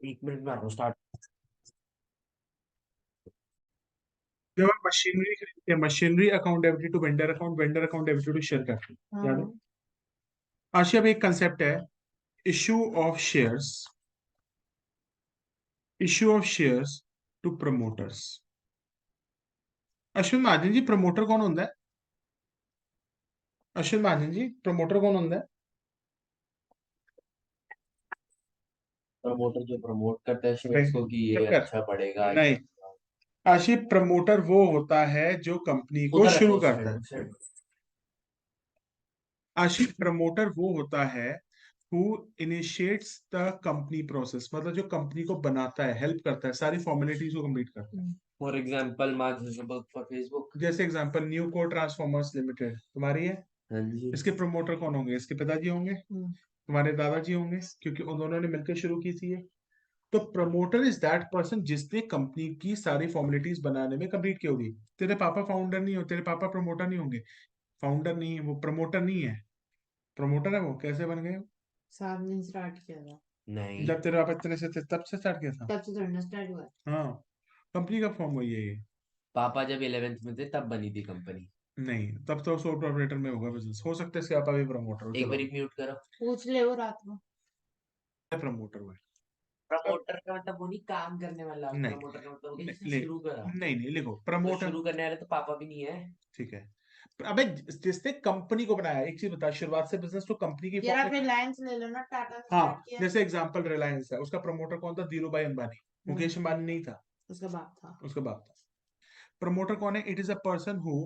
एक मिनट में आ रहा हूँ स्टार्ट। जब हम मशीनरी खरीदते हैं, machinery account debited to vendor account, vendor account debited to share capital, याद है? हाँ। आशी, अब एक कंसेप्ट है, issue of shares, issue of shares to promoters. Ashwin Mahajan ji, promoter कौन होता है? अश्विन महाजन जी, प्रमोटर कौन होता है? प्रमोटर जो प्रमोट करता है शेयर्स नहीं, को कि ये चुप कर। अच्छा पड़ेगा ये नहीं, अच्छा। आशी, प्रमोटर वो होता है जो कंपनी को उधर रखो शुरू उस करता साइड है। उस साइड। आशी, प्रमोटर वो होता है who initiates the company process, मतलब जो कंपनी को बनाता है, हेल्प करता है, सारी फॉर्मेलिटीज को कंप्लीट करता है। For example mark Zuckerberg for Facebook. जैसे एग्जांपल न्यू को ट्रांसफॉर्मर्स लिमिटेड तुम्हारी है। हाँ जी। इसके प्रमोटर कौन होंगे? इसके पिताजी होंगे, तुम्हारे दादाजी होंगे, क्योंकि उन दोनों ने मिलकर शुरू की थी ये। तो प्रमोटर इज दैट पर्सन जिसने कंपनी की सारी फॉर्मेलिटीज बनाने में कंप्लीट की होगी। तेरे पापा फाउंडर नहीं हो, तेरे पापा प्रमोटर नहीं होंगे। फाउंडर नहीं है वो, प्रमोटर नहीं है। प्रमोटर है वो, कैसे बन गए? सात दिन स्टार्ट किया था। नहीं, जब तेरे पापा इतने से थे तब से स्टार्ट किया था। तब से थोड़ा स्टार्ट हुआ है। हाँ, कंपनी का फॉर्म वही है ये। पापा जब 11th में थे तब बनी थी कंपनी। नहीं, तब तो सोल प्रोप्राइटर में होगा बिजनेस, हो सकता है इसके पापा भी प्रमोटर हो। एक चलो, बार म्यूट करो। पूछ ले वो रात को। प्रमोटर हुआ है। अब प्रमोटर का मतलब वो नहीं काम करने वाला, नहीं, प्रमोटर का मतलब वो नहीं, जिसने शुरू करा। नहीं, नहीं लिखो तो प्रमोटर। शुरू करने वाले तो पापा भी नहीं है। ठीक है। अबे, जिसने कंपनी को बनाया, एक चीज बता, शुरुआत से बिजनेस तो कंपनी की यार फॉर्म आप में। रिलायंस ले लो ना, टाटा ने हाँ, स्टार्ट किया। जैसे एग्जांपल रिलायंस है, उसका प्रमोटर कौन था? धीरू भाई अंबानी। मुकेश अंबानी नहीं था, उसका बाप था। उसका बाप था। प्रमोटर कौन है? It is a person who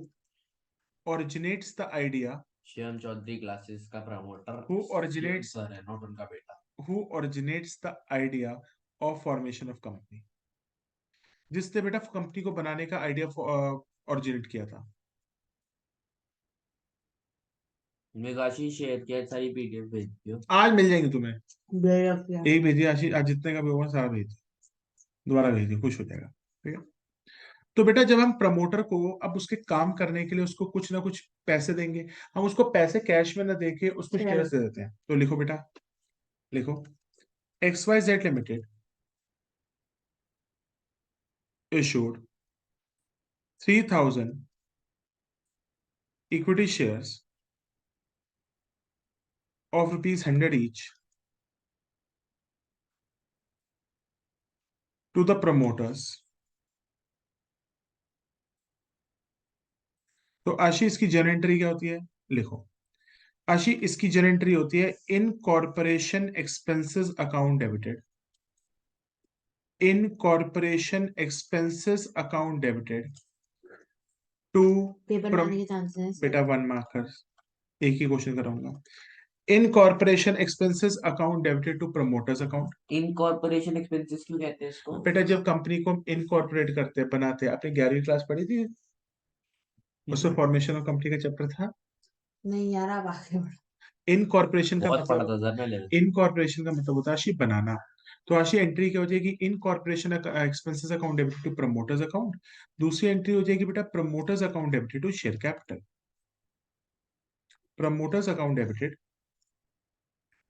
originates the idea, Shyam Chaudhary classes का promoter who Shivam originates sir है, नॉट उनका बेटा। Who originates the idea of formation of company, जिसने बेटा कंपनी को बनाने का आइडिया ओरिजिनेट किया था। मेगाशी शेयर किया सारी पीडीएफ भेज दियो। आज मिल जाएंगे तुम्हें। बेवकूफ। एक भेजिए आशीष, आज जितने का भी होगा सारा भेज दियो। दोबारा भेज दियो, खुश हो जाएगा। ठीक है। तो बेटा, जब हम प्रमोटर को अब उसके काम करने के लिए उसको कुछ ना कुछ पैसे देंगे, हम उसको पैसे कैश में ना देके उसको शेयर्स दे देते हैं। तो लिखो बेटा, लिखो, XYZ limited issued 3,000 equity shares of ₹100 each to the promoters। तो आशी, इसकी जर्नल एंट्री क्या होती है? लिखो आशी, इसकी जर्नल एंट्री होती है incorporation expenses account debited, incorporation expenses account debited to. Paper में आने के चांसेस हैं बेटा इसके। 1 मार्कर, एक ही क्वेश्चन कराऊंगा। Incorporation expenses account debited to promoters account. Incorporation expenses क्यों कहते हैं इसको? बेटा, जब कंपनी को हम इनकॉर्पोरेट करते हैं, बनाते हैं, आपने 11वीं क्लास पढ़ी थी, उसमें फॉर्मेशन ऑफ कंपनी का चैप्टर था। नहीं यार, आप आगे बढ़ो। इनकॉर्पोरेशन का बहुत पढ़ा मतलब, था सर मैंने। इनकॉर्पोरेशन का मतलब होता है आशी बनाना। तो आशी, एंट्री क्या हो जाएगी? Incorporation expenses account debited to promoters account. दूसरी एंट्री हो जाएगी बेटा promoters account debited to share capital, promoters account debited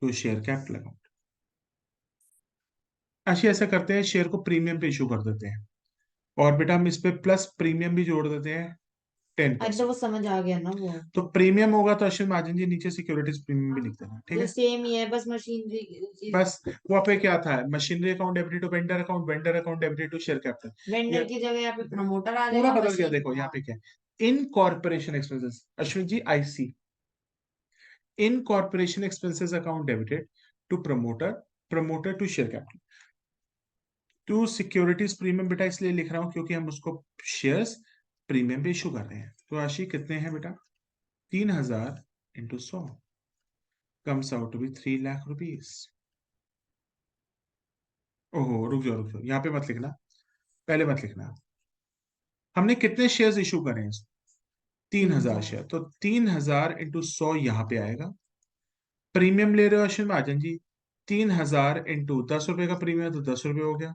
to share capital account. Ashi, ऐसा करते हैं, शेयर को प्रीमियम पे इशू कर देते हैं, और बेटा हम इस पे प्लस प्रीमियम भी जोड़ देते हैं, टेन अरे तो वो परसेंट समझ आ गया ना वो। तो प्रीमियम होगा तो अश्विन महाजन जी नीचे सिक्योरिटीज प्रीमियम भी लिख देना, ठीक तो है? सेम ही है, बस मशीनरी। बस, वहां पे क्या था? Machinery account debited to vendor account, vendor account debited to share capital. Vendor की जगह यहाँ पे प्रमोटर आ पूरा जाएगा, बदल गया, मशीन। देखो यहाँ हाँ। पे क्या है, incorporation expenses, Ashwin ji IC, incorporation expenses account debited to promoter, promoter to share capital to securities premium. बेटा इसलिए लिख रहा हूं क्योंकि हम उसको शेयर्स प्रीमियम पे इशू कर रहे हैं। तो राशि कितने हैं बेटा? 3,000 × 100 comes out to be 3 lakh rupees. ओहो, रुक जाओ रुक जाओ, यहाँ पे मत लिखना, पहले मत लिखना। हमने कितने शेयर्स इशू करे हैं? 3,000 शेयर, तो 3,000 × 100 यहाँ पे आएगा। प्रीमियम ले रहे हो अश्विन महाजन जी, 3,000 × 10 रुपए का प्रीमियम, तो 10 रुपए हो गया।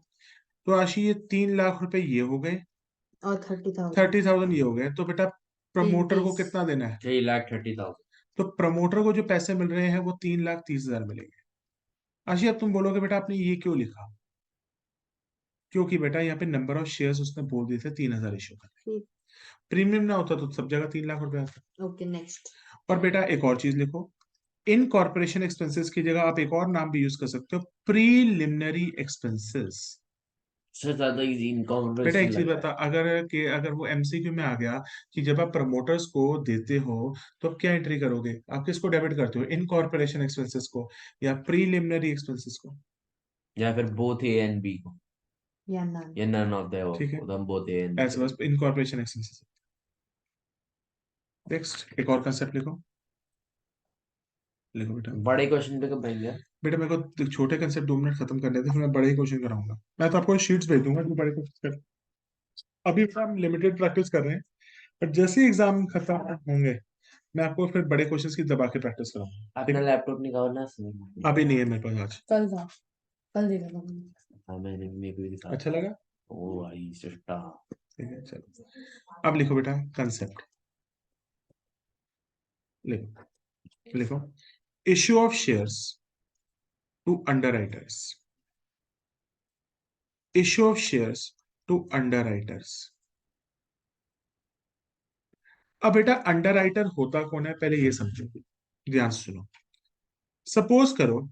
तो आशी, ये 3 लाख रुपए ये हो गए, और 30,000। 30,000 ये हो गए। तो बेटा तीन प्रमोटर को 30। कितना देना है? 3,30,000। तो प्रमोटर को जो पैसे मिल रहे हैं वो 3,30,000 मिलेंगे। आशी, अब तुम बोलोगे बेटा आपने ये क्यों लिखा? क्योंकि बेटा यहाँ पे नंबर ऑफ शेयर्स उसने बोल दिए थे 3,000 इशू करने। ठीक। प्रीमियम ना होता तो सब जगह 3 लाख रुपए आता। Okay next. और बेटा एक और चीज लिखो, इन कॉर्पोरेशन एक्सपेंसेस की जगह आप एक और नाम भी यूज कर सकते हो, प्रीलिमिनरी एक्सपेंसेस। सबसे ज्यादा इजी बेटा इनकॉर्पोरेशन एक चीज लगता बता, अगर वो एमसीक्यू में आ गया कि जब आप प्रमोटर्स को देते हो तो आप क्या एंट्री करोगे, आप किसको डेबिट करते हो, इन कॉर्पोरेशन एक्सपेंसेस को या प्रीलिमिनरी एक्सपेंसेस को? है, या फिर बोथ ए एंड बी को, या नन। या नन ऑफ द ठीक है, तो हम बोथ ए एंड बी ऐसे बस करेंगे। इन कॉर्पोरेशन एक्सपेंसेस। नेक्स्ट एक और कंसेप्ट लिखो, लिखो बेटा। बड़े क्वेश्चन पे कब आएंगे? बेटा मेरे को छोटे कंसेप्ट 2 मिनट खत्म करने थे, फिर मैं बड़े ही क्वेश्चन कराऊंगा। मैं तो आपको शीट्स भेज दूंगा जो बड़े क्वेश्चन कर। अभी तो हम लिमिटेड प्रैक्टिस कर रहे हैं, पर जैसे ही एग्जाम खत्म होंगे मैं आपको फिर बड़े क्वेश्चंस की दबा के प्रैक्टिस कराऊंगा, ठीक अपना है? लैपटॉप निकालना सही। अभी नहीं है मेरे पास आज। कल था, कल देखा था मैंने। हाँ, मैंने मेरे को भी दिखा अच्छा था। लगा? ओ भाई सिस्टा। ठीक है चलो, अब लिखो बेटा कंसेप्ट, लिखो लिखो, issue of shares to underwriters, issue of shares to underwriters. अब बेटा अंडरराइटर होता कौन है पहले ये समझो, ध्यान से सुनो। सपोज करो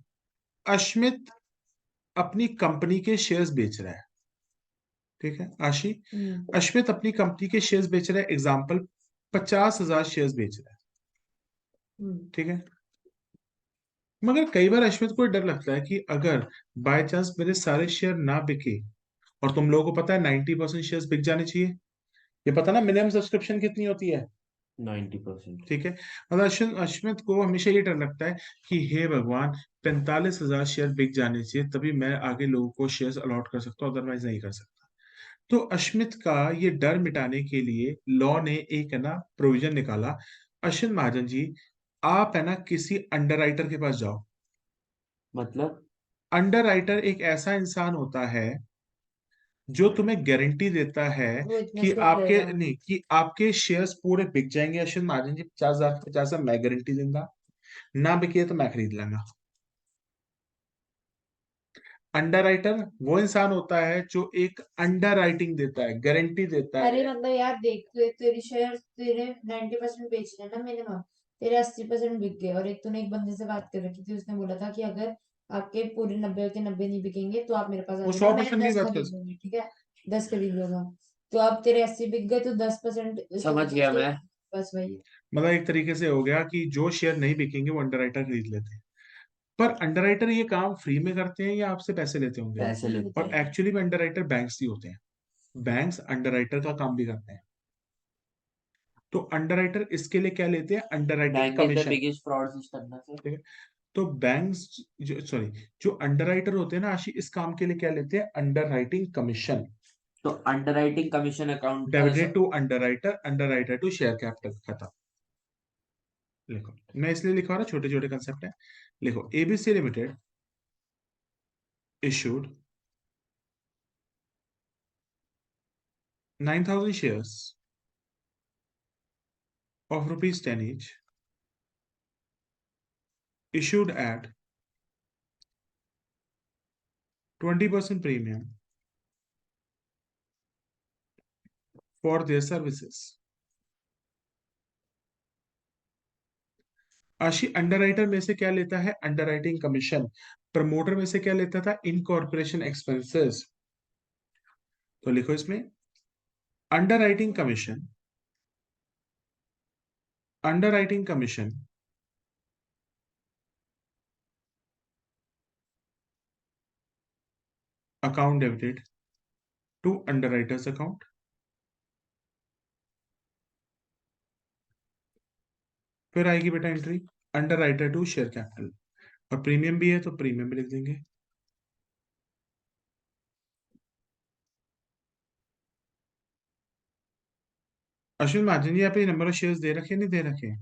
अश्मित अपनी कंपनी के शेयर्स बेच रहा है, ठीक है आशी, अश्मित अपनी कंपनी के शेयर्स बेच रहा है, एग्जाम्पल 50,000 शेयर्स बेच रहा है, ठीक है? मगर कई बार अश्मित को डर लगता है कि अगर बाय चांस मेरे सारे शेयर ना बिके, और तुम लोगों को पता है 90% शेयर्स बिक जाने चाहिए, ये पता ना मिनिमम सब्सक्रिप्शन कितनी होती है, 90%। ठीक है? मतलब अश्मित को हमेशा ये डर लगता है कि हे भगवान 45,000 शेयर बिक जाने चाहिए तभी मैं आगे लोगों को शेयर्स अलॉट कर सकता हूँ, अदरवाइज नहीं कर सकता। तो अश्मित का ये डर मिटाने के लिए लॉ ने एक है ना प्रोविजन निकाला, अश्विन महाजन जी आप है ना किसी अंडरराइटर के पास जाओ। मतलब अंडरराइटर एक ऐसा इंसान होता है जो तुम्हें गारंटी देता है वो इतने कि से आपके लेगा। नहीं कि आपके शेयर्स पूरे बिक जाएंगे। अश्विन महाजन जी 50,000 50,000 मैं गारंटी दूंगा, ना बिके तो मैं खरीद लूंगा। अंडरराइटर वो इंसान होता है जो एक अंडर राइटिंग देता है, गारंटी देता अरे है। मतलब यार देख, तो एक तेरी शेयर तेरे 90% बेच रहे हैं ना मिनिमम, तेरे 80% बिक गए, और एक तूने एक बंदे से बात कर रखी थी, उसने बोला था कि अगर आपके पूरे 90 के 90 नहीं बिकेंगे तो आप मेरे पास आ वो जाना, मैं 100% की 10 बात खरीद कर, लूंगी, ठीक है? 10 खरीद लूंगा। तो अब तेरे 80 बिक गए तो 10% समझ गया मैं। बस वही है। मतलब एक तरीके से हो गया कि जो शेयर नहीं बिकेंगे वो अंडरराइटर खरीद लेते हैं। पर अंडरराइटर ये काम फ्री में करते हैं या आपसे पैसे लेते होंगे? पैसे लेते और हैं। एक्चुअली में अंडरराइटर बैंक्स ही होते हैं, बैंक्स अंडरराइटर का काम भी करते हैं। तो अंडरराइटर इसके लिए क्या लेते हैं, underwriting bank is the commission, biggest fraud system ना सर। ठीक है? तो बैंक्स जो सॉरी जो अंडरराइटर होते हैं ना आशी, इस काम के लिए क्या लेते हैं, अंडरराइटिंग कमीशन, तो underwriting commission account debited to underwriter, underwriter to share capital, खत्म। लिखो, मैं इसलिए लिखा रहा, छोटे छोटे कंसेप्ट है। लिखो ABC limited issued 9,000 shares of rupees 10 each, issued at 20% premium for their services। आशी अंडरराइटर में से क्या लेता है, अंडरराइटिंग कमीशन। प्रमोटर में से क्या लेता था, इनकॉर्पोरेशन एक्सपेंसेस। तो लिखो इसमें underwriting commission, underwriting commission account debited to underwriters account. फिर आएगी बेटा entry underwriter to share capital, और प्रीमियम भी है तो प्रीमियम भी लिख देंगे। अश्विन महाजन जी आप ये नंबर ऑफ शेयर्स दे रखे नहीं दे रखे?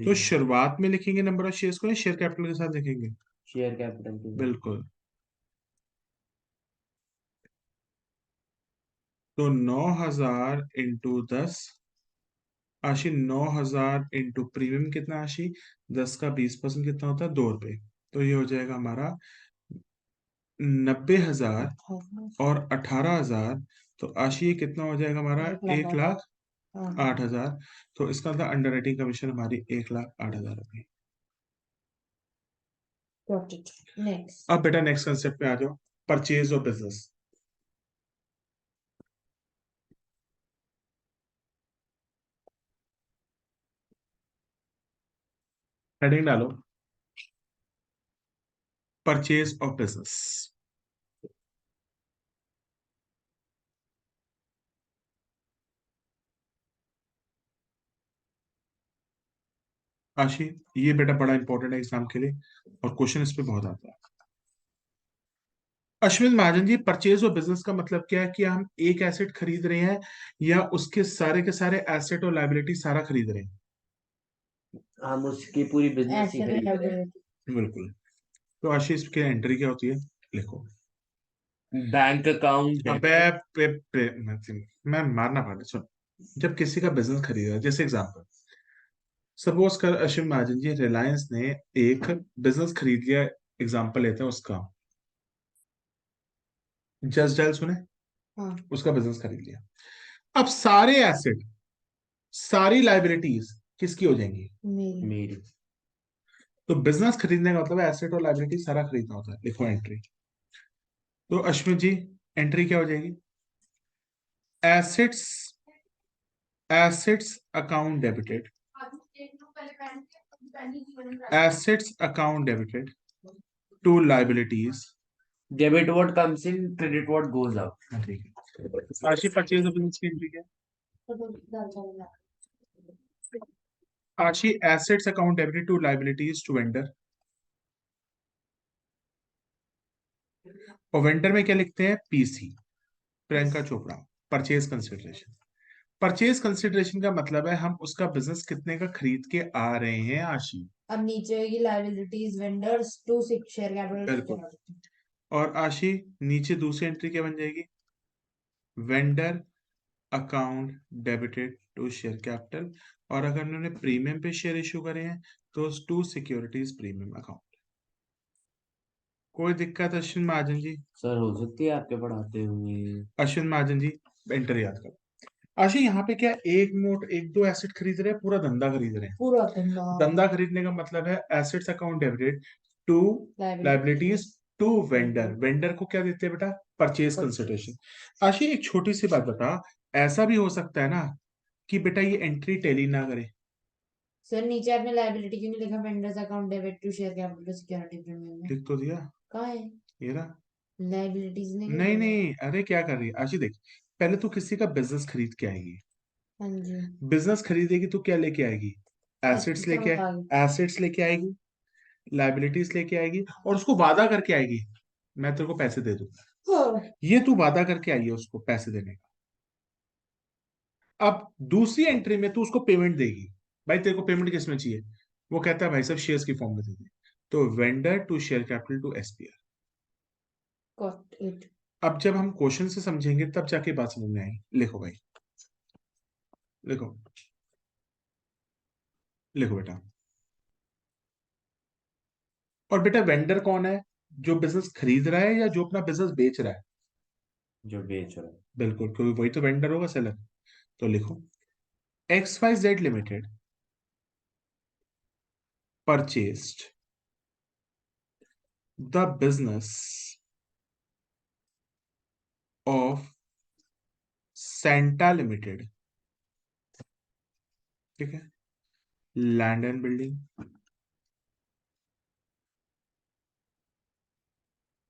तो शुरुआत में लिखेंगे नंबर ऑफ शेयर्स को या शेयर कैपिटल के साथ लिखेंगे? शेयर कैपिटल के साथ। बिल्कुल। तो 9,000 इंटू 10, आशी 9,000 इंटू प्रीमियम कितना आशी, 10 का 20% कितना होता है, 2 रुपए। तो ये हो जाएगा हमारा 90,000 और 18,000, तो आशी ये कितना हो जाएगा हमारा? 1,08,000। हाँ तो इसका मतलब अंडर राइटिंग कमीशन हमारी 1,08,000 रुपये। got it. Next. अब बेटा नेक्स्ट कंसेप्ट पे आ जाओ, परचेज ऑफ बिजनेस। हेडिंग डालो, परचेज ऑफ बिजनेस। आशी, ये बेटा बड़ा इंपॉर्टेंट है एग्जाम के लिए, और क्वेश्चन इस पे बहुत आता है। अश्विन महाजन जी, परचेज ऑफ बिजनेस का मतलब क्या है? कि हम एक एसेट खरीद रहे हैं या उसके सारे एसेट और लाइबिलिटी सारा खरीद रहे हैं? हम उसकी पूरी बिजनेस ही Asset खरीद रहे हैं। liability. बिल्कुल। तो आशीष की एंट्री क्या होती है? लिखो। बैंक अकाउंट अबे डेबिट। मैं मारना पड़ा, सुन। जब किसी का बिजनेस खरीदा, जैसे एग्जांपल सपोज कर अश्विन महाजन जी, रिलायंस ने एक बिजनेस खरीद लिया, एग्जांपल लेते हैं उसका, जस्ट डायल सुने? हाँ उसका बिजनेस खरीद लिया। अब सारे एसेट, सारी लाइबिलिटीज किसकी हो जाएंगी? मेरी. मेरी। तो बिजनेस खरीदने का मतलब एसेट और लाइबिलिटी सारा खरीदना होता है। लिखो एंट्री। तो अश्विन जी, एंट्री क्या हो जाएगी? Assets, assets account debited, assets account debited to liabilities. Debit what comes in, credit what goes out. ठीक है। आशी, परचेज ऑफ बिजनेस की एंट्री क्या है? Ashi, assets account debited to liabilities to vendor. और वेंडर में क्या लिखते हैं? PC, Priyanka Chopra. Purchase consideration, purchase consideration का मतलब है हम उसका बिजनेस कितने का खरीद के आ रहे हैं आशी। अब नीचे होगी liabilities vendors to share capital बिल्कुल। सिक्योरिटी. और आशी, नीचे दूसरी एंट्री क्या बन जाएगी? Vendor account debited to share capital. और अगर उन्होंने प्रीमियम पे शेयर इशू करे हैं तो टू सिक्योरिटीज प्रीमियम अकाउंट। कोई दिक्कत अश्विन महाजन जी? सर हो सकती है आपके पढ़ाते हुए। अश्विन महाजन जी, एंटर याद करो। आशी, यहाँ पे क्या एक नोट एक दो एसेट खरीद रहे हैं? पूरा धंधा खरीद रहे हैं। पूरा धंधा. धंधा खरीदने का मतलब है assets account debited to liability. Liabilities to vendor. Vendor को क्या देते हैं बेटा? Purchase consideration. आशी, एक छोटी सी बात बता, ऐसा भी हो सकता है ना कि बेटा ये एंट्री टैली ना करे? सर नीचे आपने लाइबिलिटी क्यों नहीं लिखा? Vendors account debit to share capital security premium में लिख तो दिया। कहाँ है? ये रहा। लाइबिलिटीज ने क्यों नहीं बोला? नहीं, अरे क्या कर रही है आशी? देख, पहले तो किसी का बिजनेस खरीद के आएगी। हाँ जी. बिजनेस खरीदेगी तो क्या लेके आएगी? एसेट्स अच्छा लेके, बता दो. एसेट्स लेके आएगी, लाइबिलिटीज लेके आएगी, और उसको वादा करके आएगी मैं तेरे को पैसे दे दूंगा। हाँ. ये तू वादा करके आई है उसको पैसे देने का। अब दूसरी एंट्री में तू उसको पेमेंट देगी। भाई तेरे को पेमेंट किस में चाहिए? वो कहता है भाई साहब शेयर्स की फॉर्म में दे दे। तो vendor to share capital to SPR. Got it. अब जब हम क्वेश्चन से समझेंगे तब जाके बात समझ में आएगी। लिखो भाई, लिखो, लिखो बेटा। और बेटा वेंडर कौन है? जो बिजनेस खरीद रहा है या जो अपना बिजनेस बेच रहा है? जो बेच रहा है। बिल्कुल, क्योंकि वही तो वेंडर होगा, सेलर। तो लिखो, XYZ limited purchased the business of Santa limited. ठीक है। Land and building,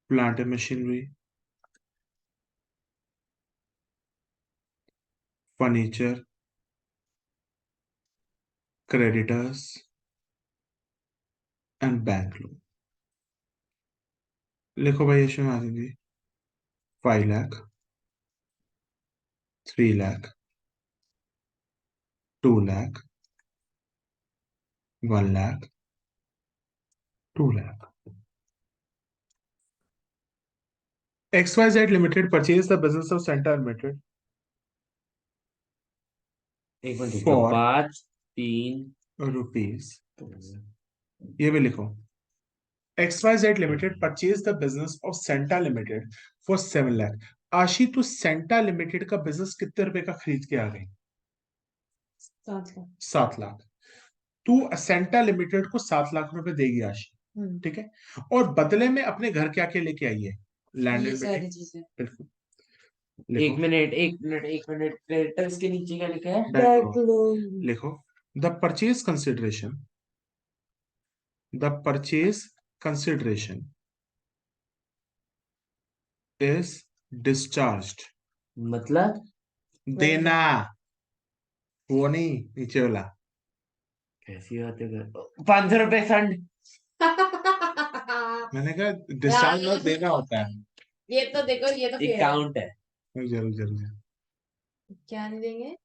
plant and machinery, furniture, creditors and bank loan. लिखो भाई Yashwant Mahajan ji, 5 lakh, 3 lakh, 2 lakh, 1 lakh, 2 lakh. XYZ Limited purchased the business of Santa Limited एक मिनट रुको, for 5, 3। rupees, ये भी लिखो, XYZ Limited purchased the business of Senta Limited for 7 lakh. आशी, तू Santa limited का बिजनेस कितने रुपए का खरीद के आ गई? 7 लाख। 7 लाख। तू सेंटा लिमिटेड को 7 लाख रुपए देगी आशी, ठीक है? और बदले में अपने घर क्या क्या लेके आई है? लैंड ये एंड सारी बिल्डिंग। चीजें। बिल्कुल। एक लिखो, मिनट एक मिनट एक मिनट, क्रेडिटर्स के नीचे क्या लिखा है? Bank loan. लिखो, the purchase consideration, the purchase consideration is discharged. मतलब देना, वो नहीं, नीचे वाला। कैसी बातें कर, 500 रुपए फंड। मैंने कहा डिस्चार्ज और देना होता है। ये तो देखो, ये तो फेयर है। अकाउंट है। जरूर जरूर। क्या नहीं देंगे?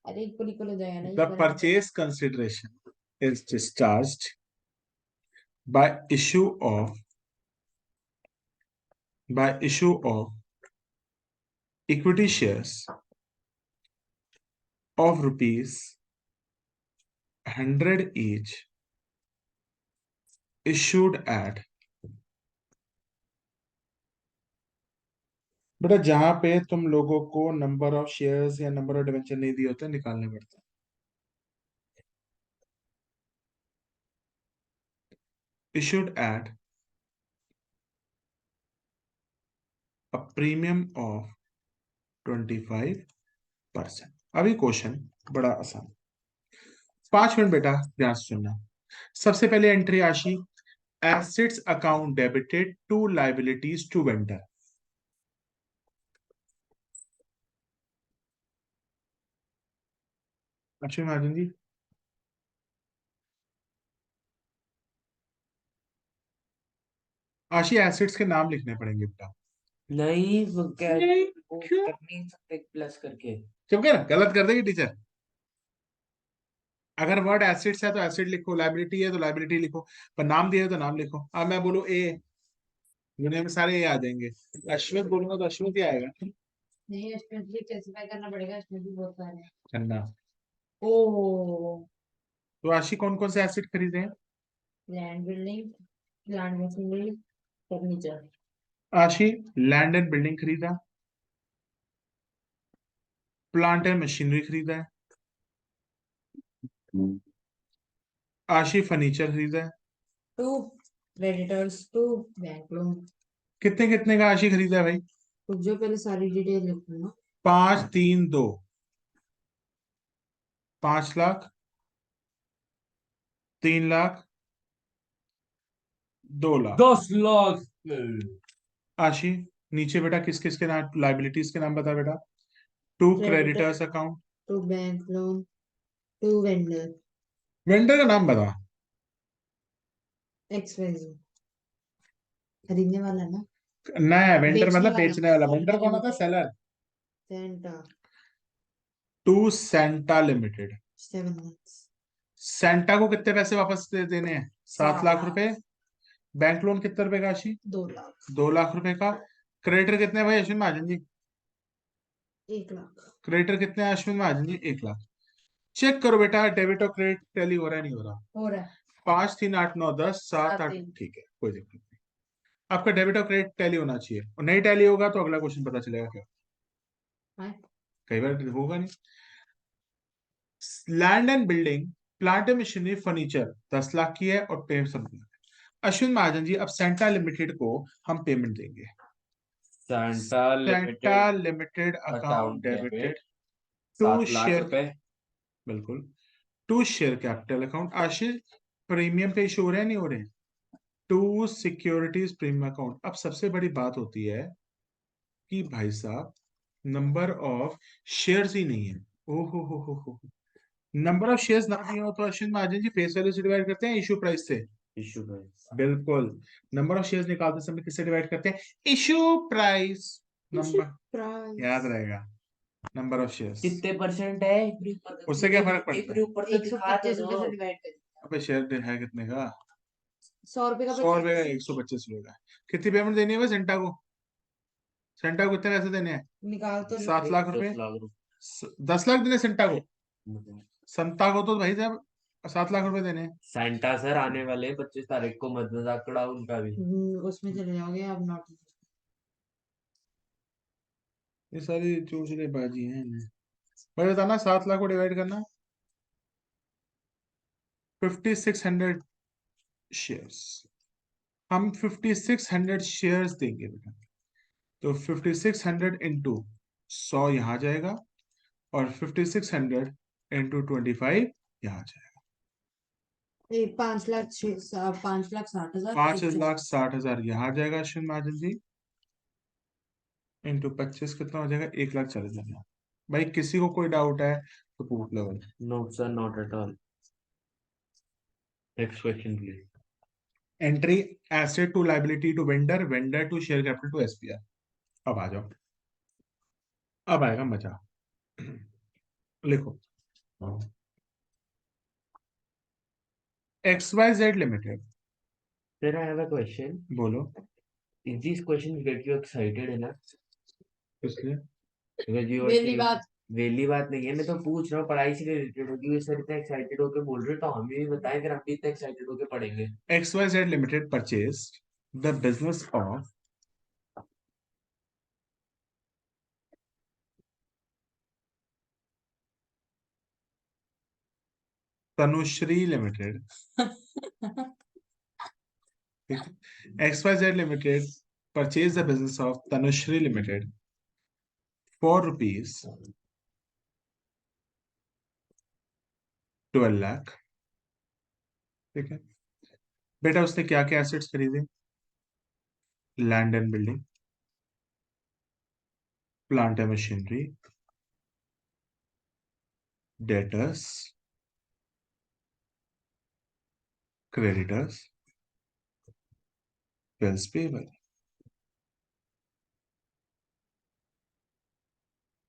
अरे इक्वल इक्वल हो जाएगा ना, the purchase consideration is discharged bye issue of, equity shares of rupees 100 each issued at, बेटा जहां पे तुम लोगों को नंबर ऑफ शेयर्स या नंबर ऑफ डिवेंचर नहीं दिए होते, निकालने पड़ते हैं। issued at a premium of 25%। अभी क्वेश्चन बड़ा आसान, 5 मिनट बेटा ध्यान से सुनना। सबसे पहले entry Ashi, assets account debited to liabilities to vendor. अच्छा महाजन जी, आशी एसेट्स के नाम लिखने पड़ेंगे बेटा। नहीं वो क्या, नहीं, वो क्यों? कर नहीं सकते प्लस करके। क्यों क्या गलत कर देगी टीचर? अगर वर्ड एसिड्स है तो एसिड लिखो, लाइबिलिटी है तो लाइबिलिटी लिखो, पर नाम दिया है तो नाम लिखो। अब मैं बोलूं ए, दुनिया में सारे ए आ जाएंगे। अश्वित बोलूंगा तो अश्वित ही आएगा। नहीं, इसमें भी स्पेसिफाई करना पड़ेगा, इसमें भी बहुत सारे हैं। चन्ना। ओ, तो आशी कौन कौन से एसिड खरीदे हैं? Land building, plant machinery, furniture. आशी लैंड एंड बिल्डिंग खरीदा, प्लांट एंड मशीनरी खरीदा है, आशी फर्नीचर खरीदा है। 2 क्रेडिटर्स, 2 बैंक लोन। कितने कितने का आशी खरीदा है भाई? कुछ जो पहले सारी डिटेल लिख लो। 5 3 2, 5 लाख, 3 लाख, 2 लाख। 10 लाख। आशी नीचे बेटा किस किस के नाम, लाइबिलिटीज के नाम बता बेटा। 2 creditor, creditors account, 2 bank loan, 2 vendor, vendor का नाम बता। एक्सवाइजी। खरीदने वाला ना, नया वेंडर बेचने मतलब वाला, बेचने वाला, वेंडर सेंटा कौन होता है? Limited, seller. Santa. To Santa limited. 7 months, Santa को कितने पैसे वापस देने हैं? 7 लाख 7 रुपए। बैंक लोन कितने रुपए का आशी? 2 लाख, 2 लाख रुपए का। क्रेडिटर कितने हैं भाई अश्विन महाजन जी? 1 लाख। क्रेडिटर कितने हैं अश्विन महाजन जी? 1 लाख। चेक करो बेटा, डेबिट और क्रेडिट टैली हो रहा है नहीं हो रहा? हो रहा है। 5 3 8 9 10 7 7 8, 3। ठीक है कोई दिक्कत नहीं। आपका डेबिट और क्रेडिट टैली होना चाहिए, और नहीं टैली होगा तो अगला क्वेश्चन पता चलेगा क्या। हाँ, कई बार होगा नहीं। Land and building, plant and machinery, furniture 10 lakh की है और पे सब। अश्विन महाजन जी अब सेंटा लिमिटेड को हम पेमेंट देंगे। Santa Santa limited limited account account debited debit to 7 lakh share, रुपए। बिल्कुल, to share capital account. Ashish premium पे इशू हो रहे हैं नहीं हो रहे? To securities premium account. अब सबसे बड़ी बात होती है कि भाई साहब नंबर ऑफ शेयर्स ही नहीं है। ओहो हो, नंबर ऑफ शेयर्स ना दिए हो तो अश्विन महाजन जी फेस वैल्यू से डिवाइड करते हैं इशू प्राइस से? Issue price. बिल्कुल। नंबर ऑफ शेयर्स निकालते समय किससे डिवाइड करते हैं? Issue price. नंबर याद रहेगा, नंबर ऑफ शेयर्स। कितने परसेंट है? उससे क्या फर्क पड़ता है? ऊपर तो दिखा 125 रुपए दो। से डिवाइड कर। अबे शेयर है कितने का? 100 रुपए का 100 रुपए का, 125 रुपए का। कितनी पेमेंट देनी है भाई सेंटा को? सेंटा को कितने पैसे देने हैं? निकाल तो 7 लाख रुपए। 10 लाख रुपए। 10 लाख देने सेंटा को? मतलब संता को तो भाई साहब 7 लाख रुपए देने हैं। सैंटा सर आने वाले 25 तारीख को, मत मजाक उड़ाओ उनका भी। उसमें चले जाओगे आप नॉट। ये सारी चूचले बाजी हैं। भाई बताना 7 लाख को डिवाइड करना 5600 शेयर्स। हम 5600 शेयर्स देंगे बेटा। तो 5600 इंटू 100 यहाँ जाएगा और 5600 इंटू 25 यहाँ जाएगा। 5,60,000 5,60,000 यहाँ जाएगा अश्विन महाजन जी। इंटू 25 कितना हो जाएगा? 1,40,000। भाई किसी को कोई डाउट है तो पूछ लो भाई। No sir, not at all. Next question please. Entry asset to liability to vendor, vendor to share capital to SPR. अब आ जाओ, अब आएगा मजा। लिखो XYZ limited. Sir, I have a question. बोलो। Is these questions get you excited enough? इसलिए Because you are वेली saying बात। वेली बात नहीं है, मैं तो पूछ रहा हूँ पढ़ाई से रिलेटेड होगी। ये सर इतना एक्साइटेड होके बोल रहे हो तो हमें भी बताएं, फिर हम भी इतना एक्साइटेड होके पढ़ेंगे। XYZ limited purchase the business of Tanushree limited. XYZ limited purchase the business of Tanushree limited for rupees 12 lakh. ठीक है बेटा, उसने क्या क्या एसेट्स खरीदे? Land and building, plant and machinery, debtors, creditors, bills payable.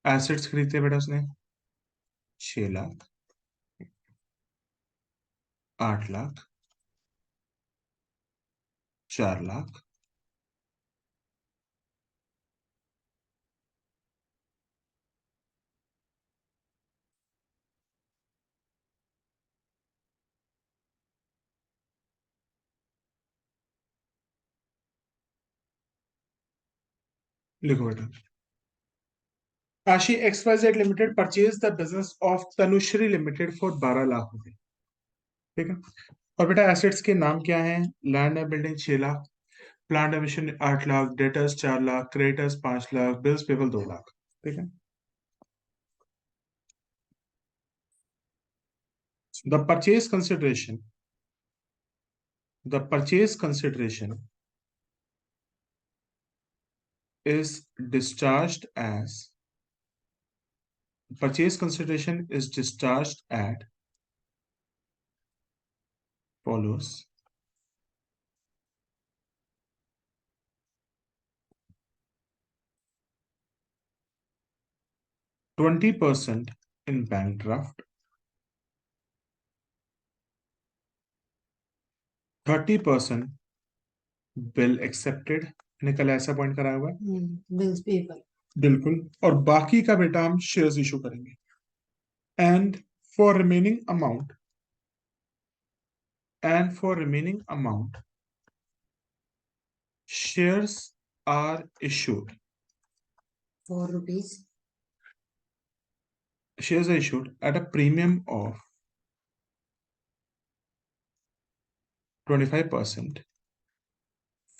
Assets खरीदते बेटा उसने 6 लाख, 8 लाख, 4 लाख, लिखो बेटा। आशी XYZ limited purchase the business of Tanushree limited for 12 lakh रुपए। ठीक है, और बेटा एसेट्स के नाम क्या हैं? Land and building 6 lakh, plant and machinery 8 lakh, debtors 4 lakh, creditors 5 lakh, bills payable 2 lakh. ठीक है, the purchase consideration, the purchase consideration is discharged as purchase consideration is discharged at follows: 20% in bank draft, 30% bill accepted, मैंने कल ऐसा point कराया हुआ है bills payable. बिल्कुल, और बाकी का बेटा हम शेयर्स इशू करेंगे। And for remaining amount, and for remaining amount shares are issued, 4 rupees। shares are issued at a premium of 25%,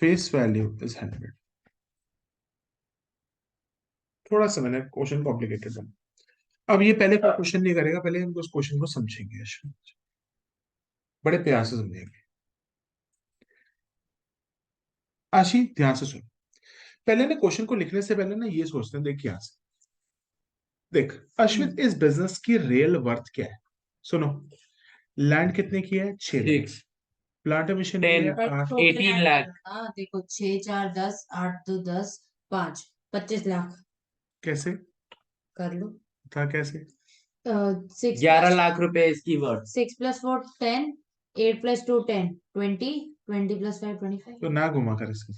face value is 100। थोड़ा सा मैंने क्वेश्चन कॉम्प्लिकेटेड बना। अब ये पहले कोई क्वेश्चन नहीं करेगा, पहले हम उस क्वेश्चन को समझेंगे, बड़े प्यार से समझेंगे। आशी ध्यान से सुन, पहले ना क्वेश्चन को लिखने से पहले ना ये सोचते हैं, देख यहाँ से देख अश्विन, इस बिजनेस की रियल वर्थ क्या है? सुनो, लैंड कितने की है? 6 लाख, 6, प्लांट मिशन 10, 18 लाख। देखो 6 4 10 8 2 10 5 25 लाख कैसे कर लो। था? कैसे? 11 लाख रुपए इसकी वर्थ। 6 + 4 10, 8 + 2 10 20, 20 + 5 25। तो ना घुमा कर इसको,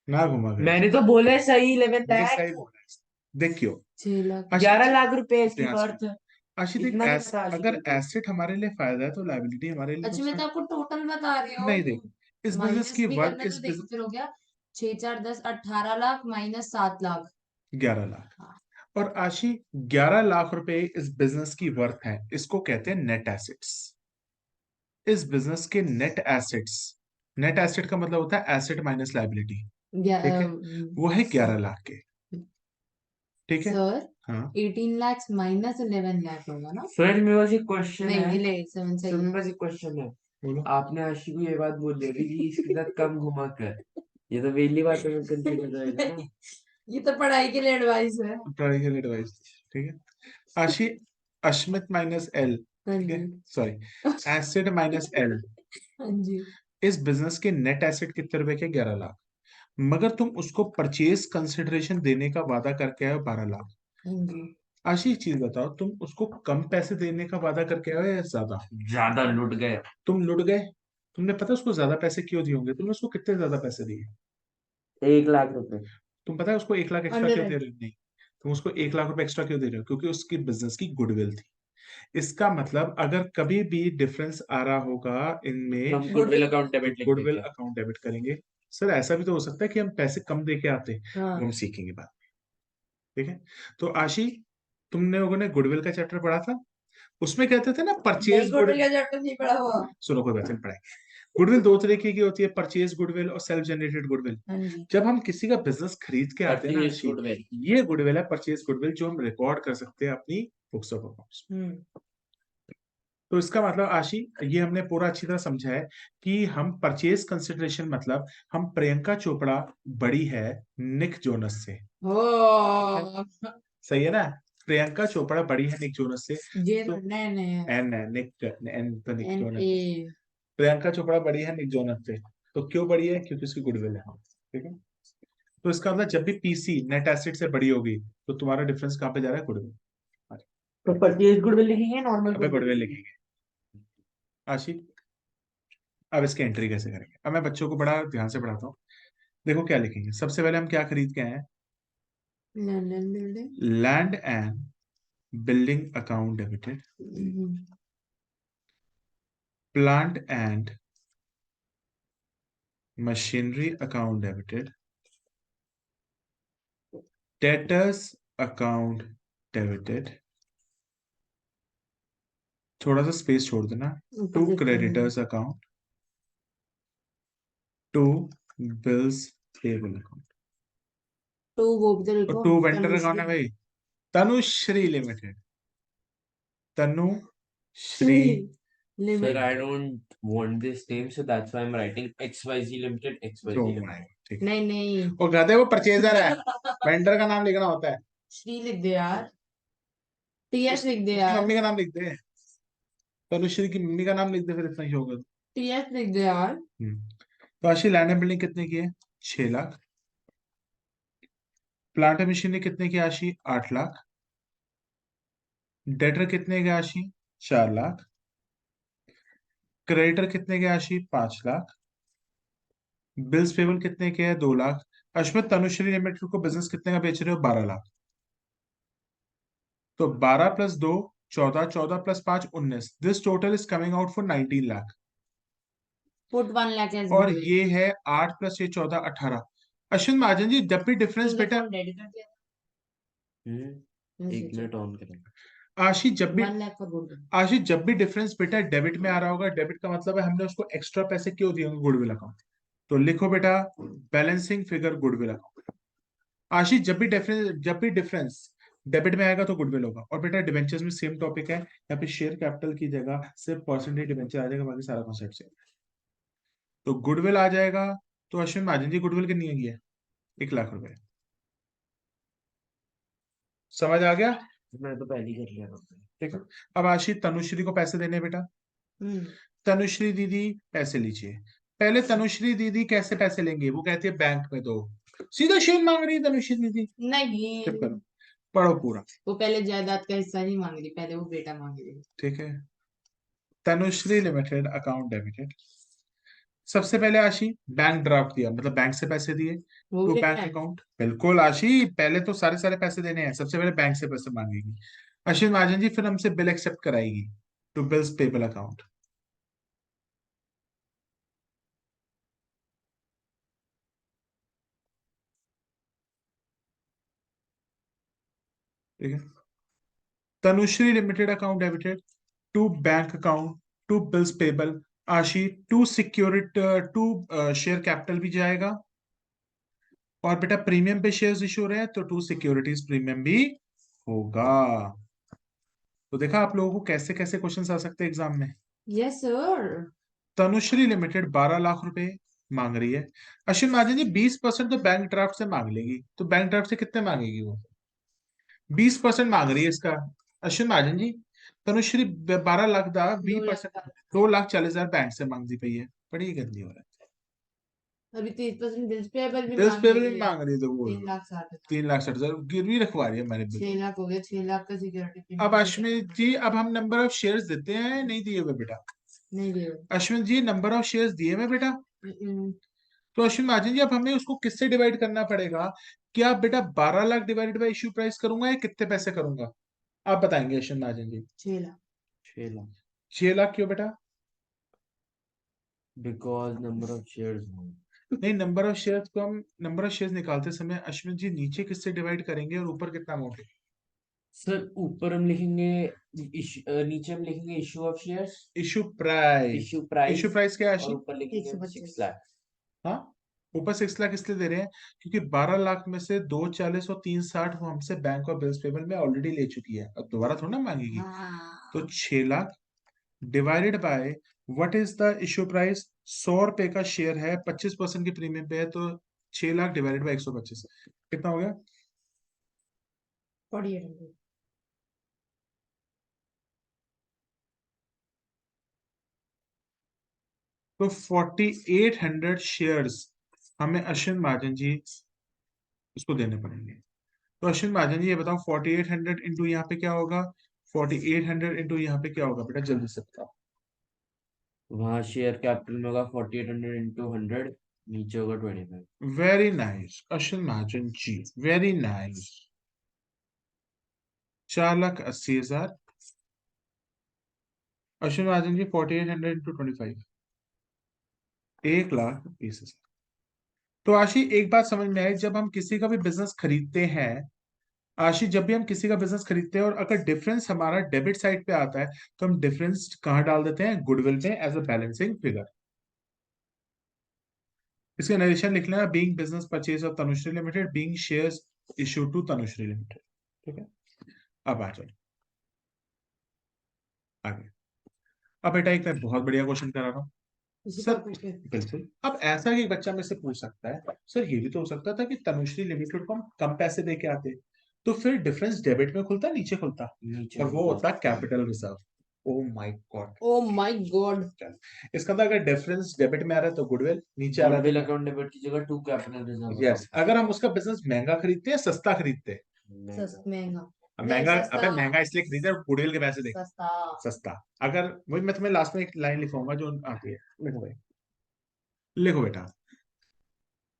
ना घुमा कर मैंने तो बोला है सही 11 नहीं, लाख। सही बोला है। देखियो 6 लाख। 11 लाख रुपए इसकी ध्यान से, वर्थ। आशी देख इतना नहीं पता आशी अगर तेरे को। एसेट हमारे लिए फायदा है तो लायबिलिटी हमारे लिए अच्छा मैं तो नुकसान। आपको टोटल बता रही नहीं देख, हूँ। इस बिजनेस माइनस की भी वर्थ करना तो देखो फिर हो गया 6 4 10 18 लाख माइनस 7 लाख। 11 लाख। हाँ। और आशी 11 लाख रुपए इस बिजनेस की वर्थ है, इसको कहते हैं नेट एसेट्स। इस बिजनेस के नेट एसेट्स, नेट एसेट का मतलब होता है एसेट माइनस लायबिलिटी, ठीक है, वो है 11 लाख के, ठीक है। सर हाँ 18 lakhs माइनस 11 लाख होगा ना? सर मेरे पास एक क्वेश्चन नहीं है। 11 सर सही मेरे है। पास एक क्वेश्चन है। बोलो। आपने आशी को ये बात बोल दी अभी कि इसके साथ कम घुमा कर, ये तो वेली बात में कंसिडर रहेगा ना। ये तो पढ़ाई के लिए एडवाइस है। ट्राई के एडवाइस, ठीक है। आशी, अश्मित माइनस एल, हाँ ठीक है, जी। Sorry, asset minus L. हाँ जी। इस बिजनेस के नेट एसेट कितने रुपए के? 11 लाख। मगर तुम उसको परचेज कंसिडरेशन देने का वादा करके आए हो 12 लाख। हाँ जी। आशी एक चीज बताओ, तुम उसको कम पैसे देने का वादा करके आए हो या ज्यादा? ज्यादा लुट गए। तुम लुट गए। तुमने पता उसको ज्यादा पैसे क्यों दिए होंगे? तुमने उसको कितने ज्यादा पैसे दिए? 1 लाख रुपए। तुम पता है उसको 1 लाख एक्स्ट्रा क्यों अंडर दे रहे हो? नहीं, तुम उसको 1 लाख रुपए एक्स्ट्रा क्यों दे रहे हो? क्योंकि उसकी बिजनेस की गुडविल थी। इसका मतलब अगर कभी भी डिफरेंस आ रहा होगा इनमें, हम गुड। गुडविल अकाउंट तो डेबिट लिख गुडविल देंगे। अकाउंट डेबिट करेंगे। सर ऐसा भी तो हो सकता है कि हम पैसे कम दे के आते, हाँ। वो हम सीखेंगे बाद में, ठीक है। तो आशी, तुमने लोगों ने गुडविल का चैप्टर पढ़ा था, उसमें कहते थे ना नहीं परचेज गुड, गुडविल का चैप्टर नहीं पढ़ा हुआ। सुनो कोई बात नहीं, पढ़ाएंगे। गुडविल दो तरीके की होती है, परचेज गुडविल और सेल्फ जनरेटेड गुडविल। हाँ जी। जब हम किसी का बिजनेस खरीद के आते हैं ना परचेज आशी, गुडविल। ये गुडविल है, परचेज गुडविल, जो हम रिकॉर्ड कर सकते हैं अपनी बुक्स ऑफ अकाउंट्स। तो इसका मतलब आशी, ये हमने पूरा अच्छी तरह समझा है कि हम परचेज कंसिडरेशन मतलब हम प्रियंका चोपड़ा बड़ी है निक जोनस से, ओ सही है ना? प्रियंका चोपड़ा बड़ी है निक जोनस से, ये तो नहीं नहीं एन है निक, एन तो निक एन जोनस। ए। प्रियंका चोपड़ा बड़ी है निक जोनस से, तो क्यों बड़ी है? क्योंकि उसकी गुडविल है, ठीक है। तो इसका मतलब जब भी पीसी नेट एसेट से बड़ी होगी तो तुम्हारा डिफरेंस कहाँ पे जा रहा है? गुडविल। तो परचेज गुडविल लिखेंगे नॉर्मल अबे गुडविल गुडविल लिखेंगे? लिखेंगे आशी। अब इसकी एंट्री कैसे करेंगे? अब मैं बच्चों को बड़ा ध्यान से पढ़ाता हूँ। देखो क्या लिखेंगे, सबसे पहले हम क्या खरीद के आए हैं? Land and building. Land and building account debited, plant and machinery account debited, debtors account debited, थोड़ा सा स्पेस छोड़ देना, to creditors account, to bills payable account, तो वो भी तो और लिखो। To vendor account Tanushree. है भाई, Tanushree limited, Tanushree. Shri Sir, limit. I don't want this name, so that's why I'm writing XYZ Limited, oh XYZ my, Limited. ठीक है। नहीं नहीं वो गधे, वो परचेजर है, वेंडर का नाम लिखना होता है। श्री लिख दे यार। टीएस लिख दे उसकी यार। मम्मी का नाम लिख दे, तनुश्री की मम्मी का नाम लिख दे, फिर इतना ही होगा। टीएस लिख दे यार। तो आशी लैंड एंड बिल्डिंग कितने की है? 6 लाख। प्लांट एंड मशीनरी कितने की है आशी? 8 लाख। डेटर कितने के आशी? 4 लाख। क्रेडिटर कितने के आशी? 5 लाख। बिल्स पेबल कितने के हैं? 2 लाख। अश्मित, तनुश्री लिमिटेड को बिजनेस कितने का बेच रहे हो? 12 लाख। तो 12 plus 2 14, 14 plus 5 19, this total is coming out for 19 lakh. Put 1 lakh as और गुडविल। ये है 8 प्लस ये 14 18। अश्विन महाजन जी, जब भी डिफरेंस तुमने बेटा, फोन रेडी कर दिया? मैंने एक सोचा मिनट ऑन करें। आशी जब भी 1 लाख का गुडविल। आशीष जब भी डिफरेंस बेटा डेबिट में आ रहा होगा, डेबिट का मतलब है हमने उसको एक्स्ट्रा पैसे क्यों दिए होंगे? Goodwill account. तो लिखो बेटा, बैलेंसिंग फिगर गुडविल अकाउंट। आशीष जब भी डिफरेंस डेबिट में आएगा तो गुडविल होगा। और बेटा डिबेंचर्स में सेम टॉपिक है, यहाँ पे शेयर कैपिटल की जगह सिर्फ परसेंटेज डिबेंचर आ जाएगा, बाकी सारा कॉन्सेप्ट सेम। तो गुडविल आ जाएगा। तो अश्विन महाजन जी, गुडविल कितनी है? 1 लाख रुपए। समझ आ गया? मैं तो पहले ही कर लिया था। ठीक है। अब आशीष तनुश्री को पैसे देने हैं बेटा। तनुश्री दीदी पैसे लीजिए। पहले तनुश्री दीदी कैसे पैसे लेंगे? वो कहती है बैंक में दो, सीधा शेयर मांग रही है तनुश्री दीदी। नहीं चुप करो, पढ़ो पूरा, वो पहले जायदाद का हिस्सा नहीं मांग रही, पहले वो बेटा मांग रही। ठीक है। Tanushree limited account debited. सबसे पहले आशी बैंक ड्राफ्ट दिया, मतलब बैंक से पैसे दिए, वो भी तो लिखना बैंक है। अकाउंट, बिल्कुल आशी, पहले तो सारे सारे पैसे देने हैं, सबसे पहले बैंक से पैसे मांगेगी। अश्विन महाजन जी फिर हमसे बिल एक्सेप्ट कराएगी टू बिल्स पेबल अकाउंट। ठीक है। Tanushree limited account debited to bank account to bills payable. Ashi to security to share capital भी जाएगा, और बेटा प्रीमियम पे शेयर्स इशू हो रहे हैं तो टू सिक्योरिटीज प्रीमियम भी होगा। तो देखा आप लोगों को कैसे कैसे क्वेश्चंस आ सकते हैं एग्जाम में। Yes sir. Tanushree limited 12 lakh रुपए मांग रही है। अश्विन महाजन जी 20% तो बैंक ड्राफ्ट से मांग लेगी, तो बैंक ड्राफ्ट से कितने मांगेगी वो? 20% मांग रही है इसका। अश्विन महाजन जी तनुश्री 12 लाख दा 20%, 2,40,000 बैंक से मांगती पई है। बड़ी गंदी हो रहा अभी 30% बिल्स पेबल भी है। दस मांग पे भी रही है। मांग रही है तो वो 3,60,000। 3,60,000 गिरवी रखवा रही है हमारे बिल। 6 लाख हो गया, 6 लाख का सिक्योरिटी अब प्रीमियम अश्विन जी अब हम नंबर ऑफ शेयर्स देते हैं नहीं दिए हुए बेटा? नहीं दिए। अश्विन जी नंबर ऑफ शेयर्स दिए हुए बेटा? हम्म, तो अश्विन महाजन जी अब हमें उसको किससे डिवाइड करना पड़ेगा? क्या बेटा 12 lakh divided bye issue price करूंगा या कितने पैसे करूंगा? आप बताएंगे अश्विन महाजन जी। 6 लाख। 6 लाख। 6 लाख क्यों बेटा? बिकॉज नंबर ऑफ शेयर्स हो। नहीं, नंबर ऑफ शेयर्स को हम नंबर ऑफ शेयर्स निकालते समय अश्विन जी नीचे किससे डिवाइड करेंगे और ऊपर कितना अमाउंट है? सर ऊपर हम लिखेंगे नीचे हम लिखेंगे issue of shares, issue price. Issue issue price, price क्या है और अश्विन? ऊपर लिखेंगे हम 125। 6 लाख। हाँ, ऊपर 6 लाख इसलिए दे रहे हैं क्योंकि 12 लाख में से 2,40 और 3,60 वो हमसे बैंक और बिल्स पेबल में ऑलरेडी ले चुकी है, अब दोबारा थोड़ा ना मांगेगी। हाँ। तो 6 lakh divided by what is the issue price? 100 रुपए का शेयर है, 25% की प्रीमियम पे है, तो 6 लाख डिवाइडेड बाय 125 कितना हो गया? 4800। तो 4,800 शेयर्स हमें अश्विन महाजन जी इसको देने पड़ेंगे। तो अश्विन महाजन जी ये बताओ 4,800 इंटू यहाँ पे क्या होगा? 4,800 इंटू यहाँ पे क्या होगा बेटा, जल्दी से बताओ। वहां शेयर कैपिटल में होगा 4800 इंटू 100, नीचे होगा 25। वेरी नाइस अश्विन महाजन जी, वेरी नाइस। 4,80,000। अश्विन महाजन जी 4,800 इंटू 25, 1,20,000। तो आशी एक बात समझ में आई, जब हम किसी का भी बिजनेस खरीदते हैं, आशी जब भी हम किसी का बिजनेस खरीदते हैं और अगर डिफरेंस हमारा डेबिट साइड पे आता है तो हम डिफरेंस कहाँ डाल देते हैं? गुडविल में एज अ बैलेंसिंग फिगर। इसका नरेशन लिख लेना, being business purchase of Tanushree limited, being shares issue to Tanushree limited. ठीक है, अब आ जाओ आगे। अब बेटा एक मैं बहुत बढ़िया क्वेश्चन करा रहा हूँ इसी सर। टॉपिक पे। बिल्कुल, अब ऐसा कि बच्चा मेरे से पूछ सकता है सर ये भी तो हो सकता था कि तनुश्री लिमिटेड को हम कम पैसे दे के आते, तो फिर डिफरेंस डेबिट में खुलता नीचे खुलता, नीचे और वो होगा। होता capital reserve. Oh my God. Oh my God. इसका मतलब अगर डिफरेंस डेबिट में आ रहा है तो गुडविल, नीचे आ रहा है गुडविल तो अकाउंट डेबिट की जगह to capital reserve yes. Account. अगर हम उसका बिजनेस महंगा खरीदते हैं सस्ता खरीदते हैं? महंगा। अब नहीं, महंगा, सस्ता। अबे महंगा इसलिए खरीदे गुडविल के पैसे दे। सस्ता। सस्ता। अगर वही मैं तुम्हें लास्ट में एक लाइन लिखूंगा जो आती है, लिखो भाई, लिखो बेटा।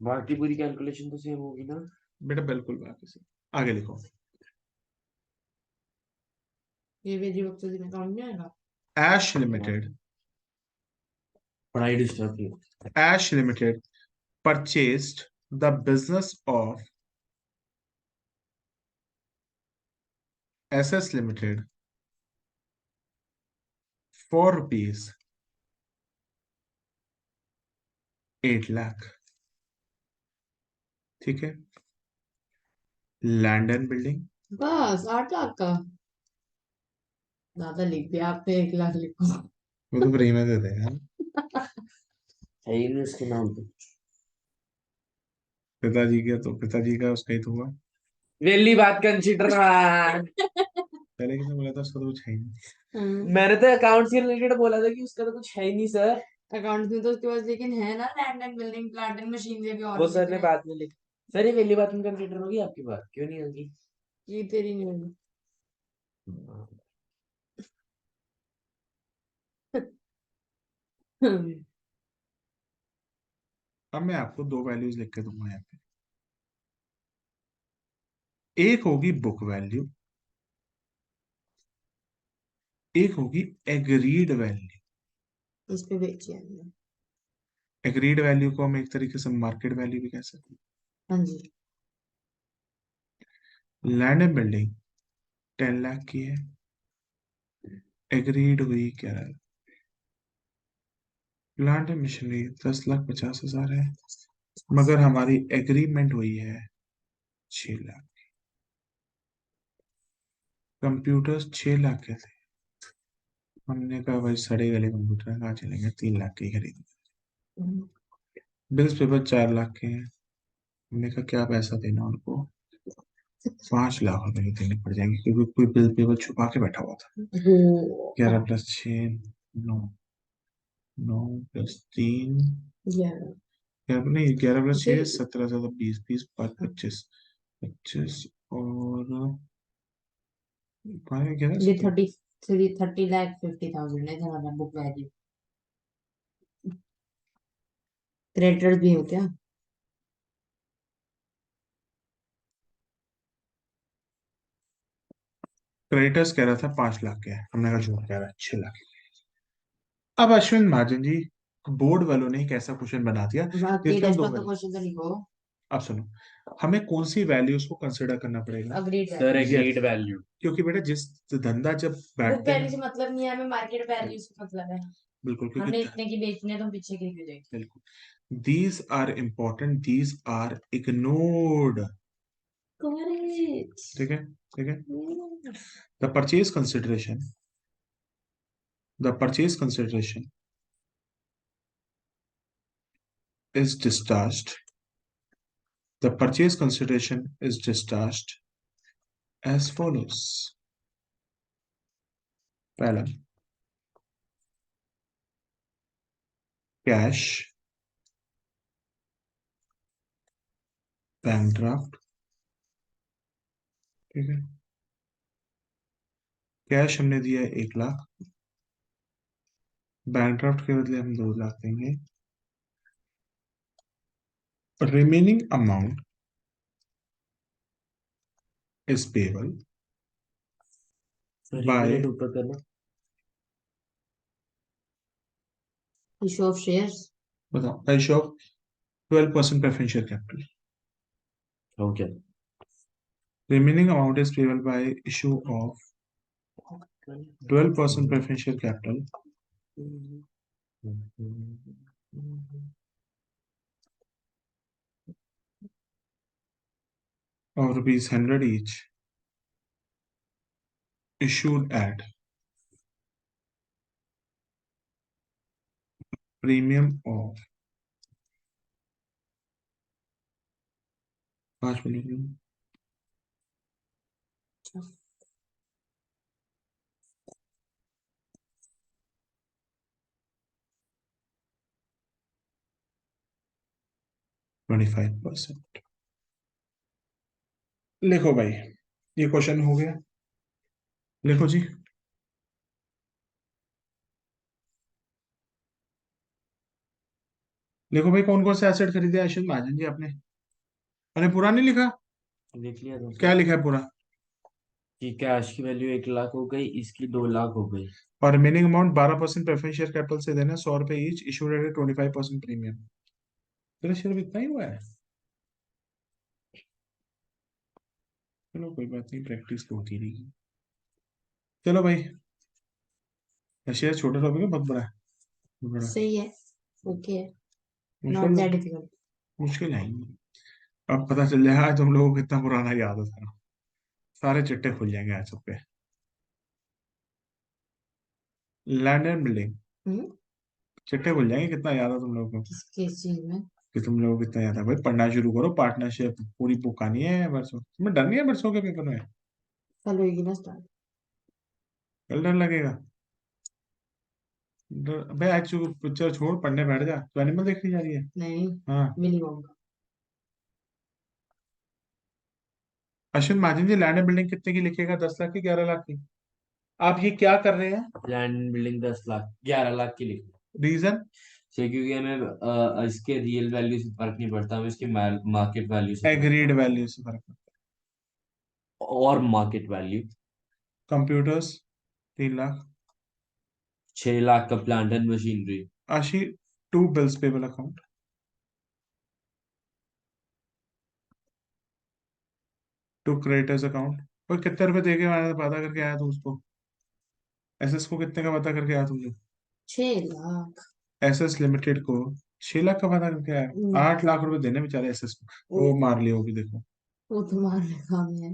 बाकी पूरी कैलकुलेशन तो सेम होगी ना। बेटा बिल्कुल बाकी से आगे लिखो। ये वेजी बक्सों में अकाउंट नहीं आएगा। ऐश लिमिटेड, पढ़ाई डिस्टर्ब की। Ash limited purchased the business of SS Limited for rupees 8 lakh. ठीक है, लैंड एंड बिल्डिंग। बस 8 लाख का। ज्यादा लिख दिया आपने, 1 लाख लिखो। वो तो फ्री में दे देगा। है ही नहीं उसके नाम पे। पिताजी का तो पिताजी का उसका ही तो हुआ। वेली बात कंसीडर। पहले किसने बोला था उसका तो कुछ है ही नहीं। मैंने तो अकाउंट से रिलेटेड बोला था कि उसका तो कुछ है ही नहीं सर। अकाउंट में तो उसके पास लेकिन है ना, land and building, plant and machinery भी और वो भी सर ने कितने। बाद में लिखा। सर ये वेली बात में कंसीडर होगी आपकी बात, क्यों नहीं होगी? ये तेरी नहीं होगी। अब मैं आपको दो वैल्यूज लिख के दूंगा यहाँ पे। एक होगी बुक वैल्यू एक होगी एग्रीड वैल्यू। इस पे बेची है हमने। एग्रीड वैल्यू को हम एक तरीके से मार्केट वैल्यू भी कह सकते हाँ जी। हैं। लैंड एंड बिल्डिंग 10 लाख की है, एग्रीड हुई 11। प्लांट एंड मशीनरी 10,50,000 है, मगर हमारी एग्रीमेंट हुई है 6 लाख। कंप्यूटर्स 6 लाख के थे, हमने कहा भाई सड़े गले कंप्यूटर कहाँ चलेंगे, 3 लाख के ही खरीद। बिल्स पेपर 4 लाख के हैं, हमने कहा क्या पैसा देना उनको, 5 लाख रुपए के देने पड़ जाएंगे क्योंकि कोई बिल पेपर छुपा के बैठा हुआ था। 11+6 9, 9+3 नहीं 11+6 17 17 20 20 25 25 और 11 ये 30 लाख 50,000 है हमारा बुक वैल्यू। क्रेडिटर्स भी हो क्या? क्रेडिटर्स कह रहा था 5 लाख के, हमने कहा झूठ कह रहा है 6 लाख। अब अश्विन महाजन जी, बोर्ड वालों ने एक ऐसा क्वेश्चन बना दिया बाकी जिसमें हम दो rest of the value. Question तो लिखो। अब सुनो, हमें कौन सी वैल्यूज को कंसिडर करना पड़ेगा? अग्रीड सर है। Agreed value. क्योंकि बेटा जिस धंधा जब बुक बैठते वैल्यू हैं, से मतलब नहीं है, हमें मार्केट वैल्यू से मतलब है। बिल्कुल क्योंकि हमने इतने की बेचनी है तो हम पीछे की क्यों जाएंगे? बिल्कुल these are important, these are ignored. Correct. ठीक है, ठीक है। The purchase consideration, the purchase consideration is discharged, the purchase consideration is discharged as follows. पहला, कैश, बैंक ड्राफ्ट। ठीक है, कैश हमने दिया है 1 लाख, बैंक ड्राफ्ट के बदले हम 2 लाख देंगे। Remaining amount is payable sir एक by, मिनट ऊपर करना। Issue of shares. बताओ, by issue of 12% preferential capital. Okay. Remaining amount is payable by issue of 12% preferential capital of ₹100 each, issued at premium of 5 minute 25%। लिखो भाई, ये question हो गया, लिखो जी। लिखो भाई, कौन कौन से एसेट खरीदे अश्विन महाजन जी आपने? अरे पूरा नहीं लिखा? लिख लिया था क्या सर लिखा है पूरा? कि कैश की वैल्यू 1 लाख हो गई, इसकी 2 लाख हो गई। और remaining amount 12% preference share capital से देना, 100 रुपए ईच, इशूड एट 25% प्रीमियम। तेरा शेयर इतना ही हुआ है? चलो कोई बात नहीं, प्रैक्टिस तो होती रहेगी। चलो भाई, शेयर छोटा टॉपिक है बहुत बड़ा है? बड़ा सही है। ओके है। नॉट मुश्किल, दैट डिफिकल्ट। मुश्किल है ही नहीं। अब पता चल जाएगा आज तुम लोगों को कितना पुराना याद है सारा, सारे चिट्टे खुल जाएंगे आज सब पे। लैंड एंड बिल्डिंग चिट्टे खुल जाएंगे, कितना याद है तुम लोगों को, किस किस चीज में? कि तुम लोगों को कितना याद है। भाई पढ़ना शुरू करो, पार्टनरशिप पूरी बुक आनी है बरसों, तुम्हें डर नहीं है बरसों के पेपर में? कल होगी ना स्टार्ट। कल डर लगेगा? डर भाई, आज पिक्चर छोड़, पढ़ने बैठ जा, तो एनिमल देखने जा रही है। नहीं। हाँ, मिली होगा। अश्विन महाजन जी, लैंड एंड बिल्डिंग कितने की लिखेगा, 10 लाख की 11 लाख की? आप ये क्या कर रहे हैं? लैंड बिल्डिंग 10 लाख 11 लाख की लिखी रीजन? सर, क्योंकि हमें इसके रियल वैल्यू से फर्क नहीं पड़ता, हमें इसके मार्केट वैल्यू से फर्क एग्रीड पड़ता वैल्यू से फर्क पड़ता है, और मार्केट वैल्यू। है। कंप्यूटर्स 3 लाख, 6 लाख का plant and machinery. Ashi, to bills payable account, to creditors account. और कितने रुपए दे के मैंने पता करके आया तू उसको? एसएस को कितने का पता करके आया तुझे? 6 लाख। एसएस लिमिटेड को 6 लाख का पता करके आया। 8 लाख रुपए देने बेचारे एसएस को, वो मार लिया होगी देखो। वो तुम्हारे काम है।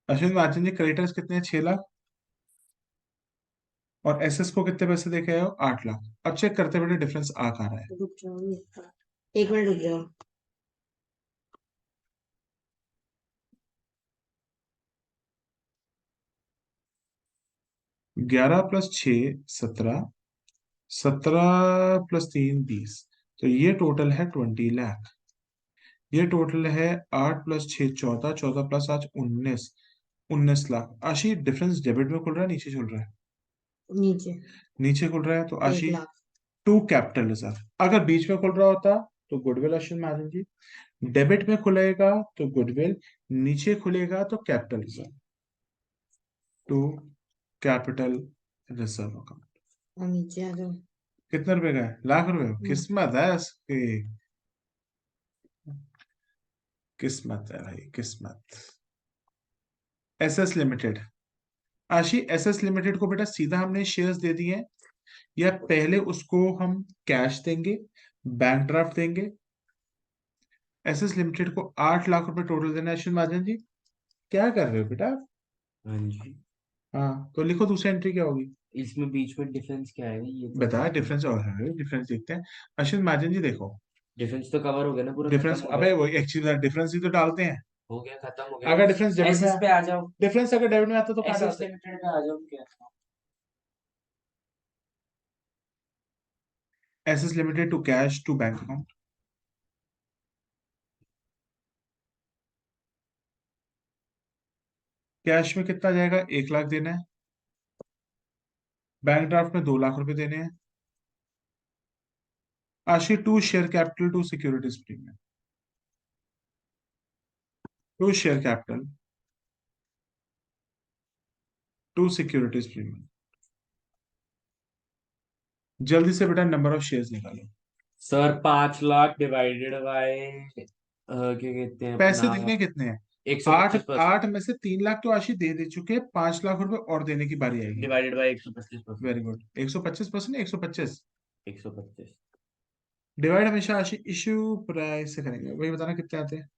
अश्विन महाजन जी, क्रेडिटर्स कितने हैं? 6 लाख। और एसएस को कितने पैसे दे के आए हो? 8 लाख। अब चेक करते बेटे डिफरेंस आ कहाँ रहा है। रुक जाओ, 1 मिनट रुक जाओ। 11 + 6 17, 17 + 3 20, तो ये टोटल है 20 लाख। ये टोटल है 8 + 6 14, 14 + 8 19, 19 लाख। आशी, डिफरेंस डेबिट में खुल रहा है नीचे खुल रहा है? नीचे नीचे खुल रहा है। तो 1 आशी, लाख। To capital reserve. अगर बीच में खुल रहा होता तो गुडविल, अश्विन महाजन जी। डेबिट में खुलेगा तो गुडविल, नीचे खुलेगा तो capital reserve. To capital reserve account. और नीचे आ जाओ। कितने रुपए का है? लाख रुपए। किस्मत है इसकी, किस्मत है भाई, किस्मत। SS limited. आशी, एसएस लिमिटेड को बेटा सीधा हमने शेयर्स दे दिए हैं, या पहले उसको हम कैश देंगे, बैंक ड्राफ्ट देंगे? एसएस लिमिटेड को 8 लाख रुपए टोटल देना है। अश्विन महाजन जी, क्या कर रहे हो बेटा? हाँ जी। हाँ, तो लिखो दूसरी एंट्री क्या होगी? इसमें बीच में डिफरेंस क्या है ये तो बता, डिफरेंस और है, डिफरेंस देखते हैं। अश्विन महाजन जी देखो, डिफरेंस तो कवर हो गया ना, पूरा डिफरेंस, खत्म हो अबे गया। वो एक चीज, डिफरेंस ही तो डालते हैं। हो गया, खत्म हो गया। अगर डिफरेंस डेबिट में, एसएस पे आ जाओ। डिफरेंस अगर डेबिट में आता तो कहाँ एसएस डालते? लिमिटेड पे आ जाओ क्या। SS limited to cash to bank account. Cash में कितना जाएगा? 1 लाख देना है। बैंक ड्राफ्ट में 2 लाख रुपए देने हैं। Ashi, to share capital to securities premium, to share capital to securities premium. जल्दी से बेटा नंबर ऑफ शेयर्स निकालो। सर 5 लाख डिवाइडेड बाय क्या कहते हैं पैसे अपना देने कितने हैं? एक सौ आठ, पच्चीस परसेंट आठ में से 3 लाख तो आशी दे दे चुके हैं, 5 लाख रुपए और देने की बारी आएगी। Divided by 125%। Very good. 125%, 125। 125। Divide हमेशा आशी इश्यू प्राइस से करेंगे, वही बताना कितने आते हैं।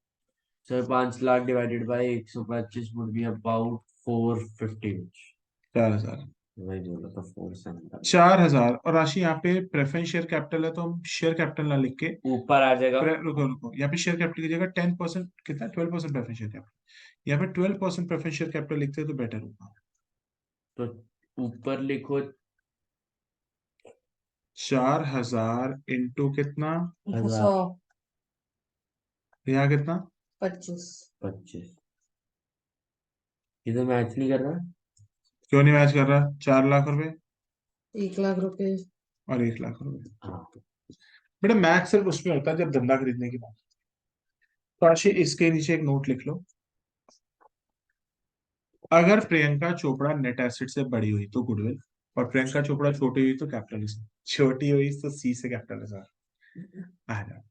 Sir 5 lakh divided bye 125 would be about 450। 4,000। वही बोला था 470। 4,000। और राशि यहाँ पे प्रेफरेंस शेयर कैपिटल है तो हम शेयर कैपिटल ना लिख के, ऊपर आ जाएगा। रुको रुको, यहाँ पे शेयर कैपिटल की जगह 10%, कितना, 12% प्रेफरेंस शेयर कैपिटल, यहाँ पे 12% प्रेफरेंस शेयर कैपिटल लिखते हैं तो बेटर होगा। तो ऊपर लिखो 4,000 इंटू कितना, 100, यहाँ कितना? 25। 25। ये तो मैच नहीं कर रहा। क्यों नहीं मैच कर रहा? 4 लाख रुपए 1 लाख रुपए। और 1 लाख रुपए। हाँ। बेटा मैच सिर्फ उसमें होता है जब धंधा खरीदने की बात। तो आशी, इसके नीचे एक नोट लिख लो। अगर प्रियंका चोपड़ा नेट एसिड से बड़ी हुई तो गुडविल, और प्रियंका चोपड़ा छोटी हुई तो कैपिटलिज्म, छोटी हुई तो सी से कैपिटलिज्म आ जाए।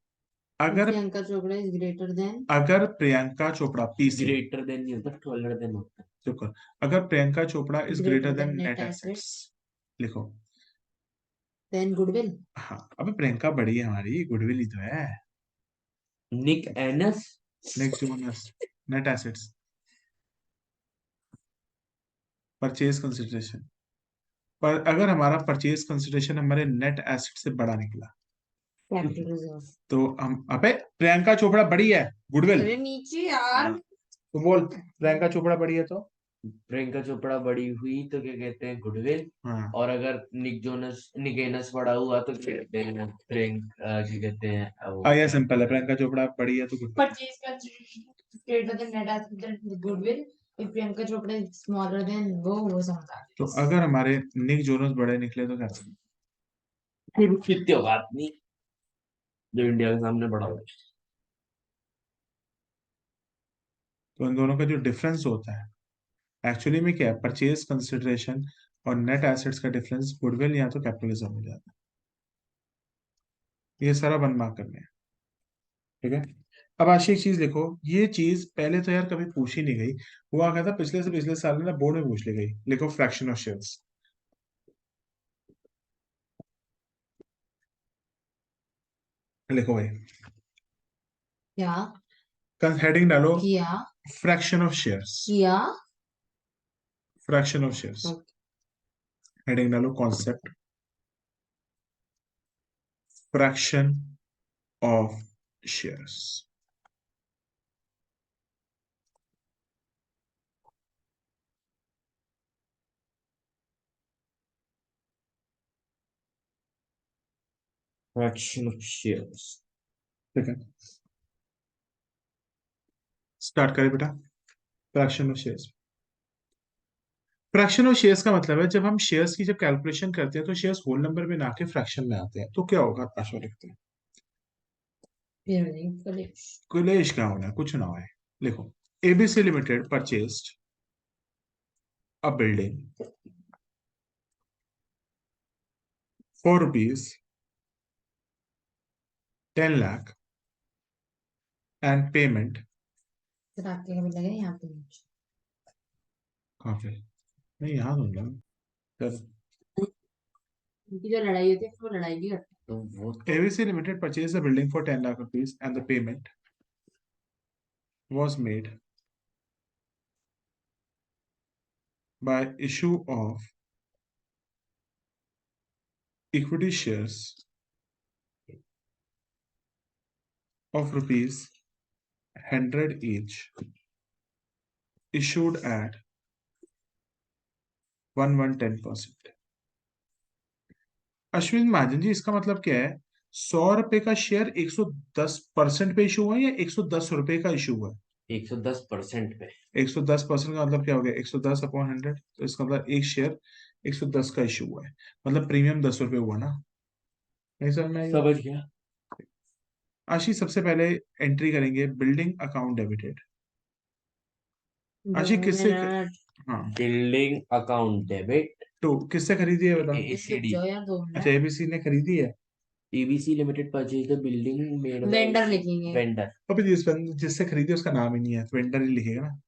अगर, Priyanka Chopra is greater than. अगर प्रियंका चोपड़ा पी से, ग्रेटर देन नहीं होता, टॉलर देन होता चुप कर, अगर Priyanka Chopra is greater greater than than net net assets, assets लिखो। Then goodwill. हाँ, अबे प्रियंका बड़ी है हमारी, गुडविल ही तो है। है। Nick Jonas. Next bonus, net assets, purchase consideration. पर अगर हमारा परचेज कंसिडरेशन हमारे नेट एसेट से बड़ा निकला कैपिटल रिजर्व। तो हम, अबे प्रियंका चोपड़ा बड़ी है, गुडविल। अरे नीचे यार। तो बोल, प्रियंका चोपड़ा बड़ी है तो, प्रियंका चोपड़ा बड़ी हुई तो क्या कहते हैं, गुडविल। हाँ, और अगर निक एनस बड़ा हुआ तो क्या कहते हैं, क्या कहते हैं वो ये सिंपल है, प्रियंका चोपड़ा बड़ी है तो goodwill. Purchase consideration greater than net assets than goodwill. If Priyanka Chopra is smaller than वो समझा। तो अगर हमारे निक जोनस बड़े निकले तो क्या करें? कितनी बात नहीं, जो इंडिया के सामने बड़ा हो। तो इन दोनों का जो डिफरेंस होता है एक्चुअली में क्या है, परचेज कंसिडरेशन और नेट एसेट्स का डिफरेंस गुडविल या तो कैपिटलिज्म हो जाता है। ये सारा वन मार्क करने हैं, ठीक है। अब आशी एक चीज लिखो, ये चीज पहले तो यार कभी पूछी नहीं गई, हुआ क्या था पिछले से पिछले साल में ना बोर्ड में पूछ ली गई। लिखो फ्रैक्शन ऑफ शेयर्स, लिखो भाई, क्या हेडिंग डालो किया फ्रैक्शन ऑफ शेयर्स, किया फ्रैक्शन ऑफ शेयर्स, हेडिंग डालो concept fraction of shares. Fraction of shares. ठीक है, स्टार्ट करें बेटा। Fraction of shares, fraction of shares का मतलब है जब हम शेयर्स की जब कैलकुलेशन करते हैं तो शेयर्स होल नंबर में ना के फ्रैक्शन में आते हैं, तो क्या होगा आशा लिखते हैं। फिर नहीं कलेश क्लेश क्या होना है, कुछ ना हो। लिखो ABC limited purchased a building for rupees 10 lakh and payment रात के कभी लगे यहाँ पे काफी नहीं याद होगा सर। उनकी जो लड़ाई होती है फिर वो लड़ाई भी करते तो वो तो ABC limited purchase the building for 10 lakh rupees and the payment was made by issue of equity shares of rupees 100 each issued at 110%। Ashwin Mahajan जी इसका मतलब क्या है, 100 रुपए का शेयर 110% पे इशू हुआ है या 110 रुपए का इशू हुआ है। 110% पे 110% का मतलब क्या हो गया, 110 अपॉन 100, तो इसका मतलब एक शेयर 110 का इशू हुआ है, मतलब प्रीमियम 10 रुपए हुआ ना। नहीं समझ में आई बात? समझ गया। आशी सबसे पहले एंट्री करेंगे बिल्डिंग अकाउंट डेबिटेड। आशी दो किससे मिनट हाँ, बिल्डिंग अकाउंट डेबिट तो किससे खरीदी है बताओ। रुक एसीडी जाओ यार 2 अच्छा मिनट एबीसी ने खरीदी है। ABC limited purchase the building made by vendor लिखेंगे वेंडर। अभी जिससे खरीदी उसका नाम ही नहीं है तो वेंडर ही लिखेगा ना।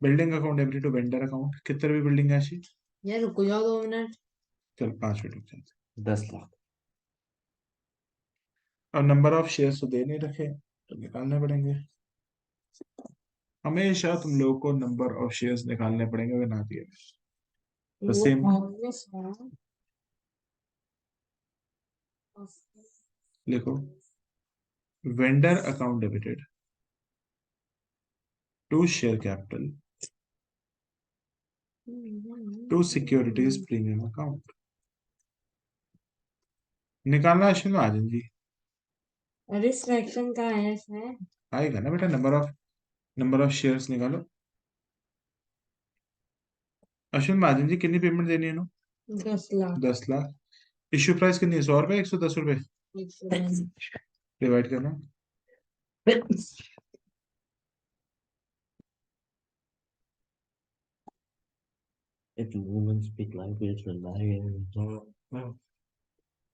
Building account debited to vendor account, कितने रुपए बिल्डिंग है आशी। यार रुक जाओ 2 मिनट चल 5 मिनट रुक जाते। 10 लाख। अब नंबर ऑफ शेयर्स तो दे नहीं रखे तो निकालने पड़ेंगे। हमेशा तुम लोगों को नंबर ऑफ शेयर्स निकालने पड़ेंगे अगर ना दिए तो वो सेम। ऑब्वियस है लिखो vendor account debited to share capital to securities premium account. निकालना अश्विन महाजन जी। अरे फ्रैक्शन का है इसमें आएगा ना बेटा, नंबर ऑफ शेयर्स निकालो। अश्विन महाजन जी कितनी पेमेंट देनी है ना। 10 लाख 10 लाख। इश्यू प्राइस कितनी है, 100 रुपए 110 रुपए 110 डिवाइड करना। If women speak language will lie.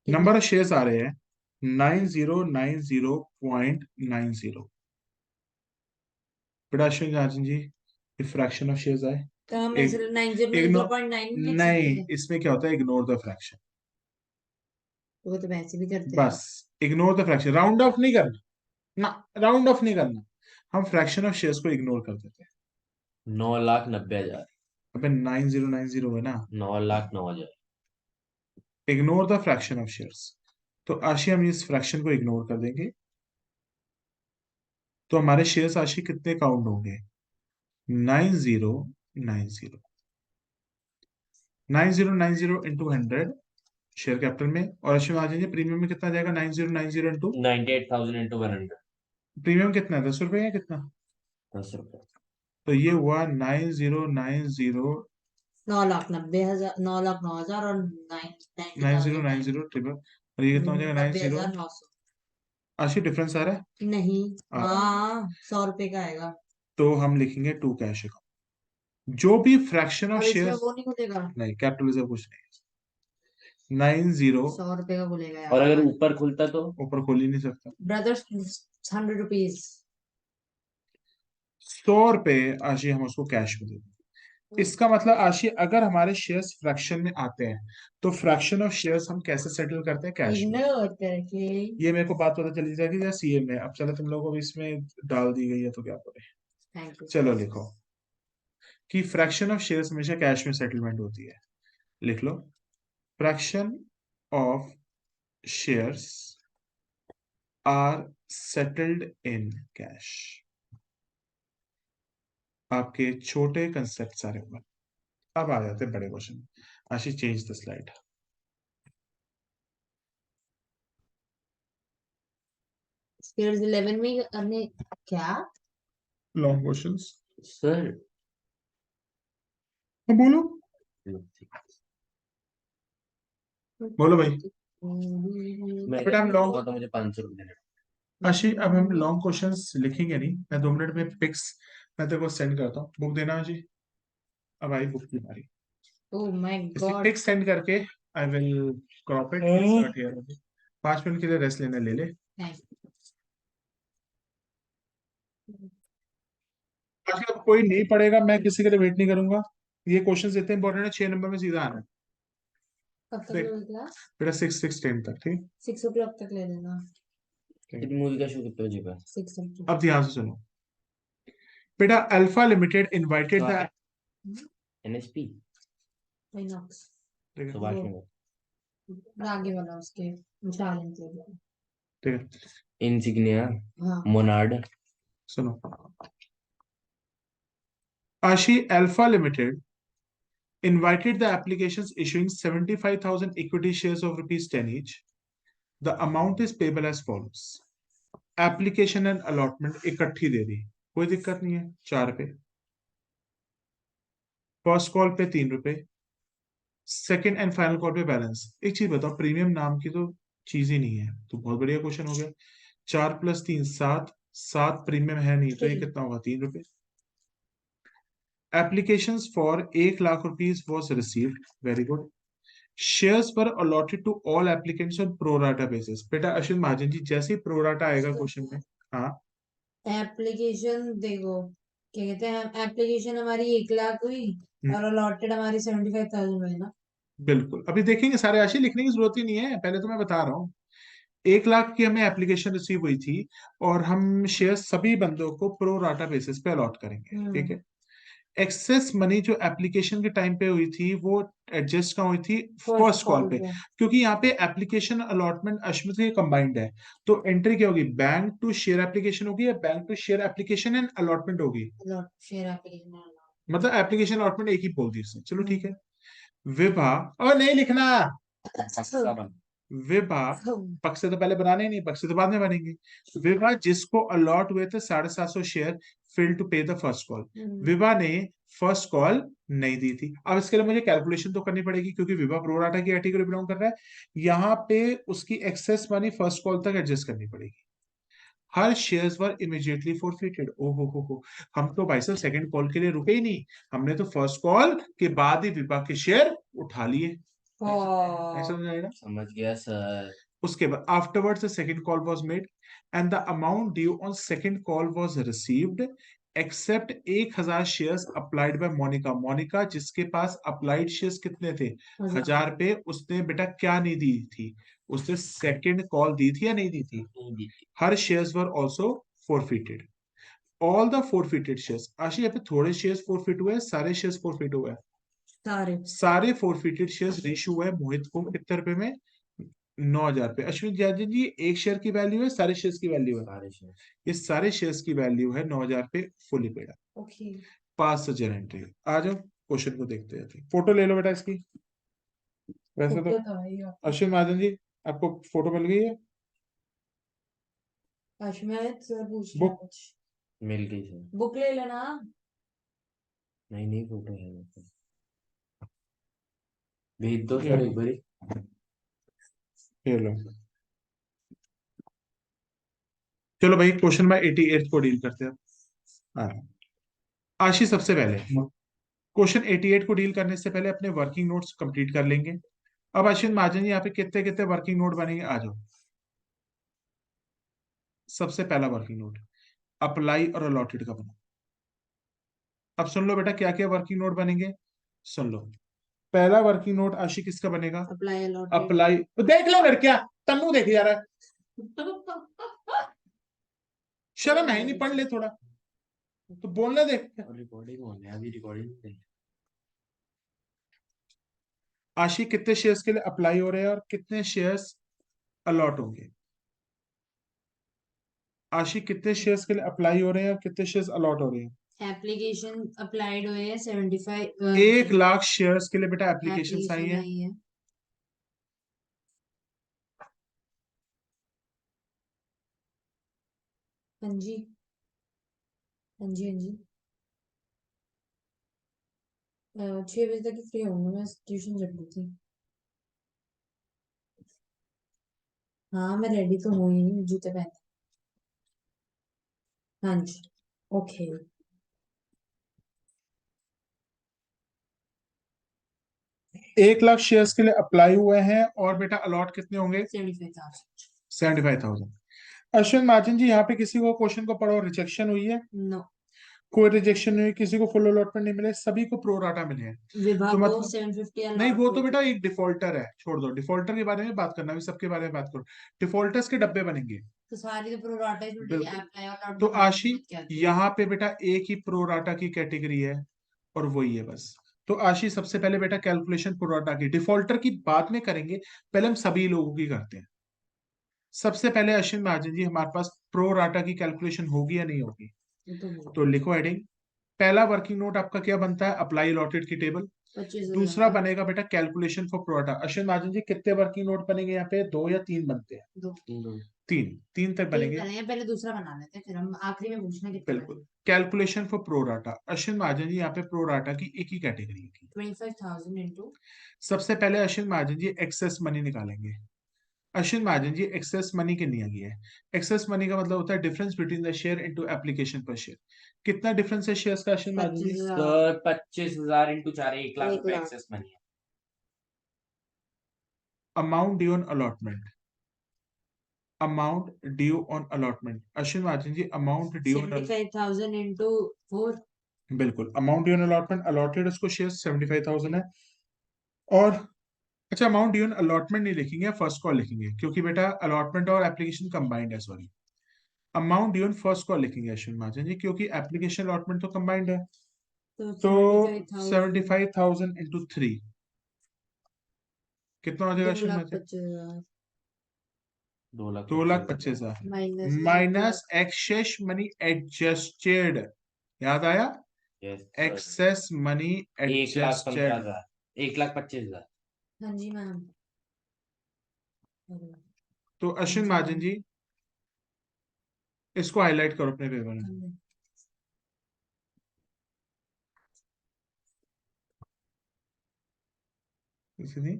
Number of shares आ रहे हैं 9090.90। बेटा अश्विन महाजन जी ये फ्रैक्शन ऑफ शेयर्स आए। कहाँ में एक 9090.9 में नहीं, चाहिए इसमें क्या होता है, इग्नोर द फ्रैक्शन। तो वो तो वैसे भी करते हैं बस ignore the fraction, round of नहीं करना ना, राउंड ऑफ नहीं करना। हम फ्रैक्शन ऑफ शेयर्स को इग्नोर कर देते हैं। 9,90,000। अबे 9090 है ना, 9,09,000। Ignore the fraction of shares. तो आशी हम इस फ्रैक्शन को इग्नोर कर देंगे, तो हमारे शेयर्स आशी कितने काउंट होंगे, 9090। 9090 इंटू 100 शेयर कैपिटल में, और अश्विन आ जाएंगे प्रीमियम में कितना जाएगा, 9090 इंटू 98,000 into 100। प्रीमियम कितना है, 10 रुपए या कितना। 10 रुपए। तो ये हुआ 9090 9,90,000 9,09,000 और 90,000 ट्रिपल, और ये कितना हो जाएगा 90। 90,900 आशी डिफरेंस आ रहा है। नहीं आ, हाँ 100 रुपए का आएगा तो हम लिखेंगे टू कैश अकाउंट। जो भी फ्रैक्शन ऑफ अब इसमें शेयर, वो नहीं खुलेगा, नहीं कैपिटल रिजर्व कुछ नहीं, 90 100 रुपए का खुलेगा और अगर यार। ऊपर खुलता तो ऊपर खोल ही नहीं सकता। Brothers 100 rupees. 100 रुपए आशी हम उसको कैश में देते हैं। इसका मतलब आशी अगर हमारे शेयर्स फ्रैक्शन में आते हैं तो फ्रैक्शन ऑफ शेयर्स हम कैसे सेटल करते हैं? कैश में। इग्नोर करके। ये मेरे को बात पता चली जाएगी या सीए में। अब चलो तुम लोगों को भी इसमें डाल दी गई है तो क्या करें। Thank you. चलो लिखो कि फ्रैक्शन ऑफ शेयर्स हमेशा कैश में सेटलमेंट होती है। लिख लो, fraction of shares are settled in cash. आपके छोटे कंसेप्ट सारे हुए। अब आ जाते हैं बड़े question. Ashish change the slide. Scales 11 में हमने क्या? Long questions. सर बोलो बोलो भाई। मैं बेटा हम लॉन्ग, तो मुझे 500 रुपये देने। आशीष अब हम लॉन्ग क्वेश्चंस लिखेंगे नहीं। मैं 2 मिनट में पिक्स मैं तेरे को सेंड करता हूँ। बुक देना आशीष। अब आई बुक तुम्हारी। ओह माय इसकी गॉड। पिक्स सेंड करके I will crop it. Start here. 5 minute के लिए रेस्ट लेने ले ले। आशीष अब कोई नहीं पढ़ेगा, मैं किसी के लिए वेट नहीं करूंगा। ये क्वेश्चन इतने इंपॉर्टेंट है, 6 नंबर में सीधा आना है। कब तक देख लोगे क्लास? बेटा 6 10 तक। ठीक 6 o'clock तक ले लेना। ठीक। मूवी का शो कितने बजे का? 6 o'clock। अब ध्यान से सुनो बेटा। Alpha limited invited the, NSP Inox। Subhash वो नगर, आगे वाला उसके चालन के लिए। ठीक है इंसिग्निया, हाँ। मोनार्ड। सुनो। आशी alpha limited invited the applications issuing 75,000 equity shares of rupees 10 each. The amount is payable as follows. Application and allotment इकट्ठी दे दी, कोई दिक्कत नहीं है। 4 रुपए फर्स्ट कॉल पे, 3 रुपए सेकंड एंड फाइनल कॉल पे बैलेंस। एक चीज बताओ, प्रीमियम नाम की तो चीज ही नहीं है, तो बहुत बढ़िया क्वेश्चन हो गया। 4 + 3 7, 7 प्रीमियम है नहीं तो ये कितना होगा? 3 रुपए। Applications for 1 lakh rupees was received, very good. Shares were allotted to all applicants on pro rata basis. बेटा अश्विन महाजन जी, जैसे ही प्रोराटा आएगा क्वेश्चन में। हाँ एप्लीकेशन देखो, क्या कहते हैं, एप्लीकेशन हमारी 1 लाख हुई और अलॉटेड हमारी 75,000 हुई ना। बिल्कुल, अभी देखेंगे सारे। राशि लिखने की जरूरत ही नहीं है, पहले तो मैं बता रहा हूँ। 1 लाख की हमें एप्लीकेशन रिसीव हुई थी और हम शेयर सभी बंदों को प्रो राटा बेसिस पे अलॉट करेंगे। ठीक है। एक्सेस मनी जो एप्लीकेशन के टाइम पे हुई थी वो एडजस्ट कहाँ हुई थी? फर्स्ट कॉल पे। क्योंकि यहाँ पे एप्लीकेशन अलॉटमेंट अश्मित के कंबाइंड है, तो एंट्री क्या होगी? बैंक टू शेयर एप्लीकेशन होगी या bank to share application and allotment होगी? Share application. मतलब एप्लीकेशन अलॉटमेंट एक ही बोल दी इसने। चलो ठीक है। विभा, और नहीं लिखना। विभा, पक्ष से तो पहले बनाने ही नहीं, पक्ष से तो बाद में बनेंगे। विभा जिसको अलॉट हुए थे 750 शेयर, फेल टू पे द फर्स्ट कॉल। विभा ने फर्स्ट कॉल नहीं दी थी। अब इसके लिए मुझे कैलकुलेशन तो करनी पड़ेगी क्योंकि विभा प्रोराटा की कैटेगरी बिलोंग कर रहा है। यहाँ पे उसकी एक्सेस मनी फर्स्ट कॉल तक एडजस्ट करनी पड़ेगी। हर शेयर्स वर इमीडिएटली फॉरफिटेड। हो, हम तो भाई साहब सेकंड कॉल के लिए रुके ही नहीं, हमने तो फर्स्ट कॉल के बाद ही विभा के शेयर उठा लिए। ऐसा समझ आएगा? समझ गया सर। उसके बाद afterwards the second call was made and the amount due on second call was received except 1,000 shares applied by Monika. Monika जिसके पास अप्लाइड शेयर्स कितने थे? 1,000 पे। उसने बेटा क्या नहीं दी थी? उसने सेकंड कॉल दी थी या नहीं दी थी? Her shares were also forfeited. All the forfeited shares. Ashi यहाँ पे थोड़े शेयर्स फॉरफिट हुए, सारे शेयर्स फॉरफिट हुए? सारे फॉरफिटेड शेयर्स रेशियो है मोहित को कितने रुपए में? 9,000 पे। अश्विन जाजन जी, एक शेयर की वैल्यू है, सारे शेयर्स की वैल्यू है? ये सारे शेयर्स की वैल्यू है 9,000 पे, फुली पेड। पास सज्जन एंट्री। आ जाओ क्वेश्चन को देखते हैं। फोटो ले लो बेटा इसकी। वैसे तो अश्विन महाजन जी आपको फोटो मिल गई है? बुक मिल गई सर। बुक ले लेना। नहीं फोटो है, भेज दो सर एक बारी। ये लो। चलो भाई क्वेश्चन में 88 को डील करते हैं। हाँ आशी सबसे पहले क्वेश्चन 88 को डील करने से पहले अपने वर्किंग नोट्स कंप्लीट कर लेंगे। अब अश्विन महाजन जी यहाँ पे कितने कितने वर्किंग नोट बनेंगे, आ जाओ। सबसे पहला वर्किंग नोट अप्लाई और अलॉटेड का बना। अब सुन लो बेटा क्या क्या वर्किंग नोट बनेंगे, सुन लो। पहला वर्किंग नोट आशी किसका बनेगा, अप्लाई अलॉटेड। अप्लाई। देख लो लड़कियां, तन्नू देख जा रहा है, शर्म है ही नहीं, पढ़ ले थोड़ा तो बोलने देख। रिकॉर्डिंग हो गया, अभी रिकॉर्डिंग। आशी कितने शेयर्स के लिए अप्लाई हो रहे हैं और कितने शेयर्स अलॉट होंगे, आशी कितने शेयर्स के लिए अप्लाई हो रहे हैं और कितने शेयर्स अलॉट हो रहे हैं। एप्लीकेशन अप्लाइड हुए हैं 75 1 लाख शेयर्स के लिए बेटा एप्लीकेशन आई एप्लीकेशन है। आई है। हाँ जी, हाँ जी, हाँ जी। 6 बजे तक ही फ्री होंगे, मैं ट्यूशन चल रही थी। हाँ मैं रेडी तो हूँ ही, जूते पहन। हाँ जी, ओके। 1 लाख शेयर्स के लिए अप्लाई हुए हैं और बेटा अलॉट कितने होंगे, 75,000। 75,000। अश्विन महाजन जी यहाँ पे किसी को क्वेश्चन को पढ़ो, रिजेक्शन हुई है, नो, कोई रिजेक्शन नहीं हुई, किसी को फुल अलॉटमेंट नहीं मिले, सभी को प्रो राटा मिले हैं। विभा तो को मतलब 750 नहीं, अलॉट वो हुए तो थे। बेटा एक डिफॉल्टर है, छोड़ दो डिफॉल्टर के बारे में बात करना, अभी सबके बारे में बात करो। डिफॉल्टर्स के डब्बे बनेंगे तो सारी तो प्रो राटा ही थोड़ी बिल्कुल। अप्लाई अलॉट तो में बात आशी क्या थी। यहाँ पे बेटा एक ही प्रोराटा की कैटेगरी है और वही है बस। तो आशी सबसे पहले बेटा कैलकुलेशन प्रोराटा की, डिफॉल्टर की बाद में करेंगे, पहले हम सभी लोगों की करते हैं। सबसे पहले अश्विन महाजन जी हमारे पास प्रोराटा की कैलकुलेशन होगी या नहीं होगी, ये तो नहीं। तो लिखो हेडिंग। पहला वर्किंग नोट आपका क्या बनता है, अप्लाई अलॉटेड की टेबल। 25,000 दूसरा बनेगा बेटा calculation for pro rata. Ashwin Mahajan जी कितने वर्किंग नोट बनेंगे यहाँ पे, 2 या 3 बनते हैं, दो। 3 3 तक 3 बनेंगे। बनेंगे, पहले दूसरा बना लेते हैं, फिर हम आखिरी में पूछना कितने बिल्कुल। बने। Calculation for pro rata, Ashwin Mahajan जी यहाँ पे प्रोराटा की एक ही कैटेगरी की। 25,000 इंटू। सबसे पहले अश्विन महाजन जी एक्सेस मनी निकालेंगे। अश्विन महाजन जी एक्सेस मनी कितनी आ गई है, एक्सेस मनी का मतलब होता है difference between the share into application पर शेयर। कितना डिफरेंस है शेयर्स का अश्विन महाजन जी, 25,000। 25,000 इंटू 4 1 लाख 1 रुपए लाख। एक्सेस मनी है। Amount due on allotment, amount due on allotment Ashwin Mahajan ji, amount due on, 75,000 into 4। बिल्कुल amount due on allotment, allotted उसको शेयर 75,000 है। और अच्छा, अमाउंट ड्यू ऑन अलॉटमेंट नहीं लिखेंगे, फर्स्ट कॉल लिखेंगे, क्योंकि बेटा अलॉटमेंट और एप्लीकेशन कंबाइंड है, sorry. Amount due on first call लिखेंगे अश्विन महाजन जी, क्योंकि एप्लीकेशन अलॉटमेंट तो कंबाइंड है। तो तो 75,000। 75,000 इंटू 3 कितना हो जाएगा 2 अश्विन लाख महाजन, 25,000 2,25,000 minus 1 minus lakh. Excess money adjusted, याद आया, एक्सेस मनी 1,15,000, एडजस्टेड। 1,25,000। हाँ जी मैम। तो अश्विन महाजन जी इसको हाईलाइट करो अपने पेपर में। इसलिए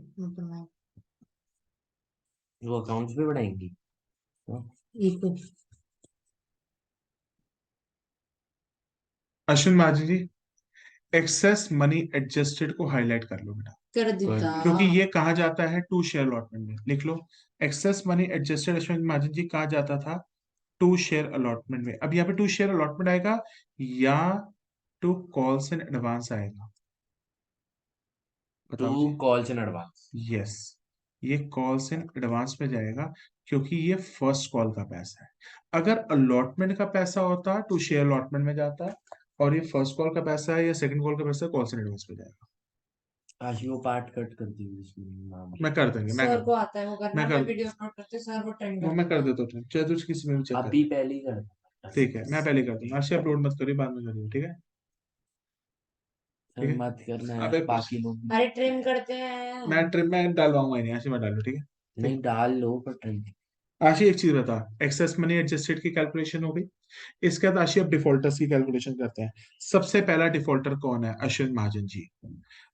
वो अकाउंट्स भी बढ़ाएंगी। अश्विन महाजन जी एक्सेस मनी एडजस्टेड को हाईलाइट कर लो बेटा, कर दिता। क्योंकि ये कहा जाता है टू शेयर अलॉटमेंट में, लिख लो। Access money adjusted Ashwin Mahajan जी कहा जाता था टू शेयर अलॉटमेंट में। अब यहाँ पे टू शेयर अलॉटमेंट आएगा या टू कॉल्स इन एडवांस आएगा, टू बताओ जी। Calls in advance. यस, ये कॉल्स इन एडवांस में जाएगा, क्योंकि ये फर्स्ट कॉल का पैसा है। अगर अलॉटमेंट का पैसा होता टू शेयर अलॉटमेंट में जाता, और ये फर्स्ट कॉल का पैसा है या सेकंड कॉल का पैसा, कॉल्स इन एडवांस में जाएगा। आज वो पार्ट कट कर दी इसमें नाम। मैं कर देंगे, सर को आता है वो मैं करना, मैं कर वीडियो अपलोड करते सर वो ट्रेंड वो कर मैं कर देता देता हूँ, चाहे तुझ किसी में भी चेक कर। अभी पहले ही कर दो। ठीक है, मैं पहले कर दूंगा, अर्शी अपलोड मत करिए, बाद में करिए, ठीक है। ठीक है, मत करना यार, अबे बाकी लोग है। अरे ट्रिम करते हैं। मैं ट्रिप में डालवाऊंगा ही नहीं, ऐसे मैं डालू, ठीक है। नहीं डाल लो पर ट्रेंड। आशी एक चीज बता, एक्सेस मनी एडजस्टेड की कैलकुलेशन हो गई, इसके बाद आशी अब डिफॉल्टर्स की कैलकुलेशन करते हैं। सबसे पहला डिफॉल्टर कौन है, अश्विन महाजन जी।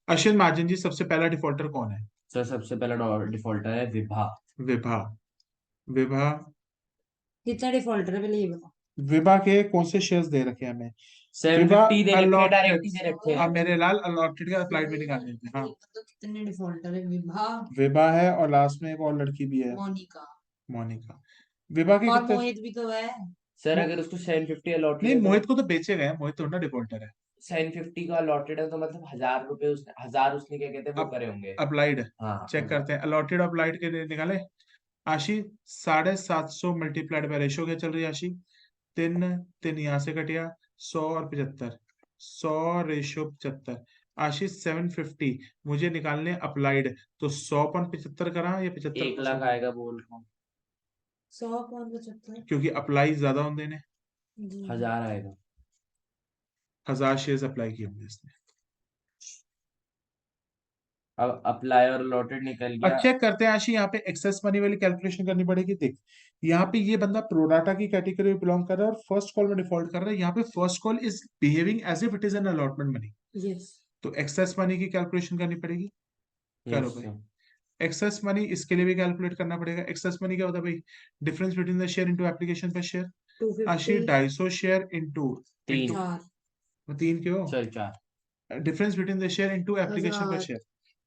अश्विन महाजन जी सबसे पहला डिफॉल्टर कौन है, सर सबसे पहला डिफॉल्टर है विभा। विभा। विभा कितना डिफॉल्टर है पहले ये बताओ। विभा के कौन से शेयर्स दे रखे हैं हमें? विभा 750 दे रखे हैं, अलॉटेड। डायरेक्ट ही दे रखे हैं। हाँ मेरे लाल अलॉटेड का अप्लाइड में निकालने थे। हाँ तो कितने डिफॉल्टर है? विभा, विभा है और लास्ट में एक और लड़की भी है, मोनिका मोनिका। विभा के और कितने? मोहित भी तो है। सर मो- अगर उसको 750 अलॉटेड नहीं है तो मोहित को तो बेचे गए हैं, मोहित तो ना डिफॉल्टर है। 750 का अलॉटेड है तो मतलब 1000 रुपए उसने, 1000 उसने क्या कहते हैं वो अब करे होंगे। अप्लाइड हाँ चेक करते हैं, अलॉटेड अप्लाइड के निकाले। आशी 750 मल्टीप्लाइड बाय रेशो क्या चल रही है आशी? 3 3 यहाँ से कटिया, 100 और 75, 100/75। आशीष 750 मुझे निकालने अप्लाइड, तो 100/75 करा या 75 1 लाख आएगा बोल रहा हूँ। 100.75 क्योंकि अप्लाई ज्यादा होंगे ने, जी 1000 आएगा। 1000 शेयर्स अप्लाई किए होंगे इसने। अब अप्लाई और अलॉटेड निकल अब गया। चेक करते हैं आशी, यहाँ पे एक्सेस मनी वाली कैलकुलेशन करनी पड़ेगी। देख यहाँ पे ये बंदा प्रोडाटा की कैटेगरी में बिलोंग कर रहा है और फर्स्ट कॉल में डिफॉल्ट कर रहा है। यहाँ पे first call is behaving as if it is an allotment money, yes तो एक्सेस मनी की कैलकुलेशन करनी पड़ेगी। करो यस भाई। एक्सेस मनी इसके लिए भी कैलकुलेट करना पड़ेगा। एक्सेस मनी क्या होता है भाई? Difference between the share into application पर शेयर। आशी 250 250 शेयर इनटू 3, 4 3 क्यों? Sorry 4, difference between the share into application पर 1000 शेयर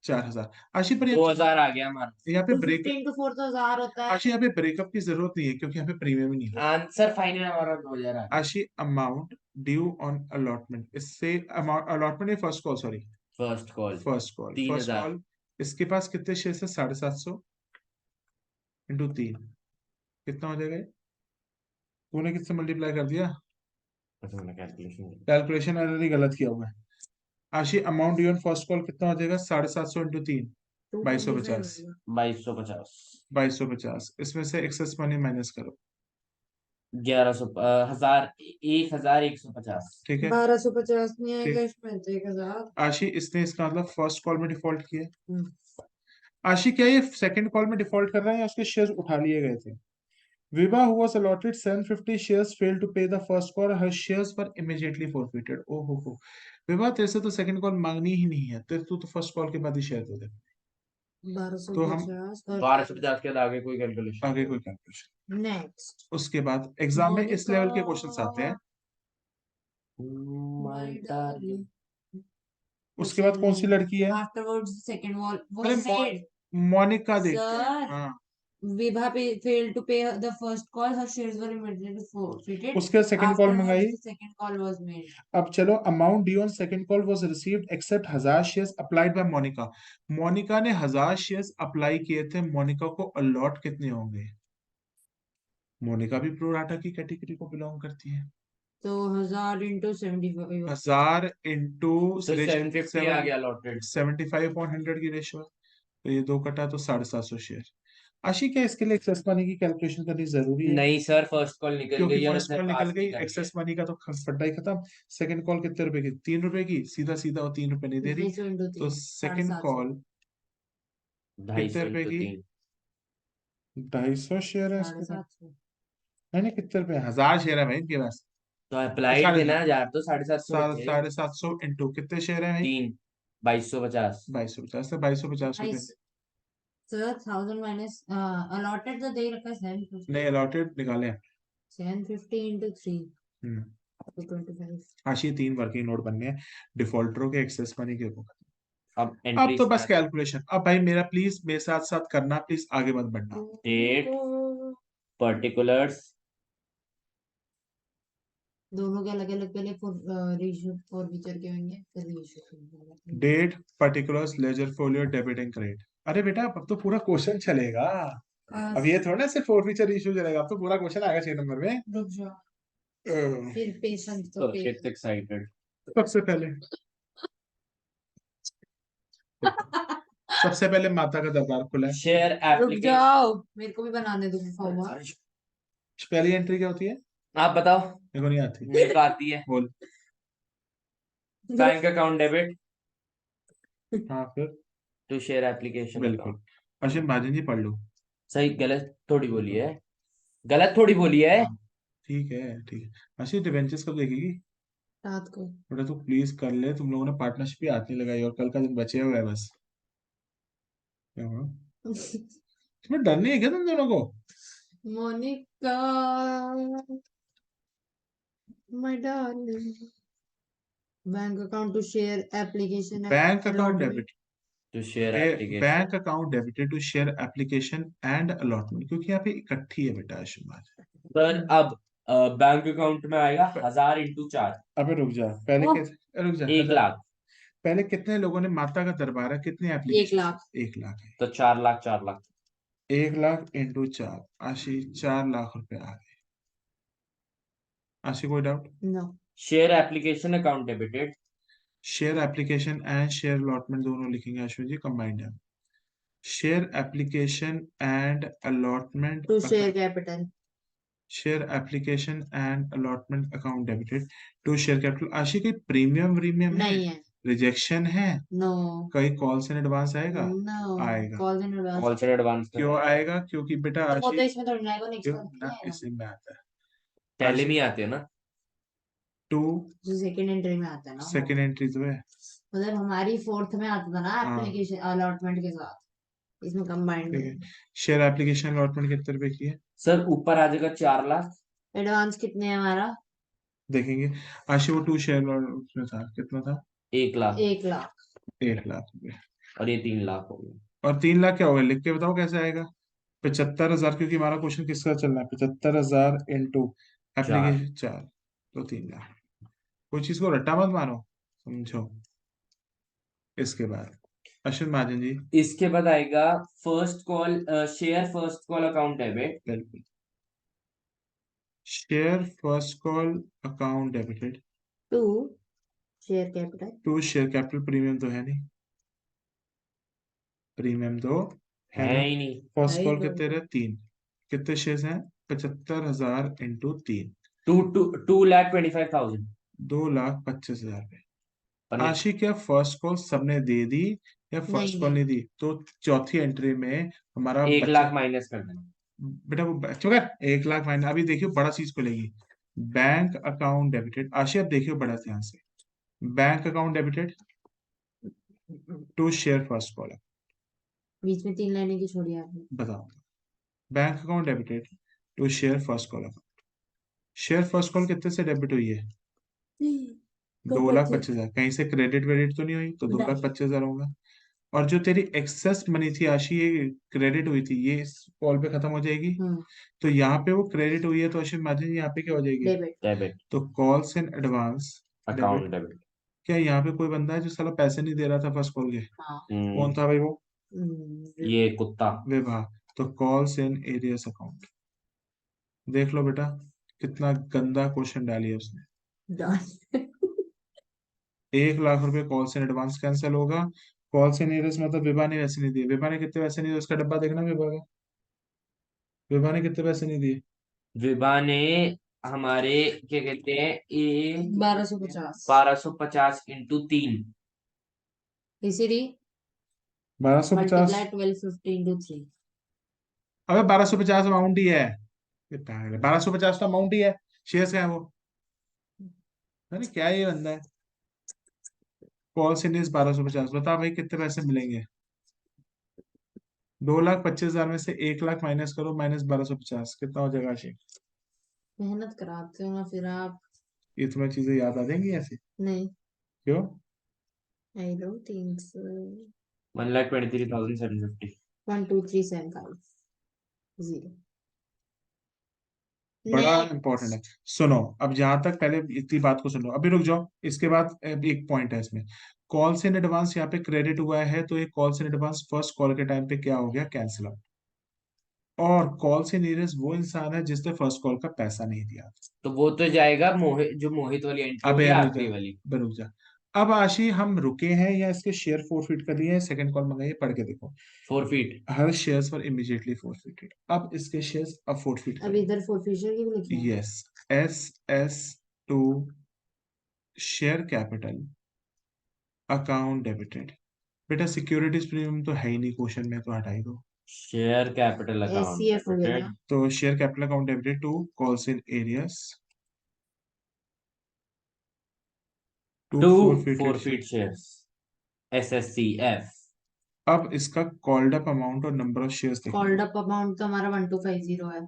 4000। आशी पर 2000 आ गया हमारा। यहाँ पे ब्रेक 250 into 4 तो 1000 होता है। आशी यहाँ पे ब्रेकअप की जरूरत नहीं है क्योंकि यहाँ पे प्रीमियम ही नहीं है। आंसर फाइनल हमारा 2000 आ गया। आशी अमाउंट ड्यू ऑन अलॉटमेंट, इससे अमाउंट अलॉटमेंट है first call, sorry first call first 3000। Call. इसके पास कितने शेयर है? 750 इंटू 3 कितना हो जाएगा? तूने किससे मल्टीप्लाई कर दिया? अच्छा मैंने कैलकुलेशन कैलकुलेशन ऑलरेडी गलत किया हुआ है। आशी amount due on first call कितना हो जाएगा? 750 इंटू 3 225 2250। होगा। 2250, 2250 इसमें से एक्सेस मनी माइनस करो। 1100, 1000, 1150। ठीक है 1250 नहीं आएगा ठीक। इसमें तो 1000। आशी इसने इसका मतलब फर्स्ट कॉल में डिफॉल्ट किया। आशी क्या ये सेकंड कॉल में डिफॉल्ट कर रहा है या उसके शेयर्स उठा लिए गए थे? Viva, who was allotted 750 shares, failed to pay the first call. Her shares were immediately forfeited. Oh हो। विभा तेरे से तो सेकंड कॉल मांगनी ही नहीं है, तेरे तो फर्स्ट कॉल के बाद ही शेयर दे दे। तो हम 1250 और 1250 के बाद आगे कोई कैलकुलेशन आगे नहीं कोई है। कैलकुलेशन। नेक्स्ट उसके बाद एग्जाम में इस मोनिका लेवल के क्वेश्चंस आते हैं। My my darling. डार्लिंग उसके बाद कौन सी लड़की है? आफ्टरवर्ड्स सेकंड वॉल अरे was said मोनिका देखते हैं। sir हाँ Vibha failed to pay the first call, her shares were immediately forfeited. उसके सेकंड कॉल Afterwards, मंगाई। the second call was made. अब चलो, amount due on second call was received except 1000 shares applied by Monika. Monika ने 1000 shares apply किए थे, मोनिका को allot कितने होंगे? मोनिका भी प्रोराटा की कैटेगरी को बिलोंग करती है। तो 1000 into 75 1000 इंटू तो 750 आ गया अलॉटेड। 75/100 की रेशो है, तो ये दो कटा तो 750 शेयर। आशी क्या इसके लिए एक्सेस मनी की कैलकुलेशन करनी जरूरी है? नहीं सर, फर्स्ट कॉल निकल क्योंकि गई और फर्स्ट उसने कॉल निकल पास गई, नहीं कर दिया। एक्सेस मनी का तो फड्डा ही खत्म। सेकंड कॉल कितने रुपए की? 3 रुपए की, सीधा सीधा वो 3 रुपए नहीं दे रही। 250 into तो 3 सेकंड 750 कॉल 250 कितने रुपए इंटू की? 3। 250 शेयर है इसके पास। 750 नहीं नहीं, कितने रुपए? 1000 शेयर है भाई इनके पास। तो अप्लाइड साढ़े देना 1000 तो 750 बचे। 750 इंटू कितने शेयर है भाई? 3, 2250। 2250 से 2250 रुपए। sir 1000 minus allotted तो दे रखा है 750 नहीं अलॉटेड निकाले हैं। 750 into 3 हम्म। तो 25 आज ये 3 वर्किंग नोट बनने हैं डिफॉल्टरों के, एक्सेस मनी के ऊपर। अब अब एंट्री तो बस स्टार्ट। कैलकुलेशन। अब भाई मेरा प्लीज मेरे साथ साथ करना, प्लीज आगे मत बढ़ना। डेट, पर्टिकुलर्स, दोनों के अलग अलग पहले रेशियो फॉर फीचर के होंगे फिर ratio debt, particulars, ledger folio, debit and credit. अरे बेटा अब तो पूरा क्वेश्चन चलेगा। अब ये थोड़ा ना सिर्फ फोर फीचर इशू चलेगा, अब तो पूरा क्वेश्चन आएगा 6 नंबर में। रुक जाओ फिर पेशेंस तो तो गेट्स एक्साइटेड। सबसे पहले सबसे पहले माता का दरबार खुला है। शेयर रुक एप्लीकेशन। जाओ मेरे को भी बनाने दो फॉर्म पहली एंट्री क्या होती है? आप बताओ। मेरे को नहीं आती। मेरे को आती है। बोल। बैंक अकाउंट डेबिट हाँ फिर टू शेयर एप्लीकेशन बिल्कुल। अकाउंट। अश्विन महाजन जी पढ़ लो। सही गलत थोड़ी बोली है, गलत थोड़ी बोली है। हाँ, ठीक है ठीक है। अश्विन डिवेंचर्स कब देखेगी? रात को बेटा तू प्लीज कर ले, तुम लोगों ने पार्टनरशिप ही हाथ नहीं लगाई और कल का दिन बचे हुए है बस। क्या हुआ? इसमें डर नहीं है क्या तुम दोनों को? Monika My darling. Bank account to share application bank account allotment. Debit to share bank application. Account debited to share application and allotment, क्योंकि यहाँ पे इकट्ठी है बेटा आशीर्वाद। सर अब बैंक अकाउंट में आएगा 1000 इंटू 4, अबे रुक जा, पहले ओह, कैसे, रुक जा 1 लाख, पहले कितने लोगों ने माता का दरबार है, कितने 1 एप्लीकेशन? लाख। 1 लाख है। तो 4 लाख 4 लाख। 1 लाख इंटू 4, आशी 4 लाख रुपए आ गए। आशी कोई doubt? No. Share application account debited share application and share allotment दोनों लिखेंगे अश्विन जी, कंबाइंड है। Share application and allotment, To share capital. Share application and allotment account debited to share capital. Ashi कोई प्रीमियम प्रीमियम है, नहीं है। रिजेक्शन है, No. कई calls in advance आएगा? No. आएगा। Calls in advance. ऑल से एडवांस में क्यों आएगा? क्योंकि बेटा तो वो तो आशी इसमें थोड़ी ना आएगा, नेक्स्ट क्यों मंथ ना में आएगा। इसमें आता है टैली आशी में आते हैं ना। टू जो सेकंड एंट्री में आता है ना वो। सेकेंड एंट्री तो है। मतलब हमारी फोर्थ में आता था ना हाँ। एप्लीकेशन अलॉटमेंट के साथ, इसमें कंबाइंड ठीक है, शेयर एप्लीकेशन अलॉटमेंट कितने रुपए की है सर ऊपर आ जाएगा 4 लाख, एडवांस कितने है हमारा? देखेंगे। आशी वो टू शेयर उसमें था, कितना था? 1 लाख 1 लाख। 1 लाख रुपए। और ये 3 लाख हो गए। और 3 लाख क्या होगा, लिख के बताओ कैसे आएगा? 75,000, क्योंकि हमारा क्वेश्चन किसका चल रहा है, 75,000 इंटू 4 एप्लीकेशन 4, तो 3 लाख। कोई चीज को रट्टा मत मारो, समझो। इसके बाद अश्विन महाजन जी, इसके बाद आएगा first call, share first call account debit बिल्कुल। Share first call account debited to share capital. To share capital, premium तो है नहीं, प्रीमियम तो है है नहीं। ही नहीं। फर्स्ट है ही कॉल तो। कितने रहे? 3। कितने शेयर्स हैं? 75,000 इंटू 3, 2,25,000 2,25,000 पर आशी। क्या फर्स्ट कॉल सबने दे दी या फर्स्ट नहीं कॉल नहीं, नहीं दी? तो चौथी एंट्री में हमारा 1 बच्चा, लाख माइनस कर देना। बेटा वो चुप कर, 1 लाख माइनस। अभी देखियो बड़ा चीज को लेगी, बैंक अकाउंट डेबिटेड। आशी अब देखियो बड़ा ध्यान से, bank account debited to share first call, बीच में 3 लाइनें की छोड़ी आपने। बताओ। Bank account debited to share first call account. Share first call कितने से डेबिट हुई है? 2,25,000। कहीं से क्रेडिट वेडिट तो नहीं हुई, तो 2,25,000 होगा। और जो तेरी एक्सेस मनी थी आशी, ये क्रेडिट हुई थी, ये इस कॉल पे खत्म हो जाएगी। तो यहाँ पे वो क्रेडिट हुई है, तो अश्विन मार्जिन यहाँ पे क्या हो जाएगी? डेबिट। डेबिट तो calls in advance account debit. Debit. क्या यहाँ पे कोई बंदा है जो साला पैसे नहीं दे रहा था फर्स्ट कॉल के? हाँ। कौन था भाई वो? ये कुत्ता। विभा। तो कॉल्स इन एरियस अकाउंट, देख लो बेटा कितना गंदा क्वेश्चन डाली है उसने। डन। 1 लाख रुपए कॉल्स इन एडवांस कैंसिल होगा। कॉल्स इन एरियस मतलब विभा ने वैसे नहीं दिए। विभा ने कितने पैसे नहीं दिए, उसका डब्बा देखना विभा का। विभा ने कितने पैसे नहीं दिए? विभा ने हमारे क्या कहते हैं ये 1250। 1250 इंटू 3, इसीलिए 1250। Multiply 1250 into 3। अबे 1250 अमाउंट ही है, ये पागल है। 1250 तो अमाउंट ही है, शेयर्स क्या है वो? अरे क्या ये बंदा है। कॉल्स इन 1250, बता भाई कितने पैसे मिलेंगे? 2,25,000 में से 1 लाख माइनस करो, माइनस 1250, कितना हो जाएगा आशिक? मेहनत कराते हो ना फिर आप। ये तुम्हें चीजें याद आ जाएंगी ऐसे? नहीं, क्यों? I don't think so. 1,23,750। 12375 0। बड़ा नेक्स्ट। इंपॉर्टेंट है। सुनो, अब जहां तक पहले इतनी बात को सुनो, अभी रुक जाओ। इसके बाद एक पॉइंट है इसमें, कॉल्स इन एडवांस यहाँ पे क्रेडिट हुआ है, तो ये calls in advance first call के टाइम पे क्या हो गया? Cancel out. और कॉल्स इन एरियस वो इंसान है जिसने फर्स्ट कॉल का पैसा नहीं दिया। तो वो तो जाएगा मोहित, जो मोहित वाली एंट्री अब होगी यार रुक जा, आखिरी वाली। अब रुक जा। अब आशी हम रुके हैं या इसके शेयर फोरफिट कर लिए हैं? सेकंड कॉल मंगाइए, पढ़ के देखो। 4 feet. Her shares for immediately forfeited. अब इसके शेयर्स अब फोरफिट अब इधर फोरफिशर की भी लिखे हैं। Yes, S S to share capital account debited. बेटा सिक्योरिटीज प्रीमियम तो है ही नहीं क्वेश्चन में, तो हटा ही दो। शेयर कैपिटल अकाउंट एससीएफ हो गया डेबिटेड ना। तो share capital account debited to calls in arrears to to forfeited 4 share. फीट शेयर्स SSCF। अब इसका कॉल्ड अप अमाउंट और नंबर ऑफ शेयर्स देखो। कॉल्ड अप अमाउंट तो हमारा 1250 है।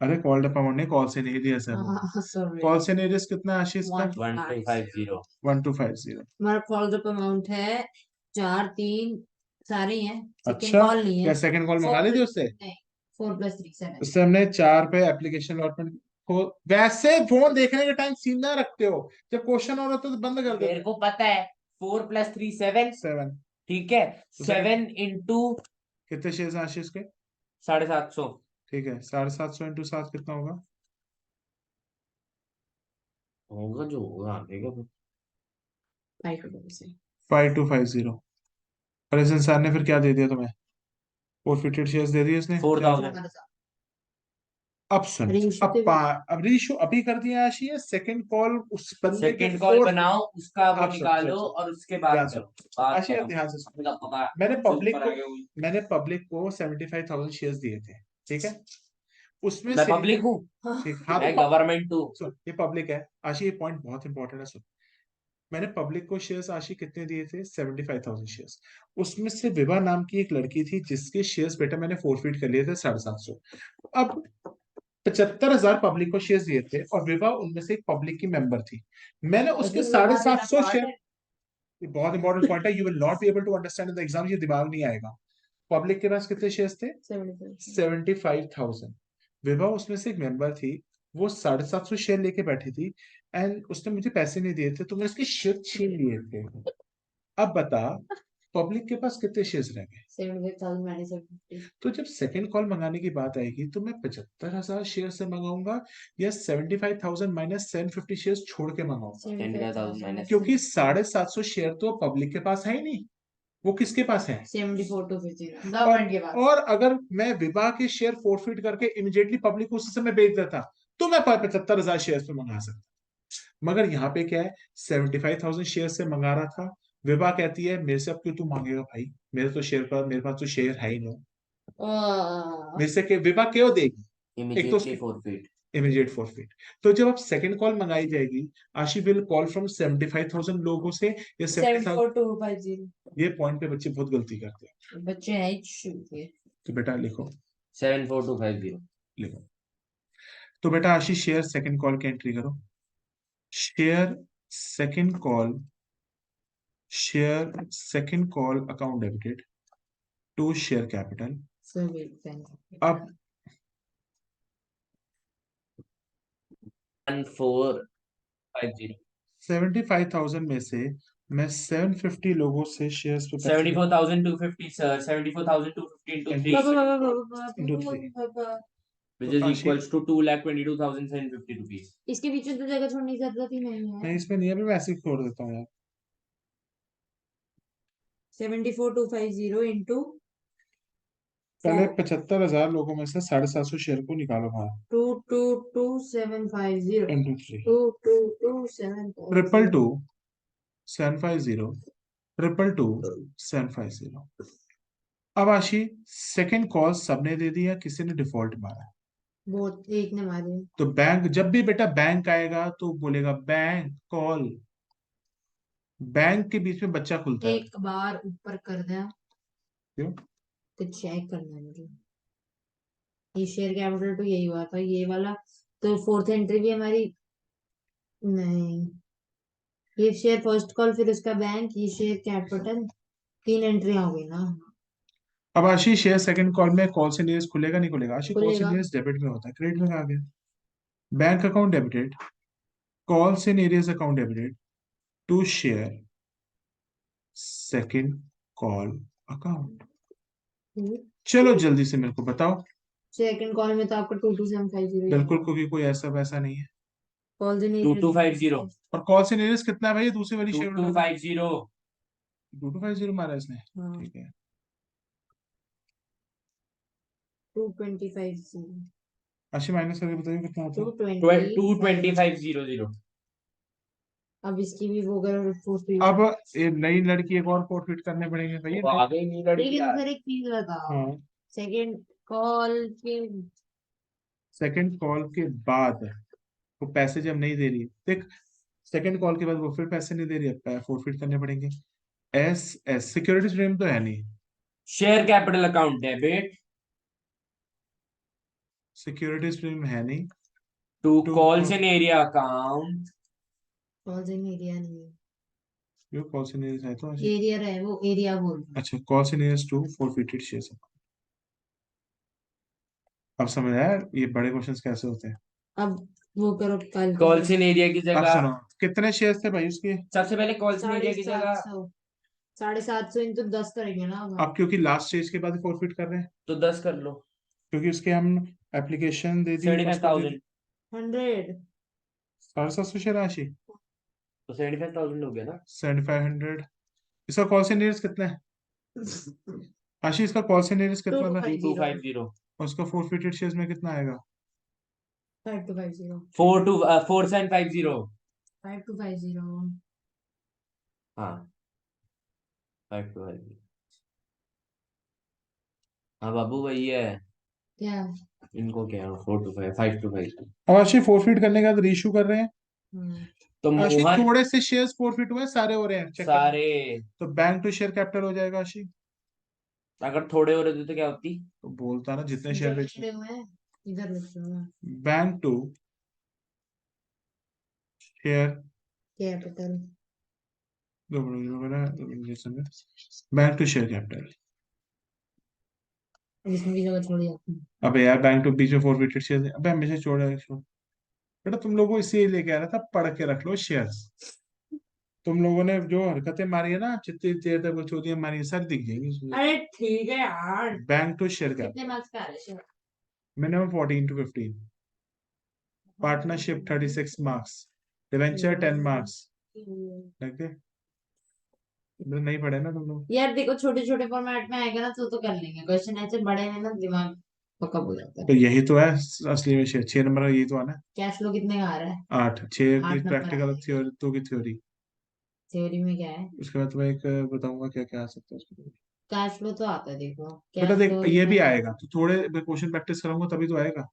अरे कॉल्ड अप अमाउंट नहीं, कॉल से नहीं दिया सर। सॉरी कॉल से नहीं रिस्क कितना है आशीष का? 1250 1250। हमारा कॉल अप अमाउंट है 4 3 सारे ही हैं, सेकंड अच्छा, कॉल नहीं क्या है। सेकंड कॉल मंगा 4 ली थी प्लस उससे? नहीं, 4 + 3 7। उससे हमने 4 पे एप्लीकेशन अलॉटमेंट को, वैसे फोन देखने के टाइम सीन ना रखते हो, जब क्वेश्चन हो रहा था तो बंद कर मेरे देते। को पता है 4 + 3 7। 7। ठीक है, तो सेकंड 7 इंटू कितने शेयर हैं आशीष के? 750। ठीक है, 750 इंटू 7 कितना होगा? होगा जो होगा, देखो 5250। और इस इंसान ने फिर क्या दे दिया तुम्हें? फोरफिटेड शेयर्स दे दिए इसने क्या? 4000। अब सुन, रेशो अब के अब रीशु अभी कर दिया आशी, सेकंड कॉल उस बंदे के सेकंड कॉल फोर्थ। बनाओ, उसका वो अब सुन सुन निकालो सुन, और उसके ध्यान बाद सुन करो, बात आशी, करो। ध्यान से सुन। मुझे पता मैंने मुझसे पब्लिक ऊपर को आ गया कोई। मैंने पब्लिक को 75,000 शेयर्स दिए थे, ठीक है? उसमें मैं से, पब्लिक हूँ, ठीक, हाँ तो मैं गवर्नमेंट हूँ। सुन, ये पब्लिक है आशी, ये पॉइंट बहुत इंपॉर्टेंट है, सुन। मैंने पब्लिक को शेयर्स आशी कितने दिए थे? 75,000 शेयर्स। उसमें से विभा नाम की एक लड़की थी जिसके शेयर्स बेटा मैंने फोरफिट कर लिए थे 750। अब 75,000 पब्लिक को शेयर्स दिए थे और विभा उनमें से एक पब्लिक की मेंबर थी। मैंने उसके 750 शेयर, बहुत इंपॉर्टेंट पॉइंट है, you will not be able to understand in the exam, ये दिमाग नहीं आएगा। पब्लिक के पास कितने शेयर्स थे? 75,000। विभा उसमें से एक मेंबर थी, वो 750 शेयर लेके बैठी थी, एंड उसने मुझे पैसे नहीं दिए थे तो मैं उसके शेयर छीन लिए थे। अब बता, पब्लिक के पास कितने शेयर्स रह गए? 75,000 minus 750। तो जब सेकंड कॉल मंगाने की बात आएगी तो मैं 75,000 शेयर से मंगाऊंगा या 75,000 माइनस 750 शेयर छोड़ के मंगाऊंगा? 75,000 minus क्योंकि 750 शेयर तो पब्लिक के पास है ही नहीं, वो किसके पास है? 74,250 और गवर्नमेंट के पास। और अगर मैं विभा के शेयर फोरफिट करके इमीडिएटली पब्लिक को उसी समय बेच देता तो मैं 75,000 शेयर पे मंगा सकता। मगर यहाँ पे क्या है, 75,000 शेयर से मंगा रहा था। विभा कहती है मेरे से अब क्यों तू मांगेगा भाई, मेरे पास तो शेयर है ही नहीं, मेरे से विभा क्यों देगी? एक तो immediately उसकी forfeit। Immediate forfeit. तो जब अब सेकंड कॉल मंगाई जाएगी, आशी विल कॉल फ्रॉम 75,000 लोगों से या 70,000। 74,250। ये पॉइंट पे बच्चे बहुत गलती करते हैं। बच्चे हैं ही शुरू के। तो बेटा लिखो, 74250। लिखो। तो बेटा आशीष शेयर सेकंड कॉल की एंट्री करो। Share second call, share second call account debited to share capital. So wait, then. अब 1450। 75,000 में से मैं 750 लोगों से शेयर्स पे पैसे 74,250 सर, 74,250 into 3, into 3। which तो is Ashish equals to 2,22,750 rupees। इसके बीच में तो जगह छोड़ने की जरूरत ही नहीं है। नहीं, इसमें नहीं है, अभी मैं ऐसे ही छोड़ देता हूँ यार। 74,250 into पहले 75,000 लोगों में से 750 शेयर को निकालो बाहर 222,750 इंटू 3। 222,750 triple two 750 222,750। अब आशी सेकंड कॉल सबने दे दिया, किसी ने डिफॉल्ट मारा। बहुत एक ने मारे। तो बैंक, जब भी बेटा बैंक आएगा तो बोलेगा बैंक कॉल, बैंक के बीच में बच्चा खुलता है। एक बार ऊपर कर दें क्यों? तो चेक करना है मुझे। ये शेयर कैपिटल तो यही हुआ था, ये वाला तो फोर्थ एंट्री भी हमारी नहीं। ये शेयर फर्स्ट कॉल, फिर उसका बैंक, ये शेयर कैपिटल, 3 एंट्री हो गई ना। अब आशीष शेयर सेकंड कॉल में कॉल से नियरेस्ट खुलेगा नहीं खुलेगा? आशीष कॉल से खुलेगा। नियरेस्ट डेबिट में होता है, क्रेडिट में आ गया। बैंक अकाउंट डेबिटेड, कॉल से nearest account debited to share second call account. चलो जल्दी से मेरे को बताओ। सेकंड कॉल में तो आपका 22750 बिल्कुल, क्योंकि कोई ऐसा वैसा नहीं है। कॉल से नहीं 2250। और कॉल से नियरेस्ट कितना है भाई? दूसरी वाली शेयर 2250। 2250 मारा इसने, हाँ ठीक है। 225 आशी माइनस करके बताइए कितना होता है? 220। 22500। अब इसकी भी वो अगर फोर्थ अब ये नई लड़की एक और फोरफिट करने पड़ेंगे भैया। वो आ गई नहीं लड़की लेकिन यार। सर एक चीज बताओ, हाँ, सेकंड कॉल के सेकंड कॉल के बाद वो पैसे जब नहीं दे रही, देख, सेकंड कॉल के बाद वो फिर पैसे नहीं दे रही है, फोरफिट करने पड़ेंगे। एस एस सिक्योरिटी फ्रेम तो है नहीं। Share capital account debit securities premium है नहीं। To to calls in area account, calls in area नहीं है, यो कॉल्स इन एरिया है तो ऐसे। एरिया है वो, एरिया बोल रहा अच्छा, calls in area to forfeited shares. अब समझ आया ये बड़े क्वेश्चंस कैसे होते हैं। हूँ। अब वो करो कल कॉल्स इन एरिया की अब जगह, सुनो, कितने शेयर्स थे भाई उसके। सबसे पहले कॉल्स इन एरिया की 750, जगह 750 इंटू 10 करेंगे ना अब अब क्योंकि लास्ट स्टेज के बाद फॉरफिट कर रहे हैं, तो 10 कर लो, क्योंकि उसके हम application they the, seventy five first they the. Thousand 100। 750 share राशि, तो 75,000 हो गया ना। 7500। इसका कॉल सेंटर्स कितना है आशी, इसका कॉल सेंटर्स कितना था। 2250, और उसका फॉरफिटेड शेयर्स में कितना आएगा। 5250, 4750। 5250। हाँ 5250। हाँ बाबू वही है, क्या? इनको क्या है, 425, 525। अब आशी फॉरफिट करने के बाद रीइश्यू कर रहे हैं। हम्म। तो आशी मोहन थोड़े से शेयर्स फॉरफिट हुए हैं, सारे हो रहे हैं, चेक करना। सारे, तो बैंक टू शेयर कैपिटल हो जाएगा आशी। अगर थोड़े हो रहे थे तो क्या होती। तो बोलता ना जितने शेयर इधर बेचे। लिखे हुए हैं, इधर लिखे हुए हैं, bank to share, capital. Bank to share capital. इसमें भी जगह छोड़ी जाती है। अबे यार, बैंक टू बीच में फॉरफिटेड शेयर, अबे हमेशा छोड़ा है इसको। बेटा तुम लोगों को इसीलिए लेके आ रहा था, पढ़ के रख लो शेयर्स। तुम लोगों ने जो हरकतें मारी है ना, जितनी देर तक वो चोरियां मारी है, सारी दिख जाएंगी इसमें। अरे ठीक है यार, बैंक टू शेयर कितने कैपिटल मार्क्स का आ रहे हैं? Minimum 14 to 15। Partnership 36 marks, debenture 10 marks. लगे नहीं पढ़े ना तुम लोग। यार देखो, छोटे छोटे फॉर्मेट में आएगा ना तो कर लेंगे, क्वेश्चन ऐसे बड़े में ना दिमाग पक्का हो जाता है। तो यही तो है असली में शेयर, 6 नंबर का यही तो आना है। कैश फ्लो कितने का आ रहा है? 8, 6 की 8 नंबर आ प्रैक्टिकल रहा है। थ्योरी, 2 की थ्योरी। थ्योरी में क्या है? उसके बाद तुम्हें एक बताऊंगा क्या क्या आ सकता है उसके बाद। कैश फ्लो तो आता है, देखो बेटा कैश देख, फ्लो ये भी इतना। आएगा तो थोड़े क्वेश्चन प्रैक्टिस करूंगा तभी तो आएगा।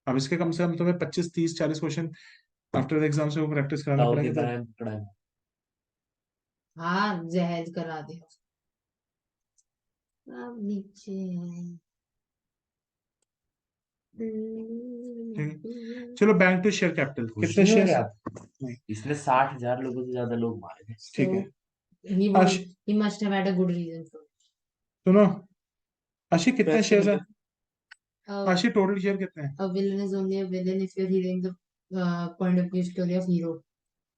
अब इसके कम से कम तुम्हें 25 30 40 क्वेश्चन आफ्टर द एग्जाम से वो प्रैक्टिस कराने दाऊद पड़ेंगे तब। इब्राहिम पकड़ा है। हाँ जहेज करा दे। अब नीचे ठीक है, चलो बैंक टू शेयर कैपिटल खुश कितने नहीं हो रहे शेयर। आप, इसने 60,000 लोगों से ज्यादा लोग मारे थे। ठीक है। he आश would, he must have had a good reason for सुनो, आशी कितने पैसे शेयर है। मिले। it. आशी टोटल शेयर कितने हैं। A villain is only a villain if you're hearing the point of view story of hero.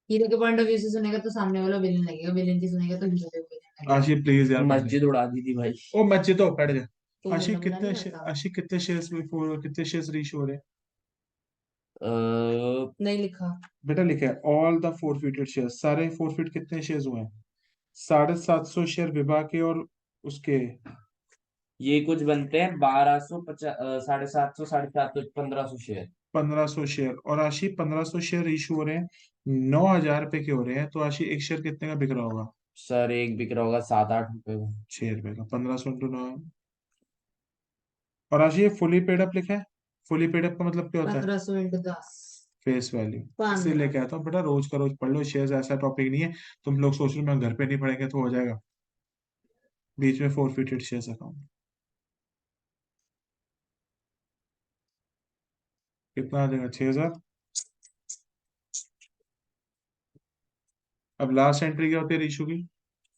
Hero के पॉइंट ऑफ व्यू से सुनेगा तो सामने वाला विलेन लगेगा, विलेन की सुनेगा तो हीरो विलेन लगेगा। आशी प्लीज यार पढ़ ले। मस्जिद उड़ा दी थी भाई। ओ मस्जिद तो बैठ जा। तो आशी बोलना बोला नहीं कितने आता। आशी कितने शेयर्स में कितने शेयर्स रीच हो रहे हैं। नहीं लिखा। बेटा लिखा है ऑल द फॉरफिटेड शेयर्स, सारे फॉरफिट कितने शेयर्स हुए हैं। 750 शेयर विभा के और उसके। ये कुछ बनते हैं 1250, 750, 750, 1500 शेयर। 1500 शेयर, और आशी 1500 शेयर इशू हो रहे हैं, 9,000 रुपए के हो रहे हैं, तो आशी एक शेयर कितने का बिक रहा होगा। सर एक बिक रहा होगा 7-8 रुपए का। 6 रुपए का, 1500 इंटू 9। और आशी ये फुली पेड अप लिखा है, फुली पेड अप का मतलब क्या होता है। 1500 इंटू 10, फेस वैल्यू। इसे 15। लेके आता हूँ बेटा, रोज का रोज पढ़ लो शेयर्स, ऐसा टॉपिक नहीं है। तुम लोग सोच रहे हो मैं घर पे नहीं पढ़ेंगे तो हो जाएगा। बीच में फॉरफिटेड शेयर्स अकाउंट कितना आ जाएगा, 6,000। अब लास्ट एंट्री क्या होती है इशू की।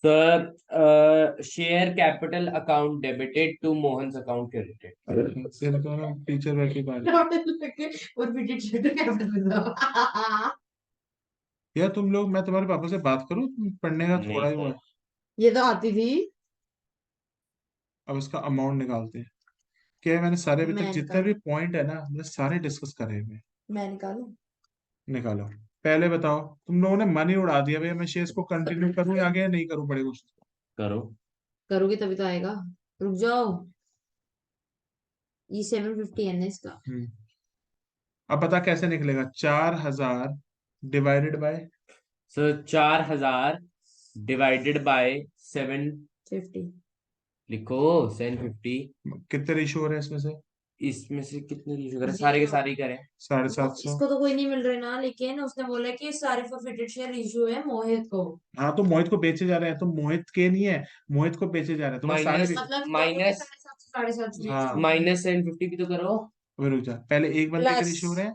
Sir share capital account debited to Mohan's account credited. तेरे को ना टीचर बैठ के बात। और फिर शेयर कैपिटल यार तुम लोग, मैं तुम्हारे पापा से बात करूं, पढ़ने का नहीं थोड़ा ही हुआ सर, है। ये तो आती थी। अब इसका अमाउंट निकालते हैं। क्या है, मैंने सारे अभी तक मैं जितने निकाल, भी पॉइंट है ना, मैंने सारे डिस्कस करे हुए हैं। मैं निकालूं। निकालो। पहले बताओ, तुम लोगों ने मन ही उड़ा दिया भैया, मैं शेयर्स को कंटिन्यू करूं या आगे या नहीं करूं, बड़े कुछ। करो। करोगे तभी तो आएगा। रुक जाओ, ये 750 है ना इसका। अब बता कैसे निकलेगा, 4,000 divided by. Sir 4,000 divided by 7, 50। लिखो 750। कितने रेशियो हो रहे हैं इसमें से। इसमें से कितने रीच करें, सारे के 0। सारे ही करें। 750। इसको तो कोई नहीं मिल रहे ना, लेकिन उसने बोला कि सारे फॉरफिटेड शेयर इशू है मोहित को। हाँ तो मोहित को बेचे जा रहे हैं, तो मोहित के नहीं है, मोहित को बेचे जा रहे हैं, तुम्हारे सारे माइनस मतलब दोनों के माइनस 750, 750 हाँ। issue है। माइनस 750 भी तो करो। अबे रुक जा, पहले एक बंदे का प्लस रेशियो हो रहा है,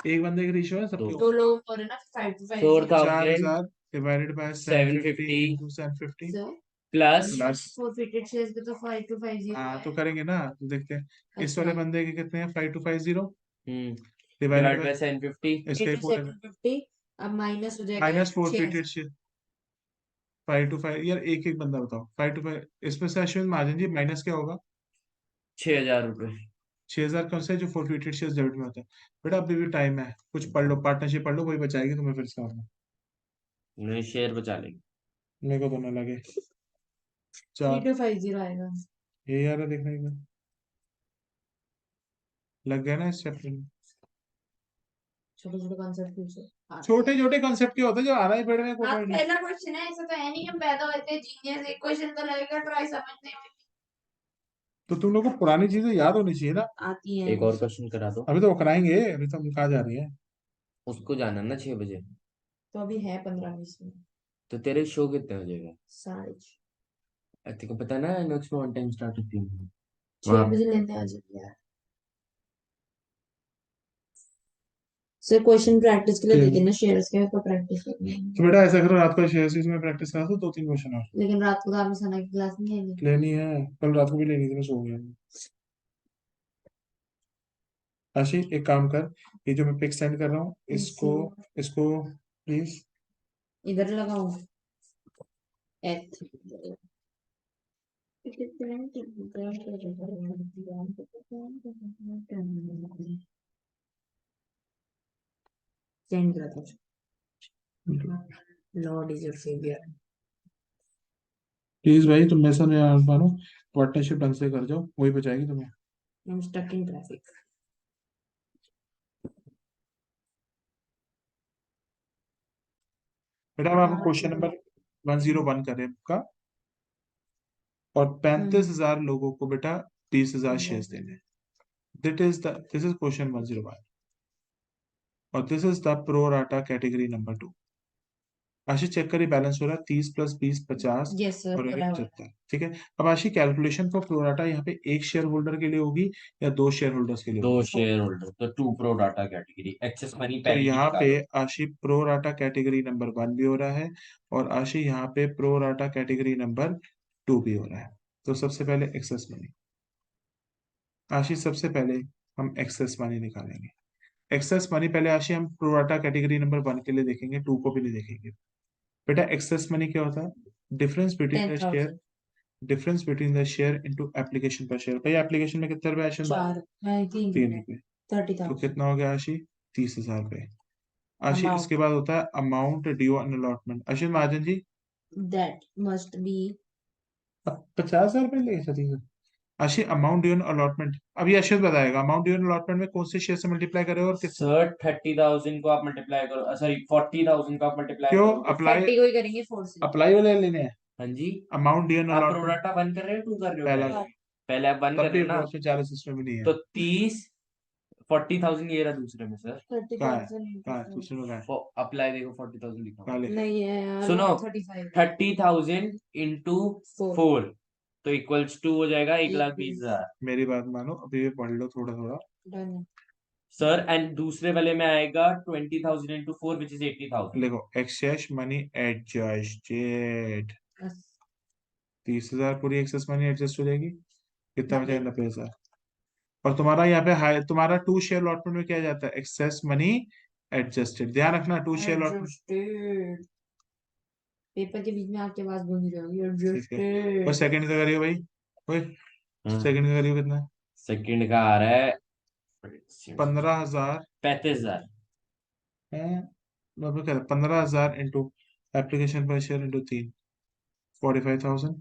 एक बंदे का रेशियो है सबके दो। दो लोग हो रहे ना 5 to 5 4,000 4000 divided by 750 750 into 750 so plus plus, forfeited shares पे तो 5 to 50 हाँ तो है। करेंगे ना, तो देखते हैं इस वाले अच्छा बंदे के कितने हैं, 5250 डिवाइडेड डिवाइड बाय बाय 750 इसके into 4 750 अब माइनस हो जाएगा माइनस शेयर। फोरफिटेड 5 to 5 यार, एक एक बंदा बताओ, 5 to 5 इसमें से अश्विन महाजन जी माइनस क्या होगा, 6,000 रुपए। 6000 कौन सा है जो फोरफिटेड शेयर डेबिट में होता है। बेटा अभी भी टाइम है, कुछ पढ़ लो, पार्टनरशिप पढ़ लो, वही बचाएगी तुम्हें फिर से और नहीं, शेयर बचा लेंगे। मेरे को तो ना लगे। 3 चार to 50 आएगा। ये यार है, देखने का लग गया ना इस चैप्टर में। छोटे छोटे कॉन्सेप्ट पूछो। हाँ छोटे छोटे कॉन्सेप्ट क्या होते हैं जो आना ही पड़ रहे हैं, को हाँ, पढ़ नहीं। पहला क्वेश्चन है, ऐसा तो है नहीं हम पैदा होते हैं जीनियस, एक क्वेश्चन तो लगेगा ट्राई समझने में। तो तुम लोग को पुरानी चीजें याद होनी चाहिए ना। आती है एक और क्वेश्चन करा दो। अभी तो वो कराएंगे, अभी तो हम कहाँ जा रही है। उसको जाना ना 6 बजे। तो अभी है 15-20 मिनट। तो तेरे शो कितने बजेगा? 6:30 तेरे को पता है ना, नेक्स्ट में ऑन टाइम स्टार्ट होती है 6 वहाँ। बजे लेने आ जाइए यार। सर क्वेश्चन प्रैक्टिस के लिए ठीक देखे है। ना, शेयर्स के तो प्रैक्टिस करनी है। तो बेटा ऐसा करो, रात को शेयर में प्रैक्टिस करा दो, 2-3 क्वेश्चन और लेकिन रात को तो आपने सना की क्लास नहीं है। लेनी है। कल रात को भी लेनी थी, मैं सो गया। आशीष एक काम कर, ये जो मैं पिक सेंड कर रहा हूँ इसको, इसको प्लीज। इधर लगाऊं एथ सेंड करा था। Lord is your saviour. Please भाई, तुम ऐसा नहीं आ पानो, पार्टनरशिप ढंग से कर जाओ, वही बचाएगी तुम्हें। I am stuck in traffic. बेटा अब हम क्वेश्चन नंबर 101 कर रहे हैं का, और 35,000 लोगों को बेटा 20,000 शेयर्स देने। दिस इज क्वेश्चन 101 और this is the pro rata category number 2। आशी चेक करिए, बैलेंस हो रहा है 30 + 20 50 यस सर, और पता है। 75। ठीक है, अब आशी कैलकुलेशन फॉर प्रो राटा यहाँ पे एक शेयर होल्डर के लिए होगी या दो शेयर होल्डर्स के लिए दो होगी। शेयर होल्डर तो 2 pro data category excess money तो पहले ही यहाँ पे निकालो। आशी प्रो राटा कैटेगरी नंबर 1 भी हो रहा है और आशी यहाँ पे प्रो राटा कैटेगरी नंबर 2 भी हो रहा है। तो सबसे पहले एक्सेस मनी, आशी सबसे पहले हम एक्सेस मनी निकालेंगे। एक्सेस मनी पहले आशी हम प्रो राटा कैटेगरी नंबर 1 के लिए देखेंगे, 2 को भी नहीं देखेंगे। बेटा एक्सेस मनी क्या होता है, difference between the share, 10,000 difference between the share into application पर शेयर। भाई एप्लीकेशन में कितने रुपए आशी? 4 नहीं 3 3 रुपए रुपए। तो 30,000 कितना हो गया आशी? 30,000 रुपए। आशी इसके अमाउंट बाद होता है amount due on allotment. Ashwin Mahajan ji that must be. अब 50,000 रुपए लेके चलिए। आशी अमाउंट ड्यू ऑन अलॉटमेंट अभी अश्विन बताएगा, अमाउंट ड्यू ऑन अलॉटमेंट में कौन से शेयर से मल्टीप्लाई करे और किस, सर 30,000 को आप मल्टीप्लाई करो, सॉरी 40,000 को आप मल्टीप्लाई क्यों करोगे। अप्लाई, 30 को ही करेंगे 4 से। अप्लाई वाले लेने हैं। हाँ जी। अमाउंट ड्यू ऑन आप अलॉटमेंट प्रोडाटा 1 कर रहे हो 2 कर रहे हो? पहला, पहले पहले आप 1 तब कर रहे भी हो ना। उसमें 40 सिस्टम भी नहीं है। तो 30 40,000 ये रहा दूसरे में सर। 30,000 कहाँ है दूसरे में, कहाँ है, अप्लाई देखो 40,000 लिखा हुआ कहाँ है। लिखा है? नहीं है यार, सुनो 35 30,000 इंटू 4 4 तो इक्वल्स टू हो जाएगा 1,20,000। 1,20,000 मेरी बात मानो, अभी ये पढ़ लो थोड़ा थोड़ा। डन। सर एंड दूसरे वाले में आएगा 20,000 इंटू 4 विच इज 80,000। देखो एक्सेस मनी एडजस्टेड, 30,000 पूरी एक्सेस मनी एडजस्ट हो जाएगी, कितना बचेगा? 90,000। और तुम्हारा यहाँ पे हाई, तुम्हारा 2 शेयर अलॉटमेंट में क्या जाता है? एक्सेस मनी एडजस्टेड, ध्यान रखना 2 शेयर अलॉटमेंट। एडजस्टेड पेपर के बीच में आपकी आवाज गूंज रही होगी। ठीक है, और एडजस्टेड सेकंड का करियो भाई, ओए सेकंड का करियो कितना? सेकंड का आ रहा है 15,000 35,000। है, मतलब क्या 15,000 इंटू एप्लीकेशन पर शेयर इंटू 3, 45,000।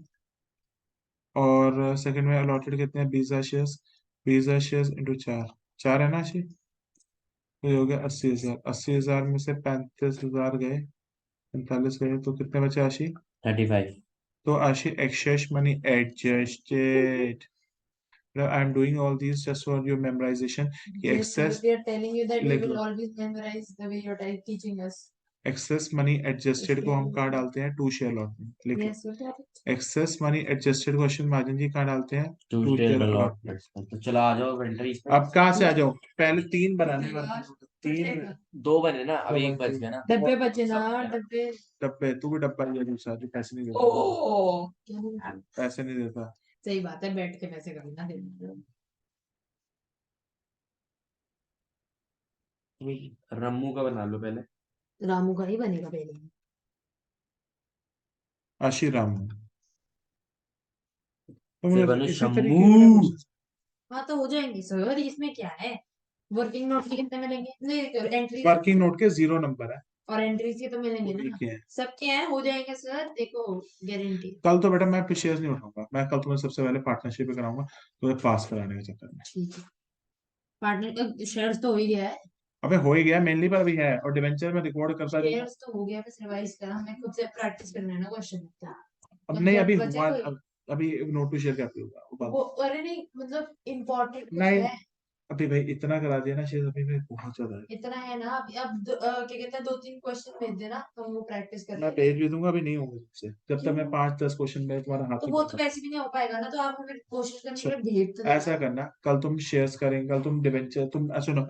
और सेकंड में अलॉटेड कितने हैं? 20,000 शेयर्स, 20,000 शेयर्स इंटू 4, 4 है ना आशी? तो ये हो गया 80,000। 80,000 में से 35,000 गए, 45 गए, तो कितने बचे आशी? 35। तो Ashi excess money adjusted, I am doing all this just for your memorization कि yes excess, but we are telling you that we लिख will लो, always memorize the way you're teaching us. Excess money adjusted को हम कहाँ डालते हैं? To share allotment. लिखिए, yes what excess money adjusted question margin जी कहाँ डालते हैं? To to share share allotment allotment. तो चलो आ जाओ वेंडरीज पे। अब कहाँ से आ जाओ? पहले 3 बनाने हैं, 3 2 बने ना, अब दो एक बच बचे। गया ना। डब्बे बचे ना, डब्बे। डब्बे, तू भी डब्बा लिया दूसरा जो पैसे नहीं देता। ओह पैसे नहीं देता। सही बात है, बैठ के पैसे करना दे। रम्मू का बना लो पहले। रामू का ही बनेगा पहले। आशीराम। तो फिर मुझे बनो इसी शम्मू। तरीके के क्वेश्चन। हाँ तो हो जाएंगे सर, इसमें क्या है। वर्किंग नोट के कितने मिलेंगे? नहीं एंट्री वर्किंग नोट के 0 नंबर है, और एंट्रीज के तो मिलेंगे उन्हीं ना। के हैं। सबके हैं, हो जाएंगे सर, देखो गारंटी। कल तो बेटा मैं शेयर्स नहीं उठाऊंगा, मैं कल तुम्हें सबसे पहले पार्टनरशिप पे कराऊंगा तुम्हें पास कराने के चक्कर में। ठीक है, पार्टनर शेयर्स तो हो ही गया है। अबे हो ही गया, मेनली पर भी है, और डिवेंचर में रिकॉर्ड करता जाऊंगा। शेयर्स तो हो गया, बस रिवाइज करा, हमें खुद से प्रैक्टिस करना है ना क्वेश्चन का। अब नहीं, मतलब अभी बचे हुआ, कोई अभी नोट टू शेयर क्या होगा वो वो, बात। अरे नहीं मतलब इम्पोर्टेंट कुछ नहीं, है। अभी भाई इतना करा दिया ना शेयर, अभी भाई बहुत ज्यादा है। इतना है ना, अब क्या कहते हैं, 2-3 क्वेश्चन भेज देना तो हम वो प्रैक्टिस कर मैं लेंगे। भेज भी दूंगा, अभी नहीं होंगे तुमसे जब तक मैं क्यों? 5-10 क्वेश्चन में तुम्हारा हाथ तो नहीं वो तो पकड़ता। वैसे भी नहीं हो पाएगा ना, तो आप हमें कोशिश करने के सो लिए भेज तो देना। ऐसा करना, कल तुम शेयर्स करेंगे, कल तुम डिवेंचर, तुम सुनो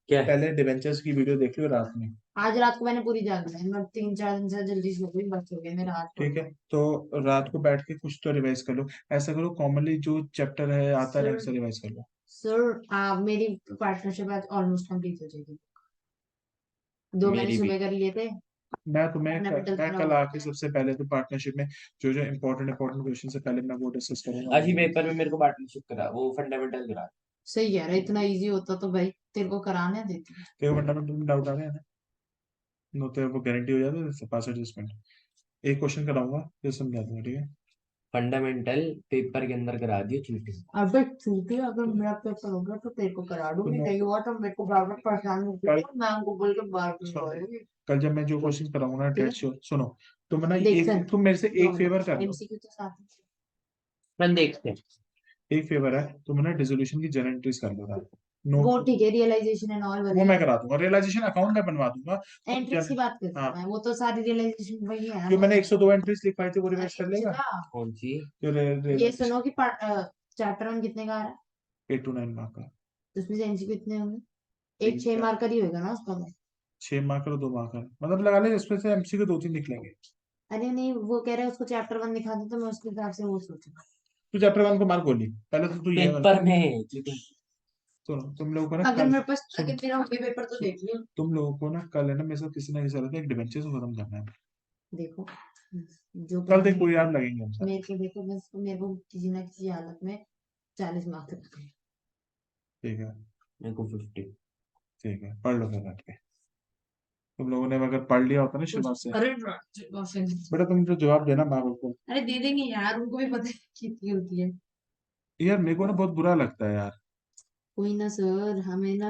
क्या? पहले डिवेंचर्स की वीडियो देख लो रात में। आज रात को मैंने पूरी जाग ली, मैं 3-4 दिन से जल्दी सो गई, बस हो गया मेरा आज ठीक है, तो रात को बैठ के कुछ तो रिवाइज कर लो। ऐसा करो, कॉमनली जो चैप्टर है आता है सर। से रिवाइज कर लो। सर मेरी पार्टनरशिप आज ऑलमोस्ट कंप्लीट हो जाएगी। 2 मैंने मेरी भी। सुबह कर लिए थे। फंडामेंटल मैं पूरा कल हो आके गया है। सबसे पहले तो पार्टनरशिप में जो जो इंपॉर्टेंट क्वेश्चन है पहले मैं वो डिस्कस करूंगा। आज ही पेपर में मेरे को पार्टनरशिप करा, वो फंडामेंटल करा। सही कह रहा है, इतना इजी होता तो भाई तेरे को कराने देती। देखो फंडामेंटल में डाउट आ रहे हैं ना, नो तो वो गारंटी हो जाता है पास एडजस्टमेंट। एक क्वेश्चन कराऊंगा फिर समझा दूंगा, ठीक है। फंडामेंटल पेपर के अंदर करा दियो चीटिंग। अबे छूटी, अगर मेरा पेपर हो गया तो तेरे को करा दूंगी, तो नहीं हुआ तो मेरे को बार बार परेशान मत कल करो, मैं उनको बोल के बार सुनो, बार। कल जब मैं जो क्वेश्चन कराऊंगा ना ठीक डेट है, श्योर सुनो, तुम ना देख एक सर, तुम मेरे से एक फेवर कर लो। एमसीक्यू तो साथ में। मैं देखते हैं। एक फेवर है, तुम ना डिसोल्यूशन की जर्नल एंट्रीज कर लो रात वो नोट। ठीक है, रियलाइजेशन एंड ऑल वो वाली। मैं करा दूंगा, रियलाइजेशन अकाउंट में बनवा दूंगा। तुम एंट्रीज की बात कर रही हाँ, हूँ मैं, वो तो सारी रियलाइजेशन वही है जो ना। मैंने 102 एंट्रीज लिखवाई थी वो रिवाइज कर लेगा। अच्छा, कौन सी? जो ये सुनो कि चैप्टर 1 कितने का आ रहा है? 8 to 9 मार्क का। तो उसमें से एमसीक्यू कितने होंगे? एक 3 6 4 मार्क का ही होगा ना उसका तो। 6 मार्क का 2 मार्क का, मतलब लगा ले इसमें से एमसीक्यू 2-3 निकलेंगे। अरे नहीं, वो कह रहे हैं उसको चैप्टर 1 दिखा दो, तो मैं उसके हिसाब से वो सोचूंगा। तू चैप्टर 1 को मार्क बोली पहले तो तू ये वाला। पेपर में चीटिंग। सुनो, तुम लोगों को ना अगर कल मेरे पास, सुनो अगर मेरा हो गया पेपर तो सुनो, देख लियो। तुम लोगों को ना कल है ना मेरे साथ किसी ना किसी तरह एक डिवेंचर को खत्म करना है। देखो जो कल करना देख है कोई याद लगेंगे हम साथ। मेरे को, देखो बस मेरे को किसी ना किसी हालत में 40 मार्क्स रखने हैं। ठीक है, मेरे को 50। ठीक है, पढ़ लो फिर बैठ के। तुम लोगों ने अगर पढ़ लिया होता ना शुरुआत से, अरे बेटा तुम तो जवाब देना माँ बाप को। अरे दे देंगे यार, उनको भी पता है कितनी होती है। यार मेरे को ना बहुत बुरा लगता है यार। कोई ना सर, हमें ना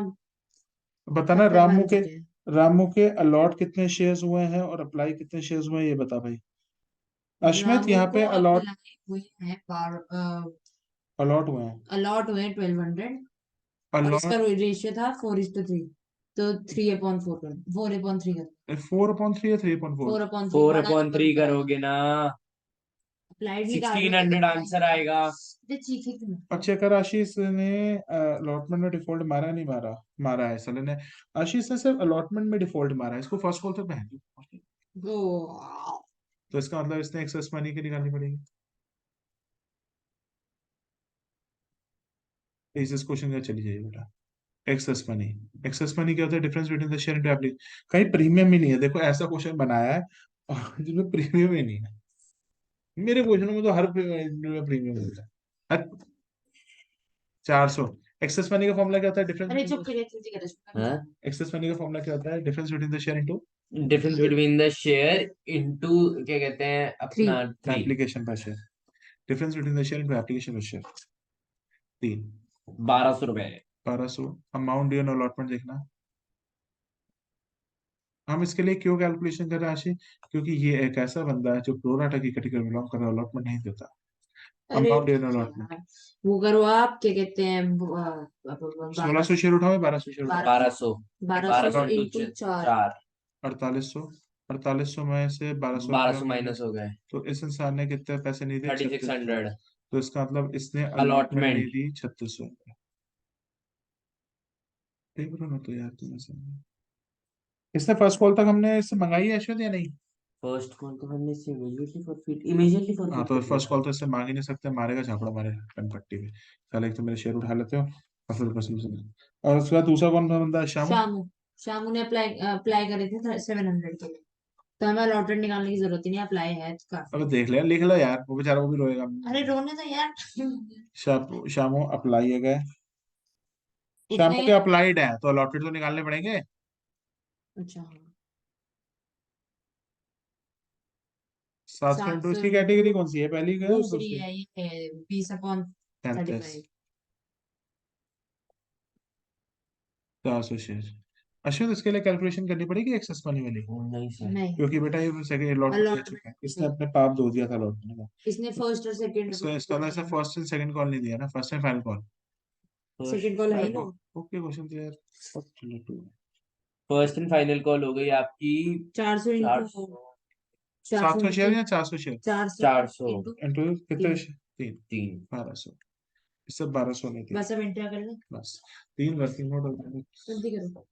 बताना पत्थर रामू बन के, चुके हैं। रामू के अलॉट कितने शेयर्स हुए हैं और अप्लाई कितने शेयर्स हुए हैं ये बता भाई। अश्मित रामू यहाँ को पे अलॉट, अप्लाई हुए हैं अलॉट हुए हैं। अलॉट हुए हैं 1200, और इसका अलॉट रेशियो था 4:3, तो 3/4 कर, 4/3 कर, 4/3 या 3/4? 4/3 फोर बड़ा अपॉन नंबर थ्री होता है। करोगे ना अप्लाइड ही डाल रहे 1600 थे। आंसर आएगा। चीखे क्यों? अच्छा कर, आशीष ने अलॉटमेंट में डिफॉल्ट मारा नहीं मारा? मारा है साले ने। आशीष ने सिर्फ अलॉटमेंट में डिफॉल्ट मारा है, इसको फर्स्ट कॉल तक बहन। ओ तो इसका मतलब इसने एक्सेस मनी की निकालनी पड़ेगी। इस क्वेश्चन का चली जाइए बेटा। एक्सेस मनी, एक्सेस मनी क्या होता है? Difference between the share and application. कहीं प्रीमियम ही नहीं है, देखो ऐसा क्वेश्चन बनाया है और जिसमें प्रीमियम ही नहीं है। मेरे क्वेश्चन में तो हर प्रीमियम होता है। 400। एक्सेस मनी का फॉर्मूला क्या होता है? डिफरेंस अरे बिटवीन चुप द, करिए, जल्दी करो। हाँ, एक्सेस मनी का फॉर्मूला क्या होता है? Difference between the share into difference between the share into क्या कहते हैं थ्री। अपना 3। एप्लीकेशन पर share. Difference between the share into application पर शेयर 3। 1200 रुपए। 1200। अमाउंट ड्यू ऑन अलॉटमेंट देखना। हम इसके लिए क्यों कैलकुलेशन कर रहे हैं आशी? क्योंकि ये एक ऐसा बंदा है जो प्रो राटा की कैटेगरी में बिलोंग कर रहा है, अलॉटमेंट नहीं देता। अरे अमाउंट ड्यू ऑन अलॉटमेंट। यार, वो करो आप, क्या कहते हैं 1600 शेयर उठाओ, 1200 शेयर उठाओ। 1200। 1200 1200 इंटू इंटू 4। 4। 4800 में से 1200 1200 माइनस हो गए, तो इस इंसान ने कितने पैसे नहीं दिए? 3600। तो इसका मतलब इसने अलॉटमेंट अलॉटमेंट नहीं दी 3600। देख रहा ना तो यार तुम ऐसे इसने फर्स्ट कॉल तक हमने इससे मंगाई है ऐश्वर्या या नहीं? फर्स्ट कॉल तो हमने इससे इमीडिएटली हाँ फॉरफिट तो कर फर्स्ट दिया। कॉल तो इससे मांग ही नहीं सकते, मारेगा झापड़ा मारे पट्टी पे साले। एक तो मेरे शेयर उठा लेते हो और फिर ऊपर से और उसके बाद दूसरा कौन सा बंदा है? शामू। शामू शामू ने अप्लाई अप्लाई करे थे 700 के लिए, तो हमें अलॉटेड निकालने की जरूरत ही नहीं, अप्लाई है तो काफी। अब देख ले, लिख लो यार, वो बेचारा वो भी रोएगा। अरे रोने तो यार। शामू अप्लाई है गए। शामू इतने। के अप्लाइड है तो अलॉटेड तो निकालने पड़ेंगे। अच्छा हाँ। 700 सात इंटू सौ इसकी इंटू कैटेगरी कौन सी है? पहली क्या है दूसरी दूसरी? है, ये है 20/35। 35। 400 शेयर। अश्विन इसके लिए कैलकुलेशन करनी पड़ेगी एक्सेस मनी वाली, नहीं सर, नहीं, क्योंकि बेटा ये सेकंड अलॉटमेंट ले चुका है, इसने अलॉटमेंट अपने पाप धो दिया था अलॉटमेंट का। इसने फर्स्ट और सेकंड इसका इसका मतलब ऐसा फर्स्ट एंड सेकंड कॉल नहीं दिया ना, first and final call. Second call है ही ना। ओके क्वेश्चन तो यार फर्स्ट एंड फाइनल कॉल हो गई आपकी 400 इंटू 400 700 शेयर इंटू या 400 शेयर 400 400 इंटू इंटू कितने? 3। 3। 3। 1200। इससे 1200 नहीं दिया बस अब एंटर कर ले, बस। 3 वर्किंग नोट हो गए। जल्दी करो।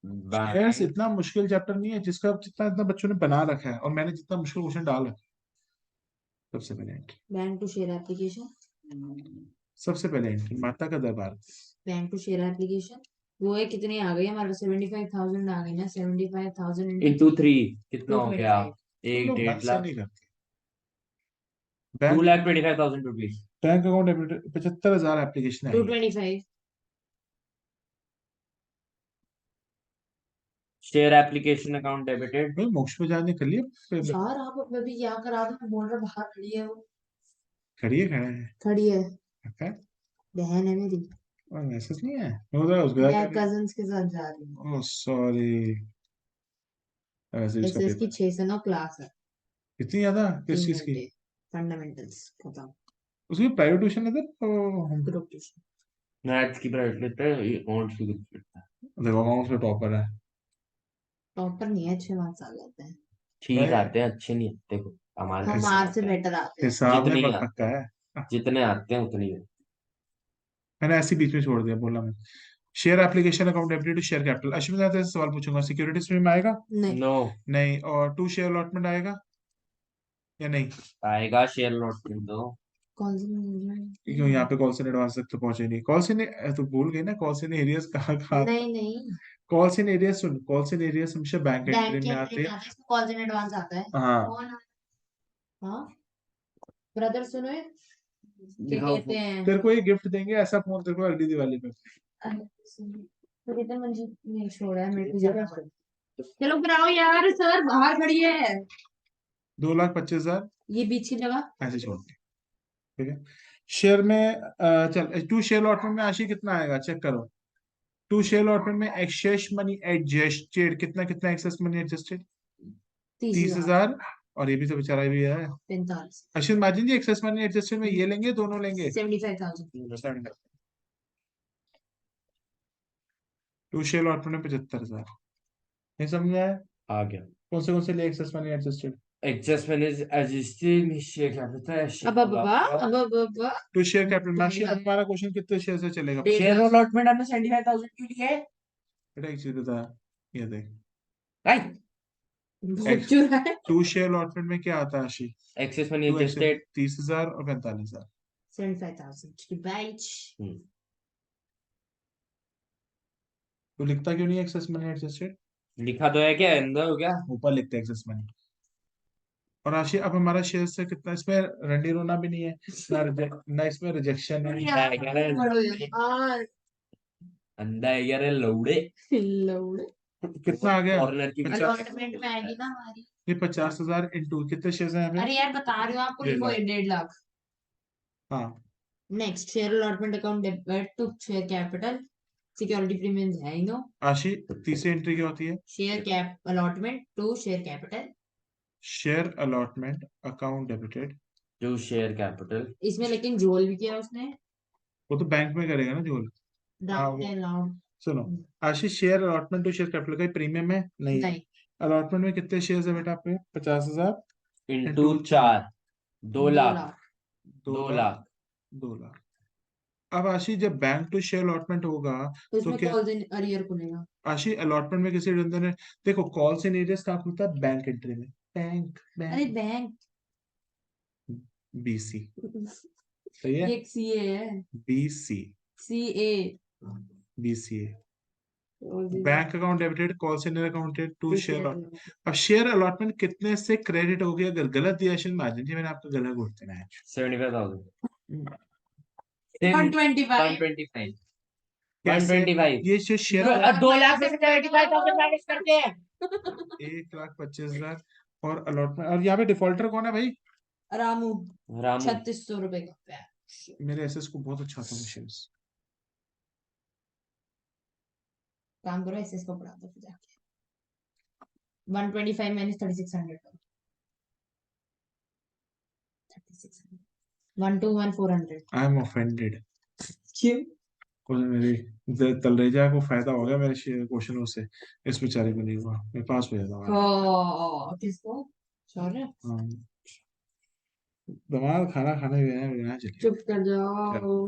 शेयर्स बैंक इतना मुश्किल चैप्टर नहीं है जिसका जितना इतना बच्चों ने बना रखा है, और मैंने जितना मुश्किल क्वेश्चन डाला है। सबसे पहले entry, bank to share application, सबसे पहले एंट्री माता का दरबार। Bank to share application. वो है कितनी आ गई हमारे 75,000 आ गई ना, 75,000 इंटू 3 कितना टू हो ट्वेंटी गया? फाइव तुम एक लोग डेढ़ मैथ से लाख नहीं करते। 2 bank lakh 25,000 rupees. Bank account 75,000 application to आई है। 25 शेयर एप्लीकेशन अकाउंट डेबिटेड। भाई मोक्ष में जाने कर लिया पेमेंट। यार आप अपने भी क्या करा दो, मैं बोल रहा बाहर खड़ी है वो, खड़िए खड़ा है। खड़ी है, पक्का है? बहन है मेरी, और मैसेज नहीं है, मैं उधर उसके मैं साथ। कजन्स के साथ जा रही हूँ। Oh sorry. वैसे इसका एसएस की पेपर 6 से 9 क्लास है, इतनी ज्यादा किस 3 चीज की? घंटे फंडामेंटल्स खत्म, उसकी प्राइवेट ट्यूशन है तो ग्रुप ट्यूशन। मैथ्स की प्राइवेट लेते हैं, ये अकाउंट्स की ग्रुप लेता है। देखो अकाउंट्स में टॉपर है टॉपर नहीं है, 6 मार्क्स आ जाते हैं, ठीक भाई। आते हैं, अच्छे नहीं आते को हमारे हम हिस- जितने आपसे आते हैं। बेटर आते हैं। हिसाब में जितने ही पर आते पक्का हैं, है। जितने आते हैं उतने ही। मैंने ऐसी बीच में छोड़ दिया, बोला मैं। Share application account ability to share capital. Ashwin मैं तेरे से सवाल पूछूंगा, सिक्योरिटी स्ट्रीम में आएगा? नहीं, नो, नहीं। और टू शेयर अलॉटमेंट आएगा या नहीं? आएगा शेयर लॉटमेंट तो। कौन सी क्यों यहाँ पे कॉल से एडवांस तक तो पहुंचे नहीं? कॉल से नहीं तो भूल गई ना, कॉल से एरियाज कहाँ कहाँ? नहीं नहीं, कॉल से एरिया सुन, कॉल से एरियाज हमेशा बैंक बैंक एंट्री के में एंट्री आते में हैं। आता है, इसको कॉल इन एडवांस आता है। हाँ। कौन? हाँ, ब्रदर सुनो ये, क्या दिखाओ कहते हैं, तेरे को ये गिफ्ट देंगे ऐसा फोन, तेरे को अगली दिवाली पे। तो कहते हैं मंजीत ने छोड़ा है, मेरे को जाना पड़ेगा। चलो गिराओ यार, सर बाहर खड़ी है, 2,25,000 ये बीच की जगह। ऐसे छोड़ के। ठीक है। शेयर में चल टू शेयर अलॉटमेंट में आशी कितना आएगा चेक करो। टू शेयर अलॉटमेंट में एक्सेस मनी एडजस्टेड कितना कितना एक्सेस मनी एडजस्टेड? 30,000। 30,000। और ये भी तो बेचारा भी है। 45। अश्विन मार्जिन जी एक्सेस मनी एडजस्टेड में ये लेंगे दोनों लेंगे? 75,000। टू शेयर अलॉटमेंट में 75,000। नहीं समझ में आया? आ गया। कौन से लिए access money adjusted? Adjustment is adjusted share capital. अब टू शेयर कैपिटल माशी, अब हमारा क्वेश्चन कितने शेयर से चलेगा? शेयर अलॉटमेंट हमने 75,000 क्यों लिए है? बेटा एक चीज बता, ये देख राइट। टू शेयर अलॉटमेंट में क्या आता है Ashi? Excess money to excess adjusted 30,000 और 45,000। 75,000 डिवाइड। तो लिखता क्यों नहीं एक्सेस मनी एडजस्टेड? लिखा तो है, क्या अंदर हो गया? ऊपर लिखते एक्सेस मनी। और आशी अब हमारा शेयर से कितना, इसमें रंडी रोना भी नहीं है ना इसमें रिजेक्शन है। अंदर है यार लौड़े। कितना आ गया? कॉर्नर की 50। अलॉटमेंट में आएगी ना हमारी। ये 50,000 इंटू कितने शेयर हैं अरे यार बता रही हूँ आपको, लिखो 1.5 लाख। 1.5 लाख। हाँ। Next share allotment account debit to share capital, security premium है ही नो। आशी तीसरी एंट्री क्या होती है? Share cap allotment to share capital. Share allotment account debited to share capital. इसमें लेकिन जोल भी किया उसने, वो तो बैंक में करेगा ना जोल। हाँ डाउन वो एंड आउट। सुनो, Ashish share allotment to share capital का प्रीमियम है नहीं? नहीं, अलॉटमेंट में कितने शेयर्स है बेटा आपके? 50,000 इंटू into 4 2 2 लाख लाख 2 2 लाख लाख 2 लाख। अब आशीष जब बैंक टू शेयर अलॉटमेंट होगा तो तो इसमें क्या कॉल दिन अरियर खुलेगा। आशीष अलॉटमेंट में किसी अंदर है? देखो कॉल्स इन एरियस कहाँ खुलता है? बैंक एंट्री में। बैंक अरे बैंक बैंक बीसी सही है? ये एक सीए है, बीसी सीए बीसीए और bank account debited, call centre accounted to to share. Share अब शेयर अलॉटमेंट कितने से क्रेडिट हो गया? अगर गलत दिया आशीष मार्जिन जी मैंने आपका गला घोट देना है। 75,000 125 125 कैसे? 125 ये जो शेयर 2 लाख में से 75,000 माइनस करते हैं 1,25,000 और अलॉटमेंट। और यहाँ पे डिफॉल्टर कौन है भाई? रामू रामू 3600 रुपए का पैक। मेरे एसएस को बहुत अच्छा था शेयर्स। काम करो एसएस को पढ़ा दो फिर जाके 125 माइनस 3600 करो 3600 121 400 आई एम ऑफेंडेड। क्यों? मेरी तलरेजा को फायदा हो गया मेरे क्वेश्चनों से, इस बेचारे को नहीं हुआ, मैं पास हो जाता हूँ। किसको? सॉरी हाँ, दिमाग खाना खाने बिना चलिए। चुप कर जाओ,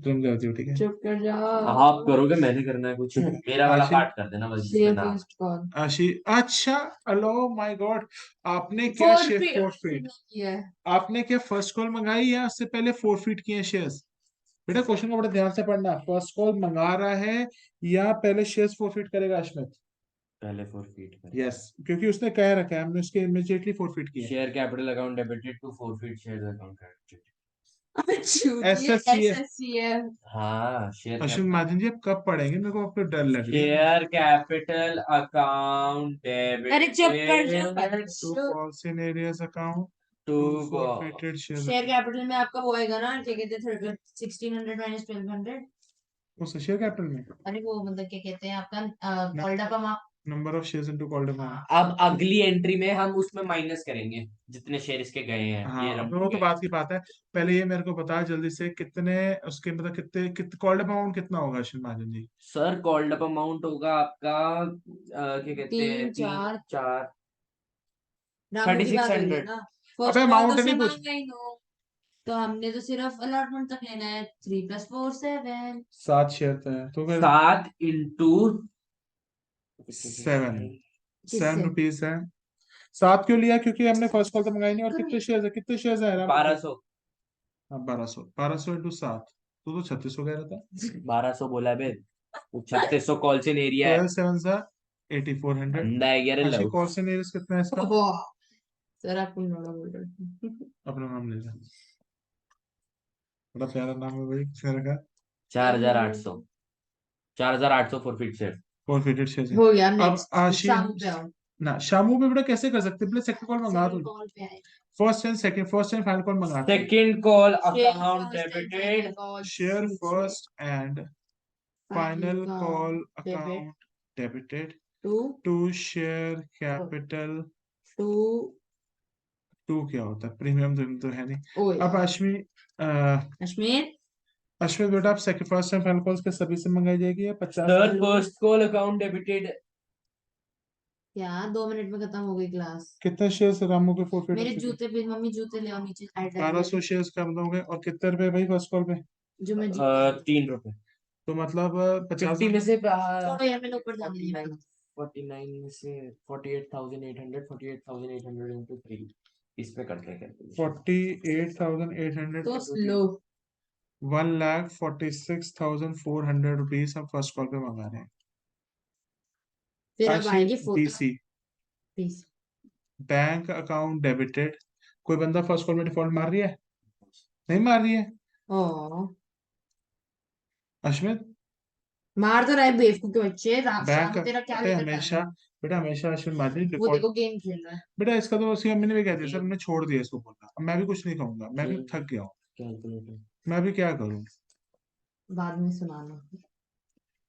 तुम जाती हो ठीक है। चुप कर जाओ। आप करोगे, मैंने करना है कुछ? मेरा वाला आशीष पार्ट कर देना बस, जिसमें शेयर ना फर्स्ट कॉल आशीष अच्छा, हेलो माय गॉड, आपने क्या शेयर फोरफीट? किया है। आपने क्या फर्स्ट कॉल मंगाई या उससे पहले फोरफीट किए शेयर्स? बेटा क्वेश्चन को बड़ा ध्यान से पढ़ना, फर्स्ट कॉल मंगा रहा है या पहले शेयर्स फोरफीट करेगा अश्मित? पहले फॉरफीट कर। यस, क्योंकि उसने कह रखा है, हमने उसके इमीडिएटली फोरफीट किया। Share capital account debited to forfeit share account credited. SSCA SSCF हाँ, शेयर अश्विन महाजन जी, अब कब पढ़ेंगे? मेरे को आपको डर लग रही है। शेयर कैपिटल अकाउंट अरे चुप कर जा debited to calls in arrears account to to forfeited share share. Capital में आपका वो आएगा ना, क्या कहते हैं 1600 माइनस 1200। उस शेयर कैपिटल में अरे वो मतलब क्या कहते हैं आपका called up amount. Number of shares into called amount. अब अगली एंट्री में हम उसमें माइनस करेंगे जितने शेयर इसके गए हैं। हाँ, ये अब नंबर वो तो गए। बात की बात है। पहले ये मेरे को बता जल्दी से, कितने उसके मतलब कितने कॉल्ड अमाउंट कितना होगा अश्विन महाजन जी? सर कॉल्ड अप अमाउंट होगा आपका क्या कहते हैं, 3 4 4 रामू की बात हुई है 3600। ना। अबे फर्स्ट कॉल अमाउंट तो नहीं उसने पूछ। मांगा ही नो, तो हमने तो सिर्फ अलॉटमेंट तक लेना है। 3 + 4 7। 7 शेयर थे तो फिर 7 इंटू 7 किससे? रुपीज है। 7 क्यों लिया? क्योंकि हमने फर्स्ट कॉल तो मंगाई नहीं। और कितने शेयर है? कितने शेयर है राम? 1200 हाँ 1200 इंटू 7 तो 3600 कह रहा था। 1200 बोला बे, 3600 कॉल से एरिया है। 12 7 सा 8400। अंडा है यार अच्छी लव। कॉल से एरिया कितना है इसका? वाह सर आप कुछ बड़ा बोल रहे हो। अपना नाम ले ले, बड़ा प्यारा नाम है भाई, किसने रखा? 4800 4800 फॉरफीट शेयर। Forfeited share. हो गया। अब नेक्स्ट शाम आशीष पे आओ। ना, शामू पे बेटा कैसे कर सकते? पहले सेकंड कॉल मंगा दो। सेकंड कॉल पे आए। फर्स्ट एंड फाइनल कॉल मंगा दो। Second call share account first and debited final call. Share first and final call debit account debited to to share capital. To to क्या होता है? Premium तो है नहीं। ओ अब यार अश्विन अश्मीर बेटा, आप second first and final calls पे सभी से मंगाई जाएगी या 50? Sir first call account debited. क्या 2 मिनट में खत्म हो गई क्लास। कितने शेयर्स रामू के फॉरफिट मेरे हो चुके? जूते पे मम्मी जूते ले आओ नीचे साइड 1200 शेयर्स कर दोगे। और कितने रुपए भाई फर्स्ट कॉल पे? जो मैं जूते 3 रुपए। तो मतलब 50 50 में से छोड़ो यार मैंने ऊपर जाने नहीं देना। 49 में से 48,800 into 3 इस पे करते हैं कैलकुलेशन। 48,800 तो स्लो 1,46,400 रुपीज हम फर्स्ट कॉल पे मंगा रहे हैं। फिर अब आएगी BC please. Bank account debited. कोई बंदा फर्स्ट कॉल में डिफॉल्ट मार रही है? नहीं मार रही है ओ अश्मित। मार तो रहे बेवकूफ के बच्चे। बैंक शाम तेरा क्या बेटा लेकर हमेशा, बेटा हमेशा अश्विन मार रही वो डिफॉल्ट। देखो गेम खेल रहा है। बेटा इसका तो उसकी मम्मी ने भी कह दिया सर, हमने छोड़ दिया इसको बोलना। अब मैं भी कुछ नहीं कहूंगा, मैं भी थक गया हूँ। कैलकुलेटर मैं भी क्या करूँ? बाद में सुनाना।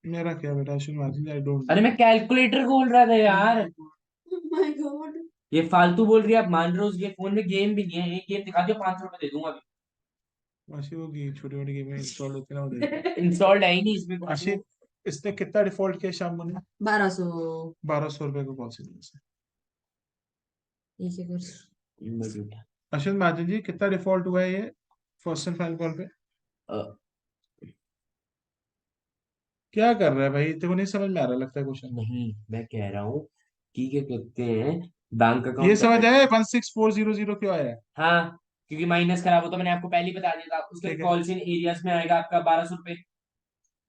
मेरा क्या बेटा अश्विन मार, आई डोंट। अरे मैं कैलकुलेटर बोल रहा था यार। माय गॉड ये फालतू बोल रही है, आप मान रहे हो? ये फोन में गेम भी नहीं है, ये गेम दिखा दियो 500 रुपए दे दूंगा अभी। मासी वो छोटी मोटी गेम इंस्टॉल होती है ना, वो देख। इंस्टॉल्ड है ही नहीं इसमें कुछ। मासी इसने कितना डिफॉल्ट किया शाम ने? 1200। 1200 रुपए को कॉल सेंटर से। नीचे कर। मैं अश्विन महाजन जी कितना डिफॉल्ट हुआ है ये फर्स्ट एंड फाइनल कॉल पे? क्या कर रहा है भाई, तेरे को नहीं समझ में आ रहा लगता है क्वेश्चन? नहीं, मैं कह रहा हूँ कि क्या कहते हैं, बैंक ये अकाउंट समझ आया डेबिट। 16400 क्यों आया है? हाँ, क्योंकि माइनस खराब हो तो मैंने आपको पहले ही बता दिया था। उसके ठीक है, कॉल्स इन एरियाज में आएगा आपका 1200 रुपये।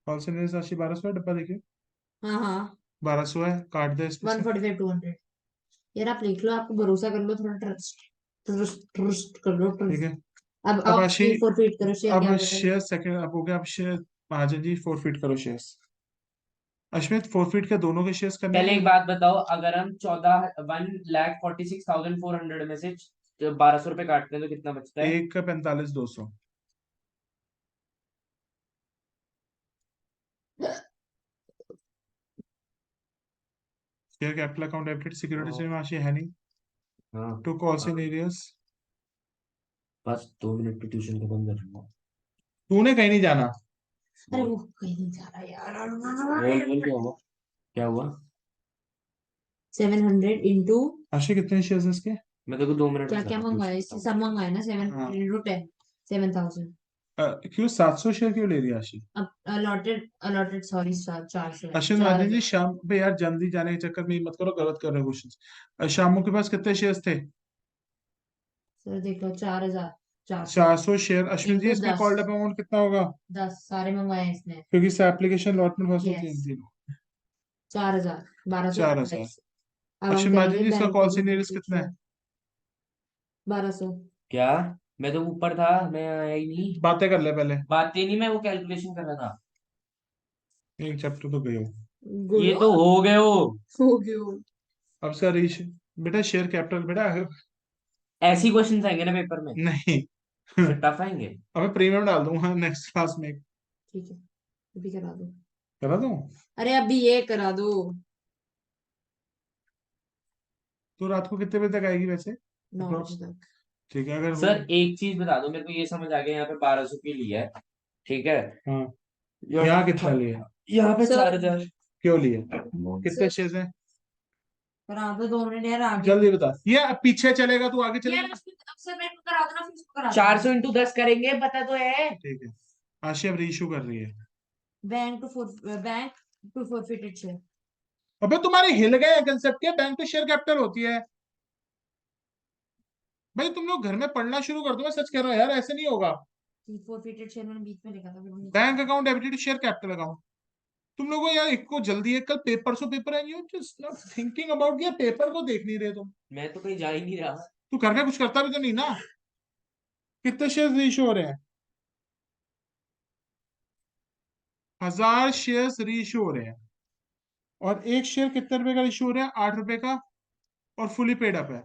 कॉल सेंटर राशि 1200 है, डब्बा देखिए। हाँ हाँ। 1200 है, काट दे इसमें से। 145 200। यार आप लिख लो, आपको भरोसा कर लो, थोड़ा ट्रस्ट ट्रस्ट ट्रस्ट कर लो, ठीक ट्रस्ट। है। अब अब आप आशी, ये फॉरफिट करो शेयर अब कैपिटल। शेयर सेकंड अब हो गया, अब शेयर महाजन जी फोरफिट करो शेयर्स। अश्मित फोरफिट के दोनों के शेयर्स करने पहले हैं एक बात बताओ, अगर हम 1,46,400 में से 1200 रुपये काटते हैं तो कितना बचता है? एक का 45,200। Share capital account debited securities में राशि है नहीं। हाँ, टू कॉल्स इन एरियस। बस 2 मिनट पे ट्यूशन खत्म कर लूंगा। तूने कहीं नहीं जाना। अरे बोल वो कहीं नहीं जा रहा यार। बोल बोल, क्या हुआ? क्या हुआ? 700 इंटू आशी कितने शेयर्स है इसके? मैं तेरे को 2 मिनट क्या बताता क्या हूँ, मंगाया, ट्यूशन इससे खत्म सब कर। मंगाया ना, हाँ। 700 इंटू 10, 7000। क्यों 700 शेयर क्यों ले रही है आशी? अब अलॉटेड अलॉटेड सॉरी 400 है, अश्विन महाजन जी 4000। शाम पे यार जल्दी जाने के चक्कर में ये मत करो, गलत कर रहे हो क्वेश्चन। शामू के पास कितने शेयर्स थे? सर देख लो, 4400 400 शेयर। अश्विन जी इंटू इसमें 10। कॉल्ड अप अमाउंट कितना होगा? 10 सारे मंगवाए हैं इसने। क्योंकि इस एप्लीकेशन लॉट में फंसो यस, तीन 4000, 1200 4,000। 27। अब हम अश्विन करेंगे महाजन जी इसका बैंक कॉल सीनियर्स डेबिटेड कितना है? शेयर। 1200। क्या? मैं तो ऊपर था, मैं आया ही नहीं। बातें कर ले पहले। बातें नहीं, मैं वो कैलकुलेशन कर रहा था। एक चैप्टर तो गए हो। ये गुड तो हो गए हो। हो गया। अब इसका रीच बेटा, शेयर कैपिटल बेटा ऐसी क्वेश्चन आएंगे ना पेपर में, नहीं फिर टफ आएंगे। अबे प्रीमियम डाल दूंगा नेक्स्ट क्लास में। ठीक है, अभी करा दो। करा दूं? अरे अभी ये करा दो। तो रात को कितने बजे तक आएगी वैसे 9 बजे अप्रोक्स? तक। ठीक है, अगर वो। सर एक चीज बता दो मेरे को, ये समझ आ गया यहाँ पे 1200 की लिया है, ठीक है। हाँ, यहाँ यहाँ पे कितना लिए? यहाँ पे सर 4000। क्यों लिए? सर कितने शेयर्स हैं? करा दो, 2 मिनट यार, आगे। जल्दी बता, ये अब पीछे चलेगा तू आगे यार चलेगा। अब सर मेरे को करा दो ना, फिर उसको करा दो। 400 × 10 करेंगे, पता तो है। ठीक है। आशी अब रीइशू कर रही है। Bank to forfeited share. अबे तुम्हारे हिल गए कंसेप्ट के, बैंक तो शेयर कैपिटल होती है। भाई तुम लोग घर में पढ़ना शुरू कर दो, मैं सच कह रहा हूँ यार, ऐसे नहीं होगा। फॉरफिटेड शेयर मैंने बीच में लिखा था, फिर वो नीचे बैंक आ account debited share capital account. तुम लोगों को यार एक को जल्दी है, कल पेपर सो पेपर है, you just not thinking about, ये पेपर को देख नहीं रहे तुम। मैं तो कहीं जा ही नहीं रहा। तू घर में कुछ करता भी तो नहीं ना। कितने शेयर रीइशू हो रहे हैं? 1000 शेयर रीइशू हो रहे हैं। और एक शेयर कितने रुपए का इशू हो रहा है? 8 रुपए का। और फुली पेड अप है।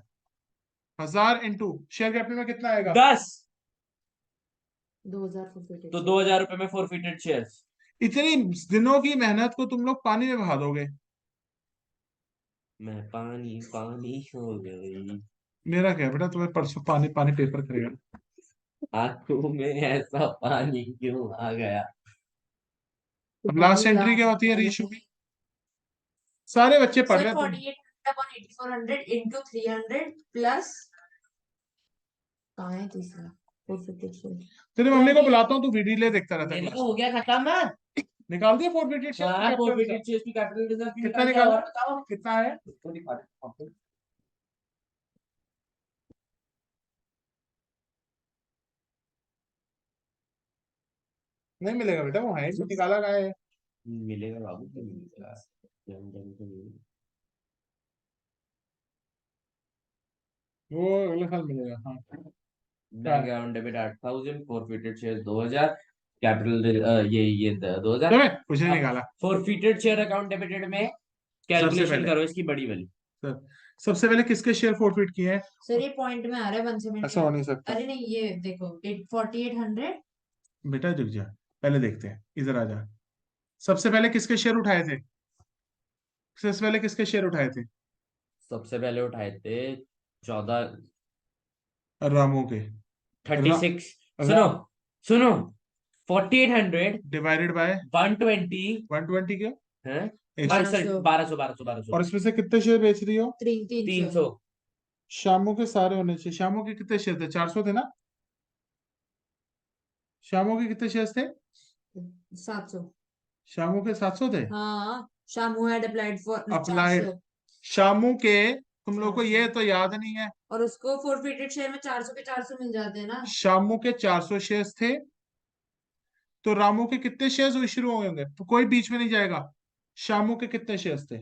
1000 इंटू शेयर कैपिटल में कितना आएगा? 10, 2000 फॉरफिटेड तो शेयर। 2000 रुपए में फॉरफिटेड शेयर्स। इतनी दिनों की मेहनत को तुम लोग पानी में बहा दोगे। मैं पानी पानी हो गई। मेरा क्या है बेटा, तुम्हें परसों पानी पानी पेपर करेगा। आंखों में ऐसा पानी क्यों आ गया? तो अब लास्ट पानी ला एंट्री क्या होती है सकता रीइशू है। की? सारे बच्चे पढ़ सर रहे हैं तुम। 4800 अपॉन 8400 इंटू 300 प्लस, कहाँ है तीसरा? Forfeited share. तेरे मम्मी को 20। बुलाता हूँ, तू वीडियो ले देखता रहता है मेरे क्लास को हो में। गया खत्म। निकाल दिया फोरफिटेड शेयर हाँ, कैपिटल रिजर्व? फॉरफिटेड शेयर्स की कैपिटल रिजर्व की कितना निकाल दिया, निकाला? और बताओ। कितना है? उसको दिखा दे आपको। नहीं मिलेगा बेटा, वो है ही, निकाला गया है। मिलेगा बाबू, क्यों नहीं मिलेगा? जम जम से मिलेगा। वो अगले साल मिलेगा, हाँ। क्या बैंक है? Account debit 8000, forfeited share 2000, capital ये 2000। चलो कुछ नहीं अब निकाला। फॉरफिटेड शेयर अकाउंट डेबिटेड में सबसे कैलकुलेशन पहले करो इसकी बड़ी वाली। सर, सबसे पहले किसके शेयर फोरफिट किए हैं? सर ये पॉइंट में आ रहा है ऐसा हो 170। नहीं सकता अरे नहीं, ये देखो 4800। बेटा, रुक जा, पहले देखते हैं, इधर आ जा। सबसे पहले किसके शेयर उठाए थे? सबसे पहले किसके शेयर उठाए थे? सबसे पहले उठाए थे 14, रामू के। रा, 36। रा, सुनो सुनो, 4800 डिवाइडेड बाय 120 120 क्या है 1200 1200 और इसमें से कितने शेयर बेच रही हो? 300 300 शामू के सारे होने चाहिए। शामू के कितने शेयर थे? 400 थे ना? शामू के कितने शेयर थे? 700 शामू के 700 थे। हाँ Shamu had applied for applied 400 Shamu के तुम लोग को ये 400 तो याद नहीं है। और उसको फोरफिटेड शेयर में 400 के 400 मिल जाते हैं ना। शामू के 400 शेयर्स थे, तो रामू के कितने शेयर्स इशू होंगे? तो कोई बीच में नहीं जाएगा। शामू के कितने शेयर्स थे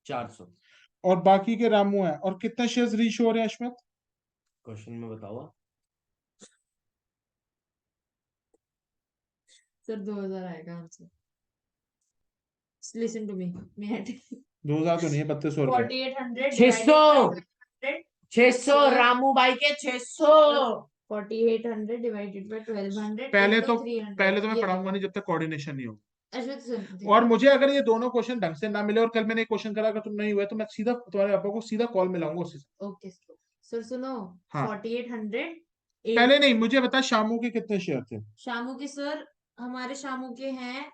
400 और बाकी के रामू है, और कितने शेयर्स रीच हो रहे हैं अश्मित? क्वेश्चन में बताओ। सर 2000 आएगा आंसर। लिसन टू मी 2000 तो नहीं है, 3200 रुपए। 4800 600 divided 600 रामू भाई के 600 by 4800 divided by 1200 पहले into तो 300 पहले तो मैं ये पढ़ाऊंगा नहीं जब तक कोऑर्डिनेशन नहीं हो। अश्वित सुन और मुझे अगर ये दोनों क्वेश्चन ढंग से ना मिले और कल मैंने एक क्वेश्चन करा, अगर तुम नहीं हुए तो मैं सीधा तुम्हारे पापा को सीधा कॉल मिलाऊंगा उससे। ओके सर सुनो हाँ 4800 पहले नहीं, मुझे बता शामू के कितने शेयर थे? शामू के सर हमारे शामू के हैं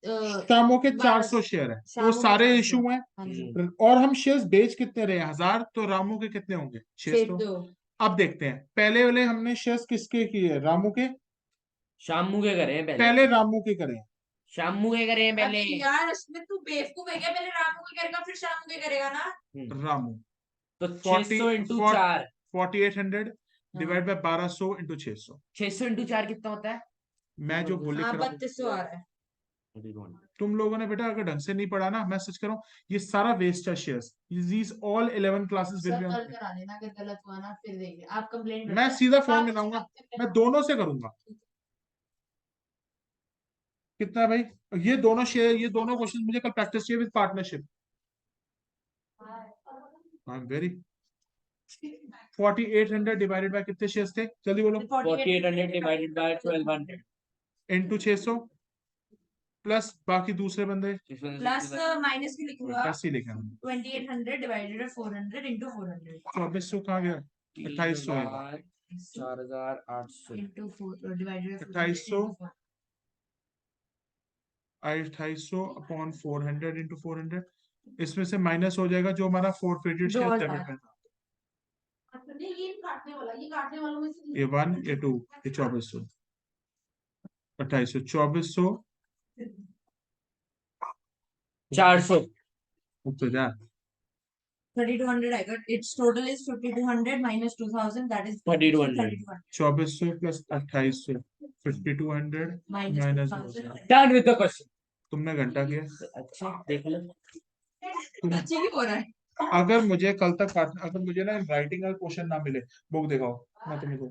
शामू के 1200 400 शेयर है, वो शामू के सारे 400 इशू हैं। हाँ जी और हम शेयर्स बेच कितने रहे? 1000। तो रामू के कितने होंगे? 600। 600 अब देखते हैं, पहले वाले हमने शेयर्स किसके किए? रामू के। शामू के करे हैं पहले पहले रामू के करें। शामू के करे हैं अबे पहले यार अश्वित तू बेवकूफ है क्या? पहले रामू के करेगा फिर शामू के करेगा ना। रामू तो 40 600 into 4 4800 divide by 1200 into 600। 600 into 4 कितना होता है? मैं जो बोल हाँ लिख रहा हूँ 3200 आ रहा है। तुम लोगों ने बेटा अगर ढंग से नहीं पढ़ा ना, मैं सच कर रहा हूँ, ये सारा वेस्ट है shares. These all 11 classes will sir be call on. करा देना अगर गलत हुआ ना फिर देंगे आप कंप्लेंट मैं करते सीधा हैं फोन आप मिलाऊंगा, इस मैं दोनों से करूंगा। कितना भाई? ये दोनों शेयर, ये दोनों क्वेश्चन मुझे कल प्रैक्टिस चाहिए with partnership. I am very 4800 divided by कितने शेयर्स थे? जल्दी बोलो। 4800 डिवाइडेड बाय 1200 इंटू 600 प्लस बाकी दूसरे बंदे प्लस माइनस भी लिखूंगा 80 लिखे हैं। 2800 डिवाइडेड बाय 400 into 400 2400 कहाँ गया? 2800 है। 4800 into 4 divided by 2800 400 2800 upon 400 into 400। इसमें से माइनस हो जाएगा जो हमारा फोरफिटेड शेयर 2000 डेबिट में था। ये काटने वालों में से ये 1 ये 2 ये 2400 2800 2400 400 तो जा 3200 आएगा its total is 5200 minus 2000 that is 3200 2400 plus 2800 5200 minus minus 2000 done with the question. तुमने घंटा किया। अच्छा देख लो अच्छी ही हो रहा है। अगर मुझे कल तक अगर मुझे ना राइटिंग का क्वेश्चन ना मिले, बुक दिखाओ मैं तुम्हें